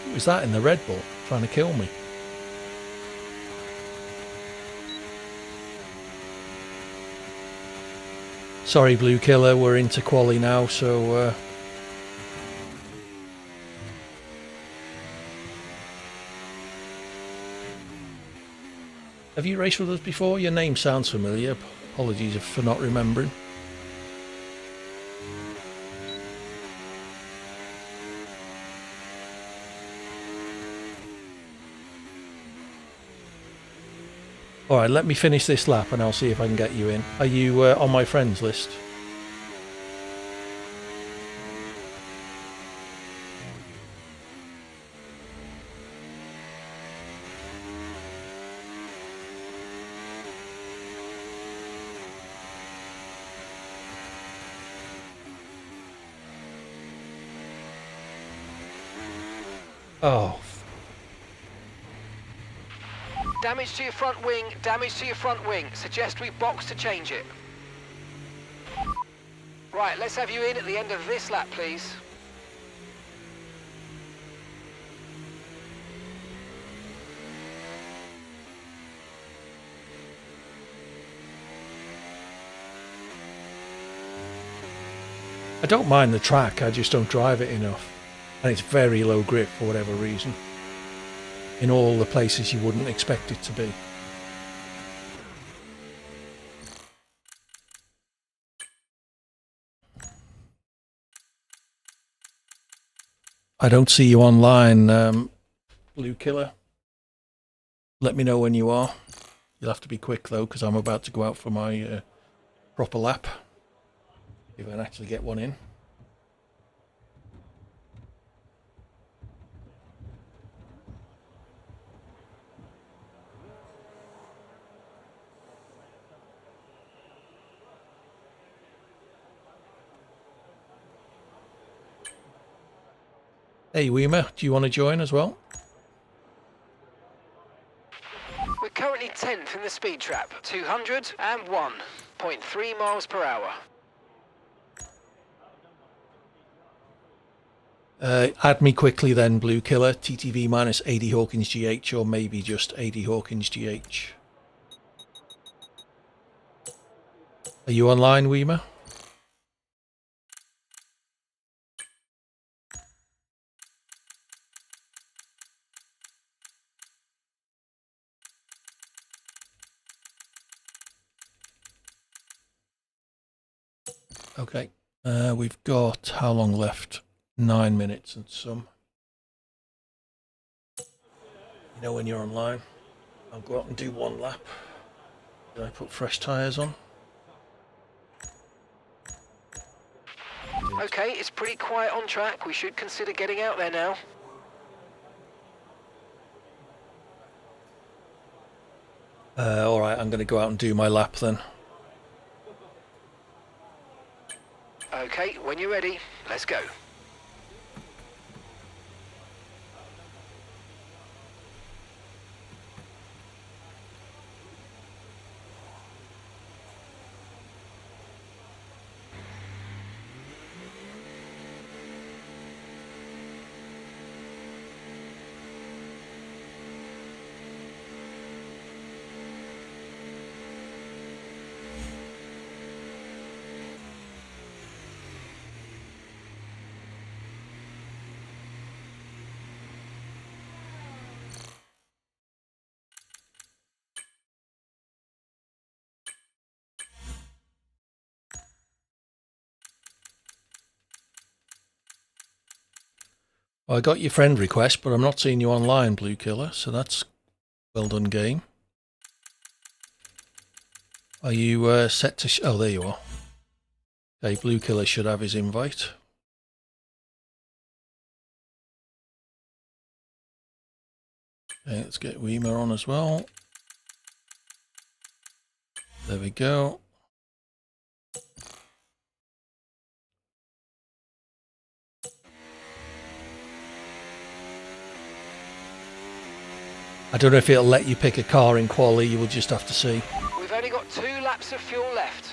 What was that in the Red Bull? Trying to kill me. Sorry, Blue Killer, we're into quali now, so... Have you raced with us before? Your name sounds familiar. Apologies for not remembering. Alright, let me finish this lap and I'll see if I can get you in. Are you on my friends list? Oh, Damage to your front wing, damage to your front wing. Suggest we box to change it. Right, let's have you in at the end of this lap, please. I don't mind the track, I just don't drive it enough. And it's very low grip for whatever reason. In all the places you wouldn't expect it to be. I don't see you online, Blue Killer. Let me know when you are. You'll have to be quick though, because I'm about to go out for my proper lap. If I can actually get one in. Hey Weimer, do you want to join as well? We're currently 10th in the speed trap, 201.3 miles per hour. Add me quickly then, Blue Killer. TTV minus AD Hawkins GH, or maybe just AD Hawkins GH. Are you online, Weimer? Okay. We've got how long left? 9 minutes and some. You know when you're online. I'll go out and do one lap. Did I put fresh tyres on? Okay, it's pretty quiet on track. We should consider getting out there now. Alright, I'm going to go out and do my lap then. Okay, when you're ready, let's go. Well, I got your friend request, but I'm not seeing you online, Blue Killer, so that's well done game. Are you set to... oh, there you are. Okay, Blue Killer should have his invite. Okay, let's get Weimer on as well. There we go. I don't know if it'll let you pick a car in quali, you will just have to see. We've only got 2 laps of fuel left.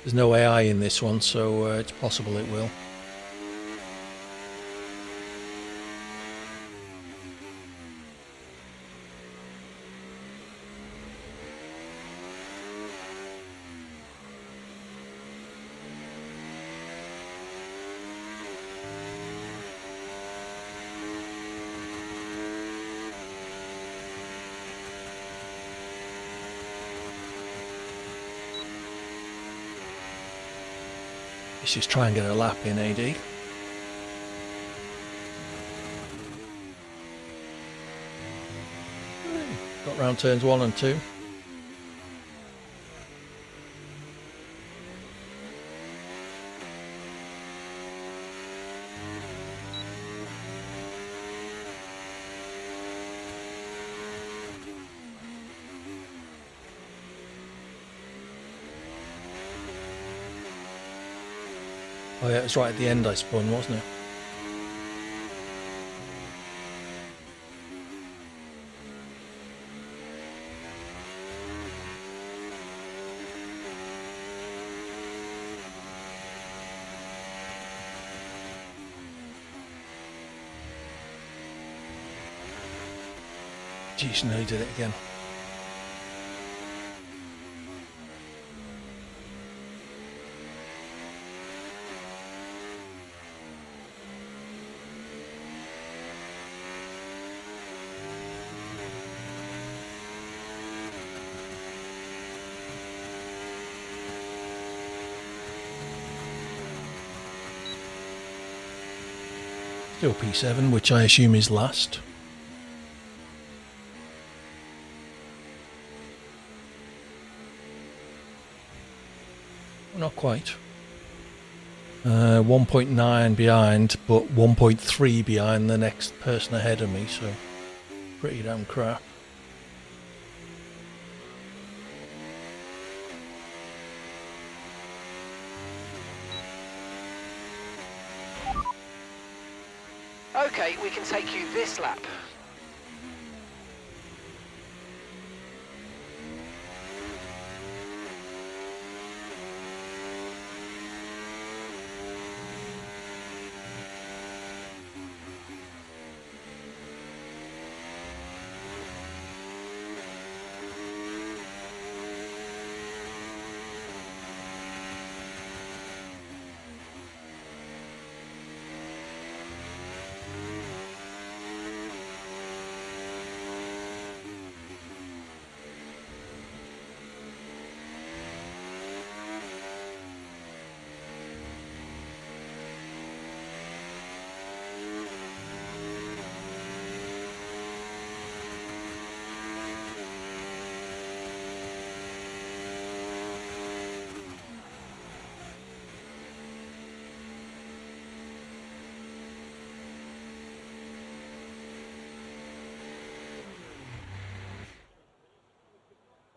There's no AI in this one, so it's possible it will. Let's just try and get a lap in, AD. Got round turns 1 and 2. Oh yeah, it was right at the end I spun, wasn't it? Jeez, nearly did it again. Still P7, which I assume is last. Not quite. 1.9 behind, but 1.3 behind the next person ahead of me, so pretty damn crap. Okay, we can take you this lap.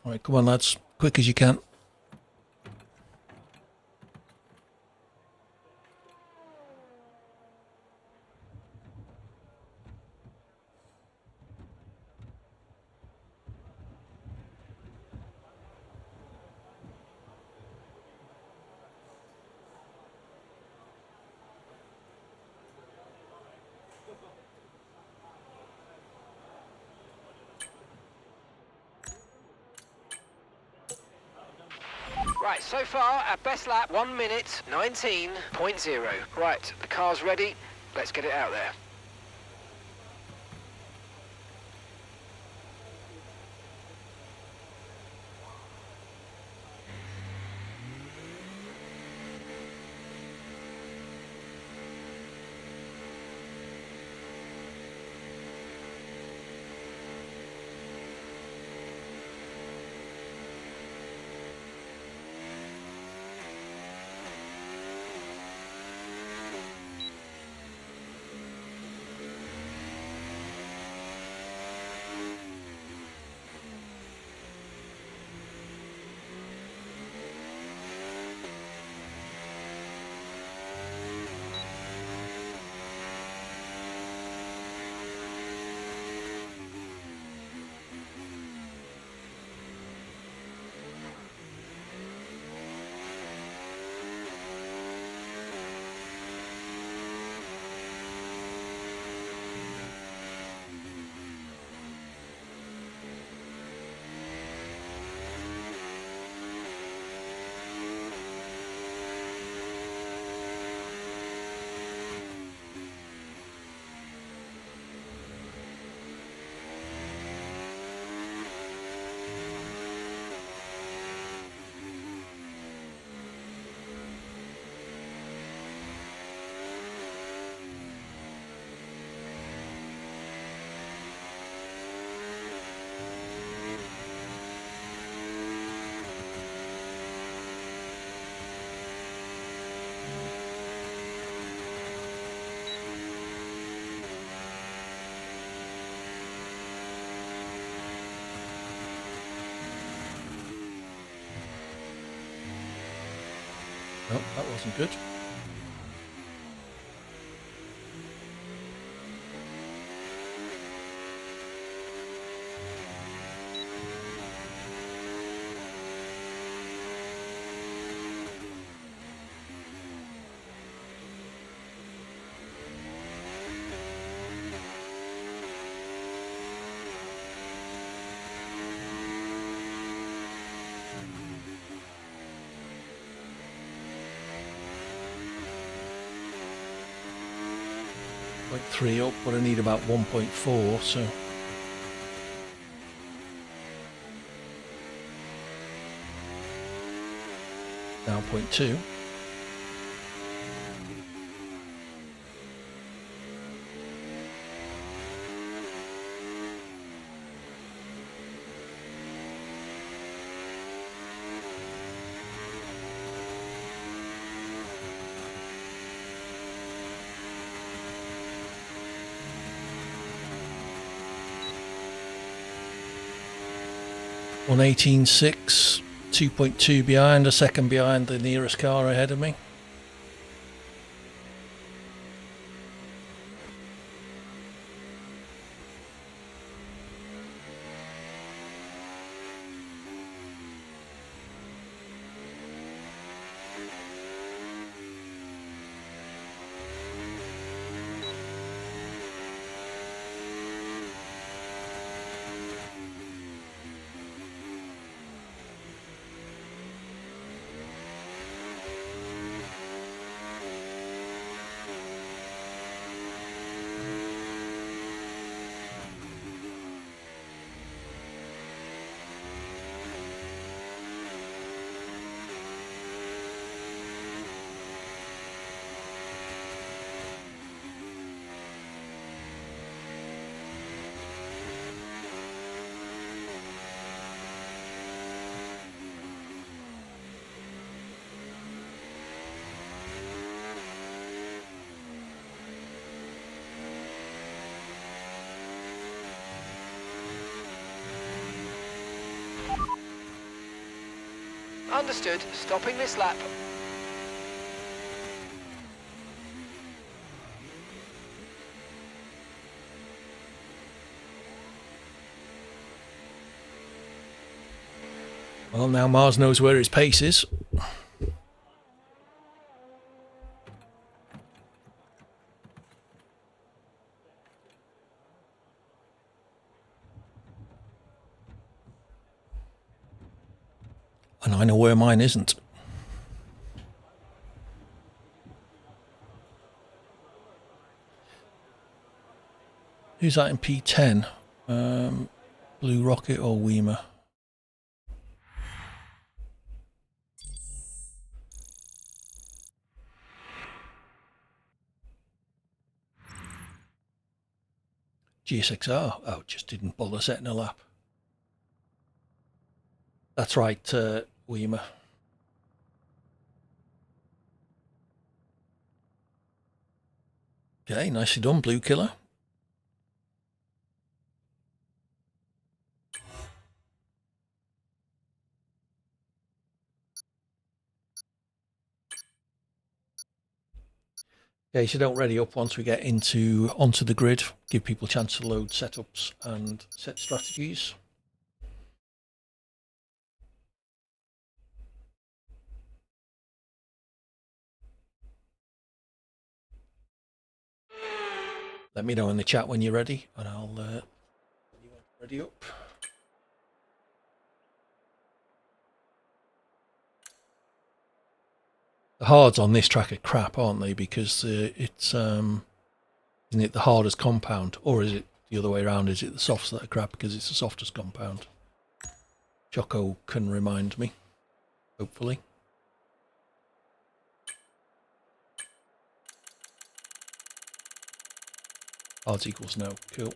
Alright, come on lads, quick as you can. Right, so far, our best lap, 1 minute, 19.0. Right, the car's ready. Let's get it out there. Oh, that wasn't good. 0.3 up, but I need about 1.4, so now 0.2. On 18.6, 2.2 behind, a second behind the nearest car ahead of me. Understood. Stopping this lap. Well, now Mars knows where his pace is. And I know where mine isn't. Who's that in P10? Blue Rocket or Weimer? GSXR. Oh, just didn't bother setting a lap. That's right, Weimer. Okay, nicely done, Blue Killer. Okay, so don't ready up once we get onto the grid. Give people a chance to load setups and set strategies. Let me know in the chat when you're ready, and I'll ready up. The hards on this track are crap, aren't they? Because it's isn't it the hardest compound, or is it the other way around? Is it the softs that are crap because it's the softest compound? Choco can remind me, hopefully. Hards equals no. Cool.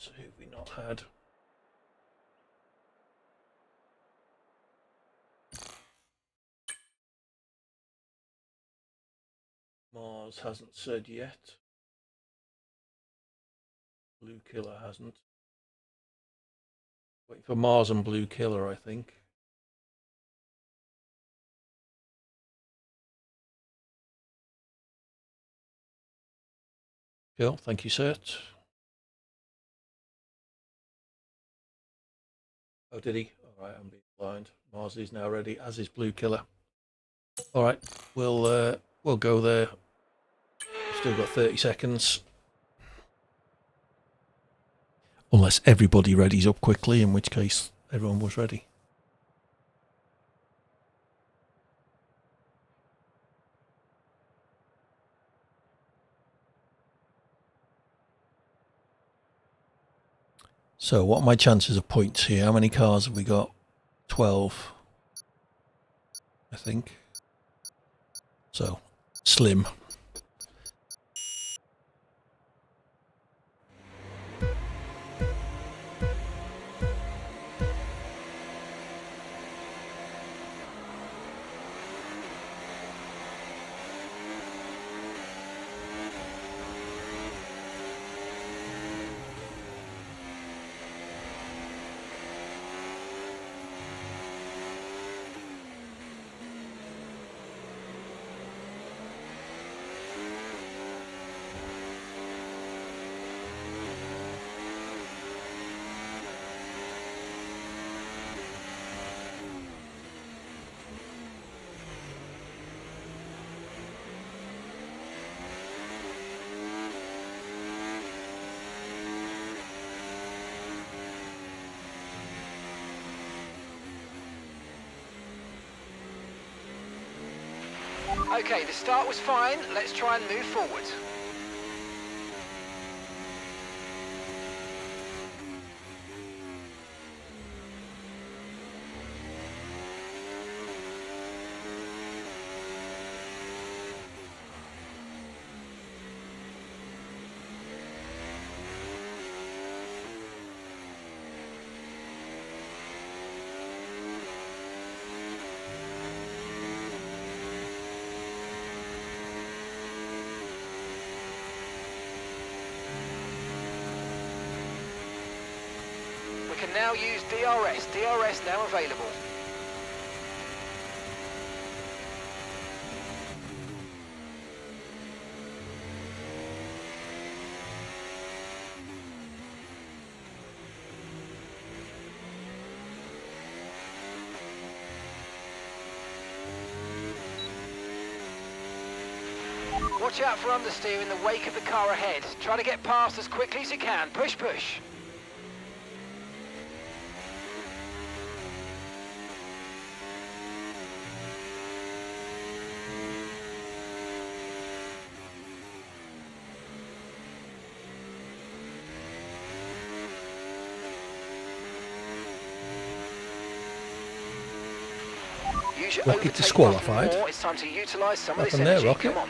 So who have we not had? Mars hasn't said yet. Blue Killer hasn't. Waiting for Mars and Blue Killer, I think. Cool. Thank you, sir. Oh, did he? All right, I'm being blind. Mars is now ready, as is Blue Killer. All right, we'll go there. Still got 30 seconds. Unless everybody readies up quickly, in which case everyone was ready. So what are my chances of points here? How many cars have we got? 12, I think. So, slim. Okay, the start was fine. Let's try and move forward. We can now use DRS. DRS now available. Watch out for understeer in the wake of the car ahead. Try to get past as quickly as you can. Push, push. Use your Rocket overtake disqualified. button more. It's time to utilise some of this Happened there, energy. Rocket? Come on.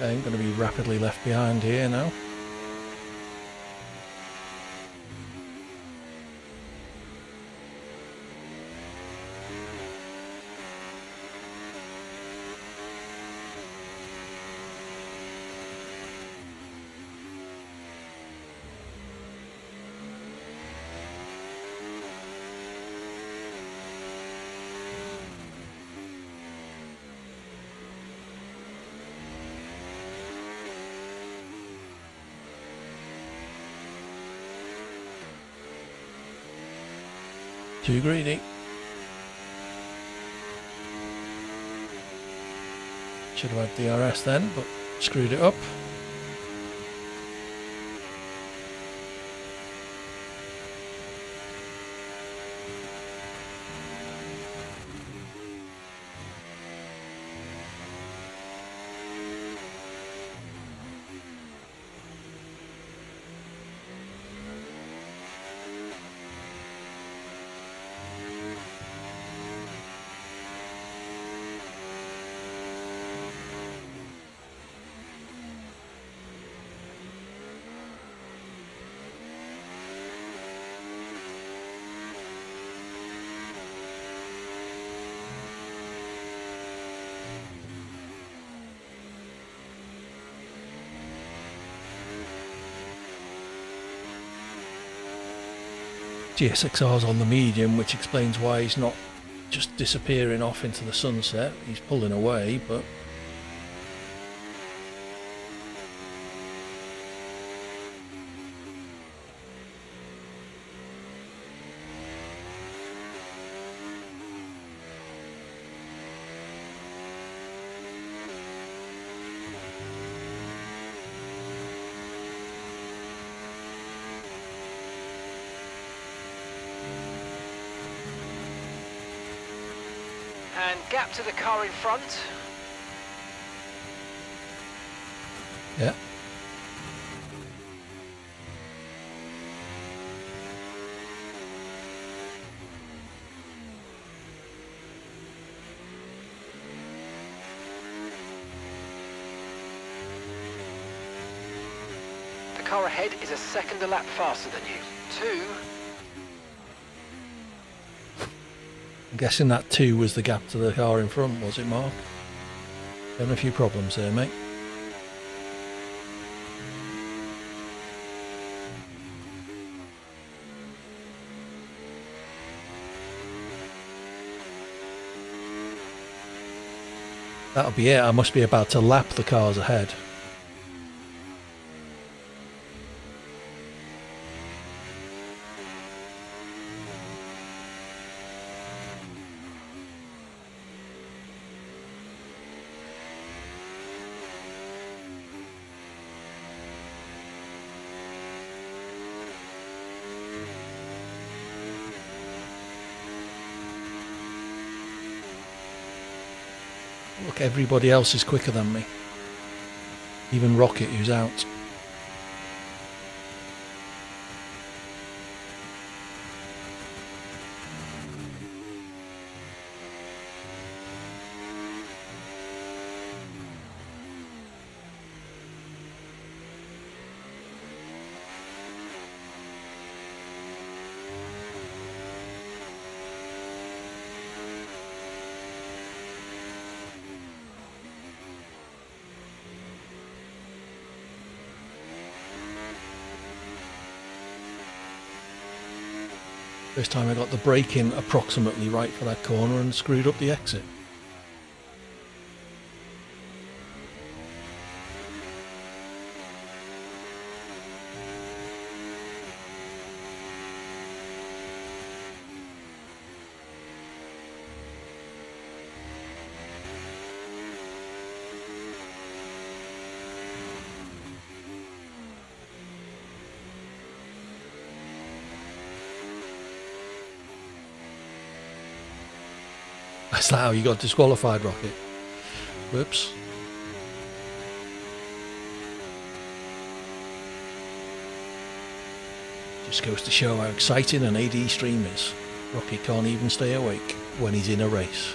Okay, I'm going to be rapidly left behind here now. Too greedy. Should have had DRS then, but screwed it up. GSXR's on the medium, which explains why he's not just disappearing off into the sunset. He's pulling away, but And gap to the car in front. yeah. The car ahead is a second a lap faster than you. 2. I'm guessing that 2 was the gap to the car in front, was it, Mark? Having a few problems there, mate. That'll be it. I must be about to lap the cars ahead. Look, everybody else is quicker than me. Even Rocket, who's out. First time I got the brake in approximately right for that corner and screwed up the exit. That's how you got disqualified, Rocket. Whoops. Just goes to show how exciting an AD stream is. Rocket can't even stay awake when he's in a race.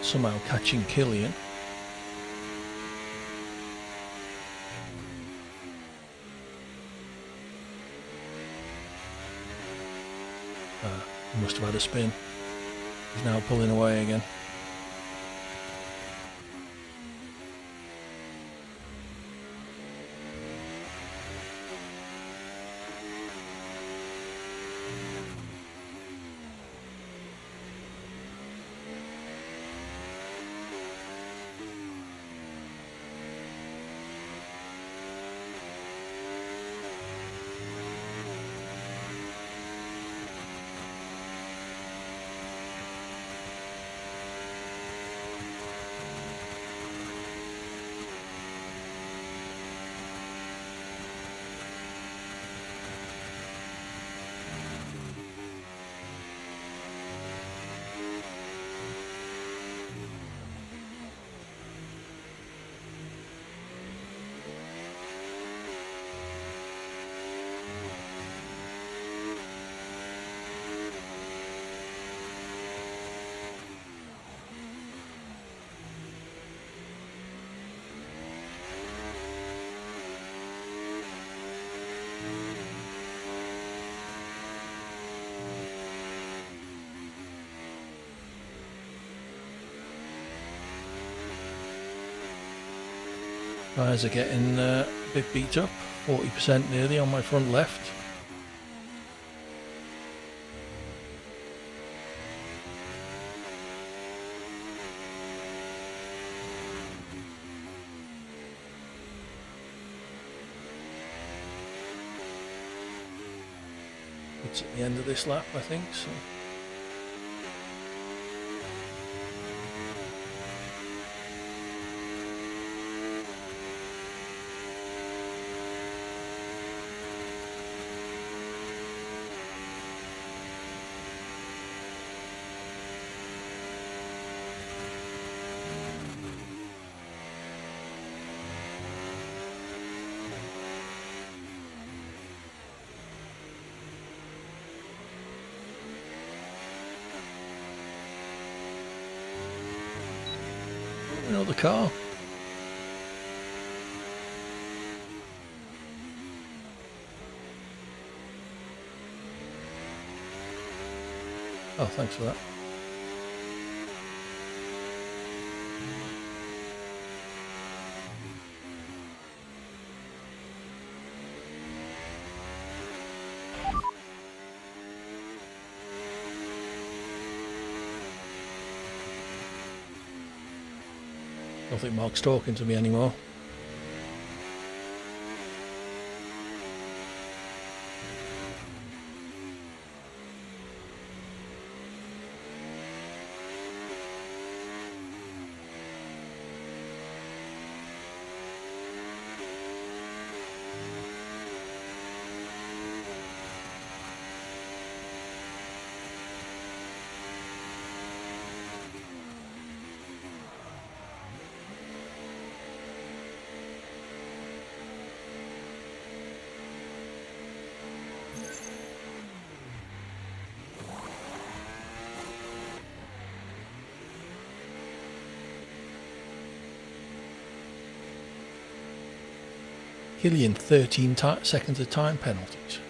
somehow catching Killian. He must have had a spin. He's now pulling away again. Tyres are getting a bit beat up, 40% nearly on my front left. It's at the end of this lap, I think. So. Another car. Oh, thanks for that. I don't think Mark's talking to me anymore. Killian, 13 seconds of time penalties.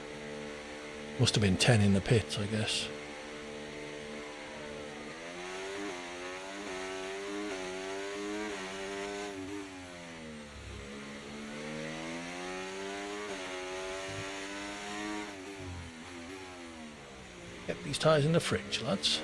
Must have been 10 in the pits, I guess. Get these tyres in the fridge, lads.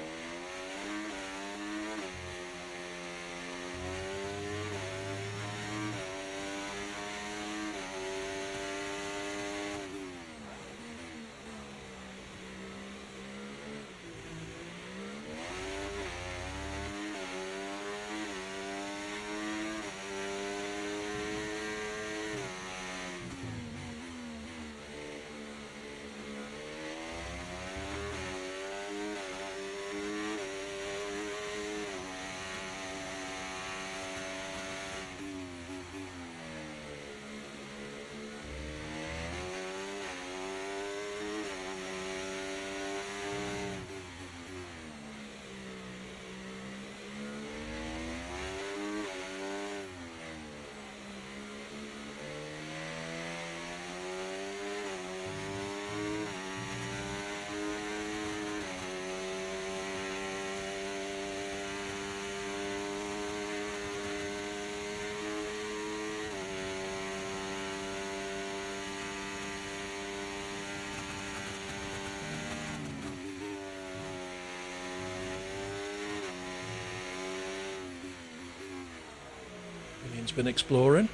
been exploring.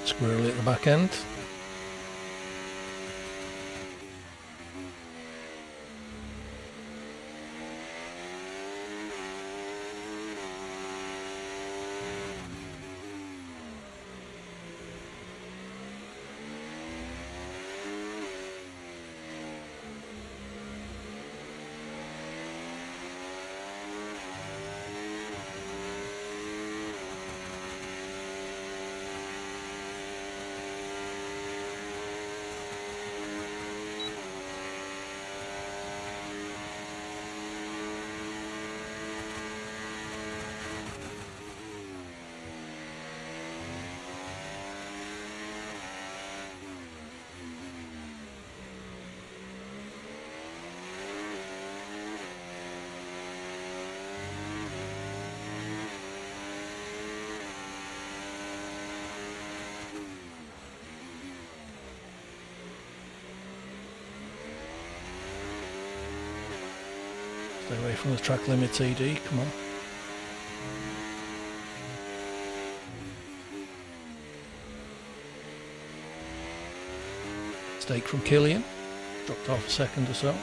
Squirrely at the back end. Stay away from the track limits, ED, come on. Mistake from Killian, dropped off a second or so.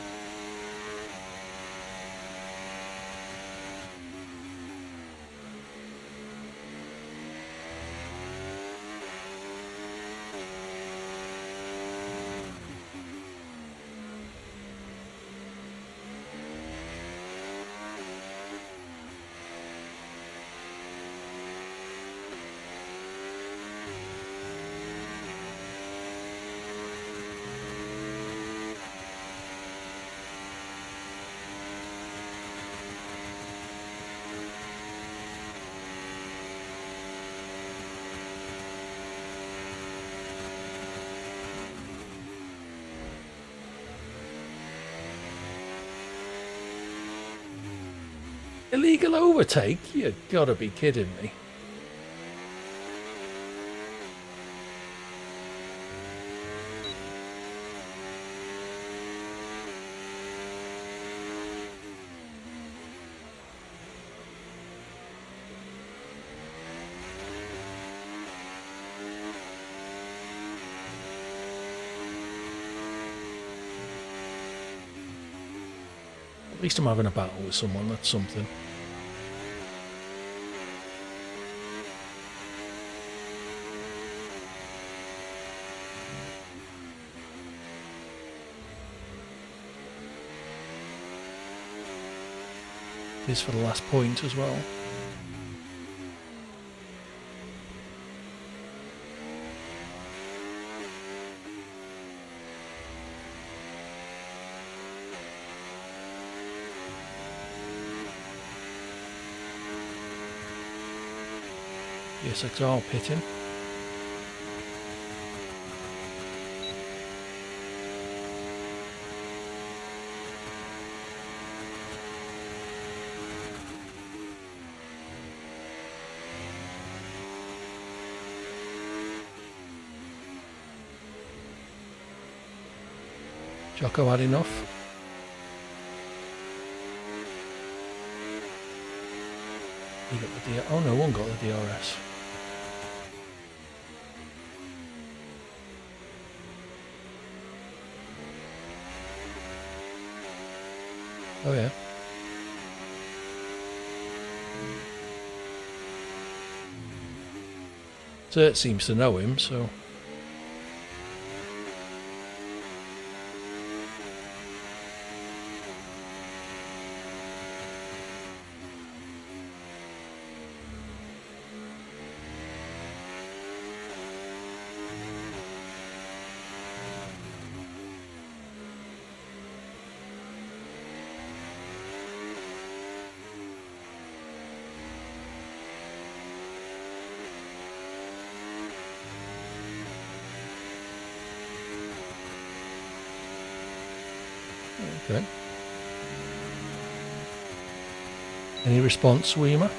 Illegal overtake? You gotta be kidding me. At least I'm having a battle with someone, that's something. This for the last point as well. PSXR pitting. Jocko had enough. He got the oh no, one got the DRS. Oh yeah. Cert seems to know him, so. Okay. Any response, Weimer?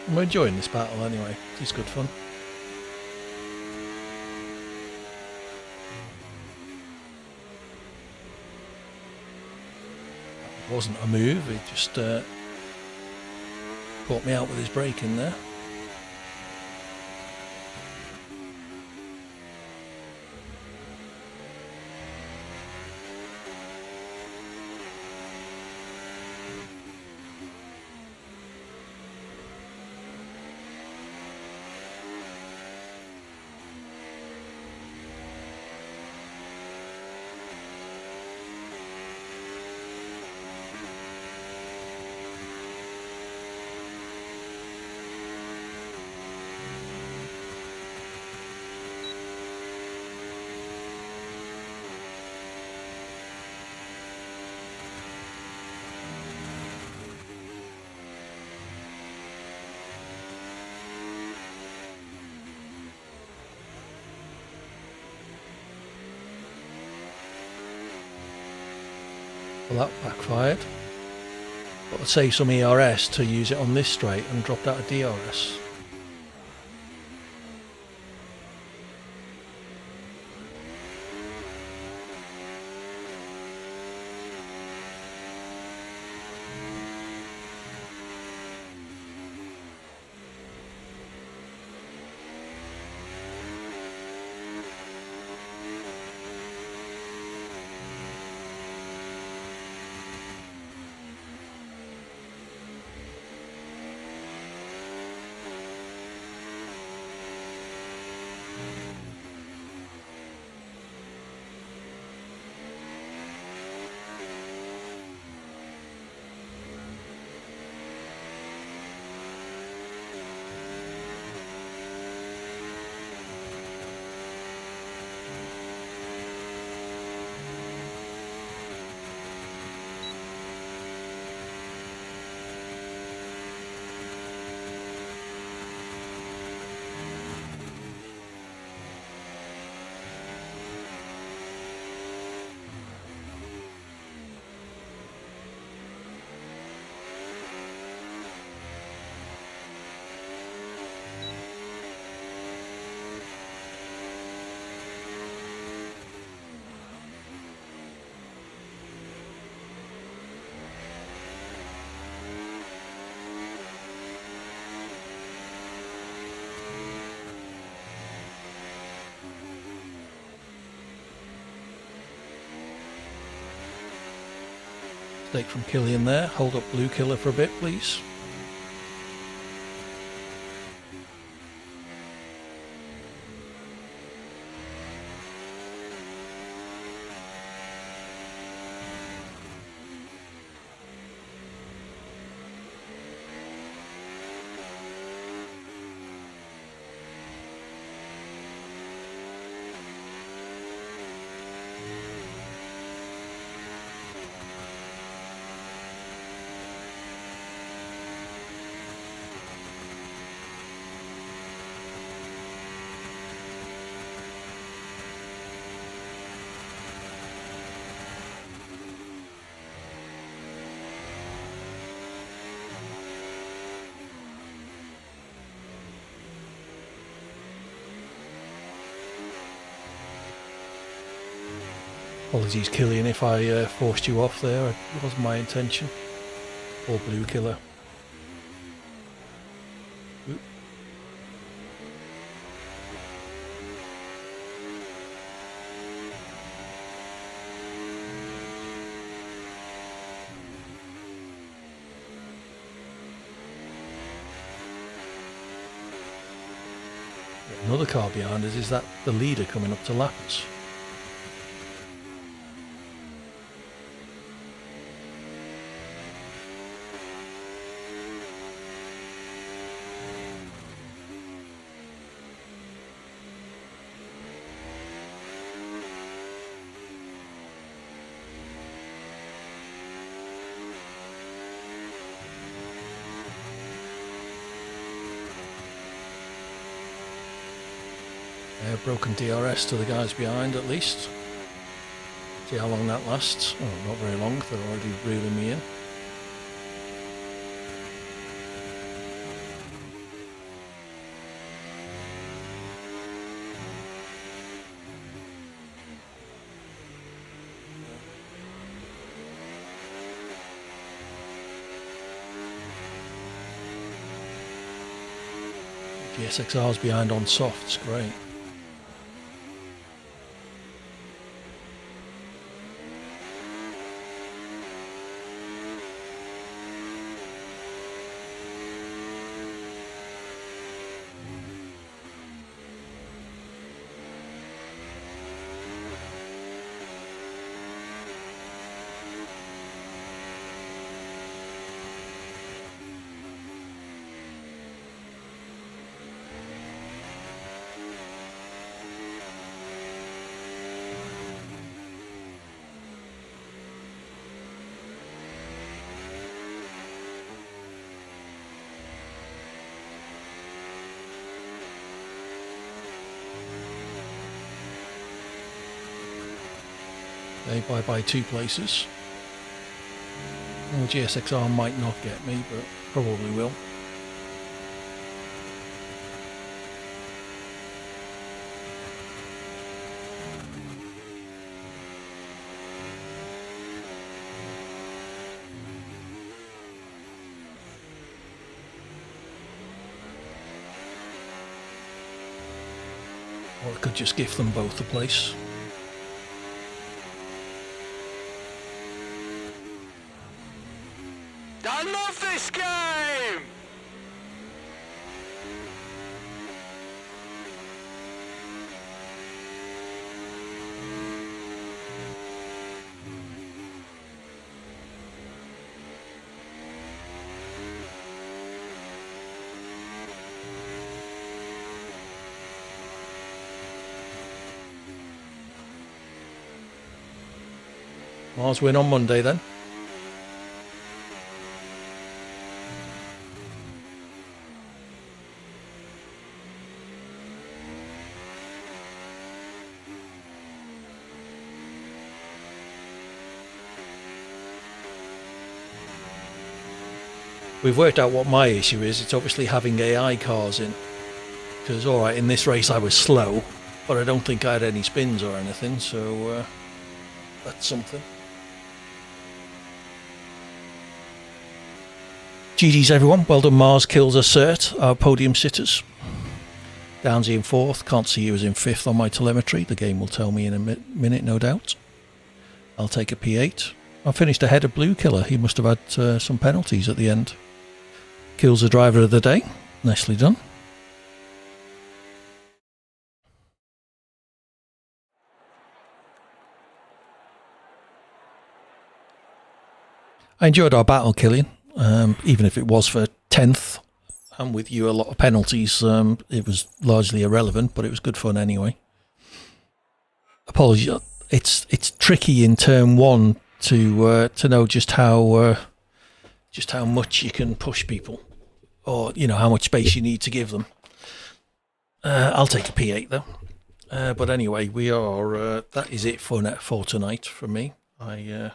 I'm enjoying this battle anyway. It's good fun. It wasn't a move, he just caught me out with his brake in there. Well, that backfired. Got to save some ERS to use it on this straight and dropped out of DRS. Mistake from Killian there. Hold up Blue Killer for a bit, please. Apologies, Killian, if I forced you off there. It wasn't my intention. Or Blue Killer. Oop. Another car behind us. Is that the leader coming up to lap us? Broken DRS to the guys behind at least. See how long that lasts. Oh, not very long, they're already reeling me in. GSXR's behind on softs, great. They by 2 places. Well, GSXR might not get me, but probably will. Or I could just give them both a place. I love this game! Mars win on Monday then. We've worked out what my issue is. It's obviously having AI cars in. Because, alright, in this race I was slow, but I don't think I had any spins or anything, so that's something. GG's everyone. Well done, Mars. Kills a cert, our podium sitters. Downsy in 4th. Can't see you as in 5th on my telemetry. The game will tell me in a minute, no doubt. I'll take a P8. I finished ahead of Blue Killer. He must have had some penalties at the end. Kills the driver of the day. Nicely done. I enjoyed our battle, Killian, even if it was for 10th, and with you a lot of penalties. It was largely irrelevant, but it was good fun anyway. Apologies, it's tricky in turn one to know just how much you can push people, or how much space you need to give them. I'll take a P8 though. But anyway, we are. That is it for tonight from me. I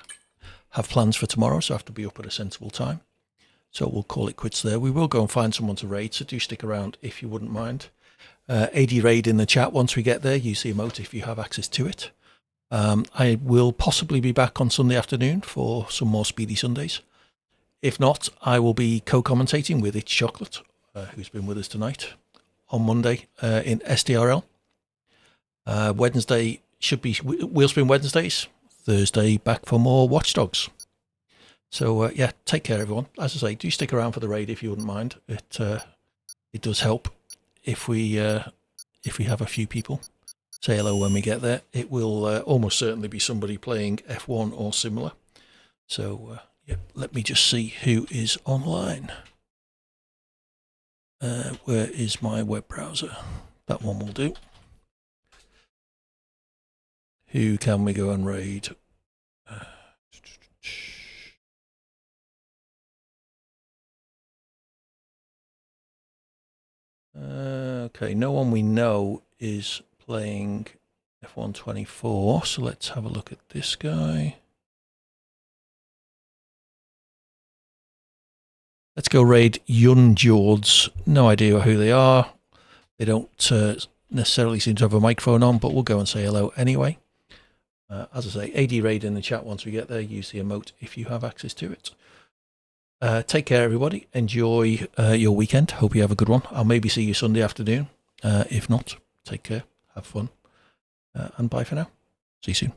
have plans for tomorrow, so I have to be up at a sensible time. So we'll call it quits there. We will go and find someone to raid, so do stick around if you wouldn't mind. AD raid in the chat once we get there. Use the emote if you have access to it. I will possibly be back on Sunday afternoon for some more Speedy Sundays. If not, I will be co-commentating with It's Chocolate, who's been with us tonight, on Monday in SDRL. Wednesday should be Wheelspin Wednesdays. Thursday back for more Watchdogs. So yeah, take care everyone. As I say, do stick around for the raid if you wouldn't mind. It does help if we have a few people say hello when we get there. It will almost certainly be somebody playing F1 or similar. So yeah, let me just see who is online. Where is my web browser? That one will do. Who can we go and raid? Okay, no one we know is playing F124, so let's have a look at this guy. Let's go raid Yun Jords. No idea who they are. They don't necessarily seem to have a microphone on, but we'll go and say hello anyway. As I say, AD raid in the chat once we get there. Use the emote if you have access to it. Take care, everybody. Enjoy your weekend. Hope you have a good one. I'll maybe see you Sunday afternoon. If not, take care. Have fun. And bye for now. See you soon.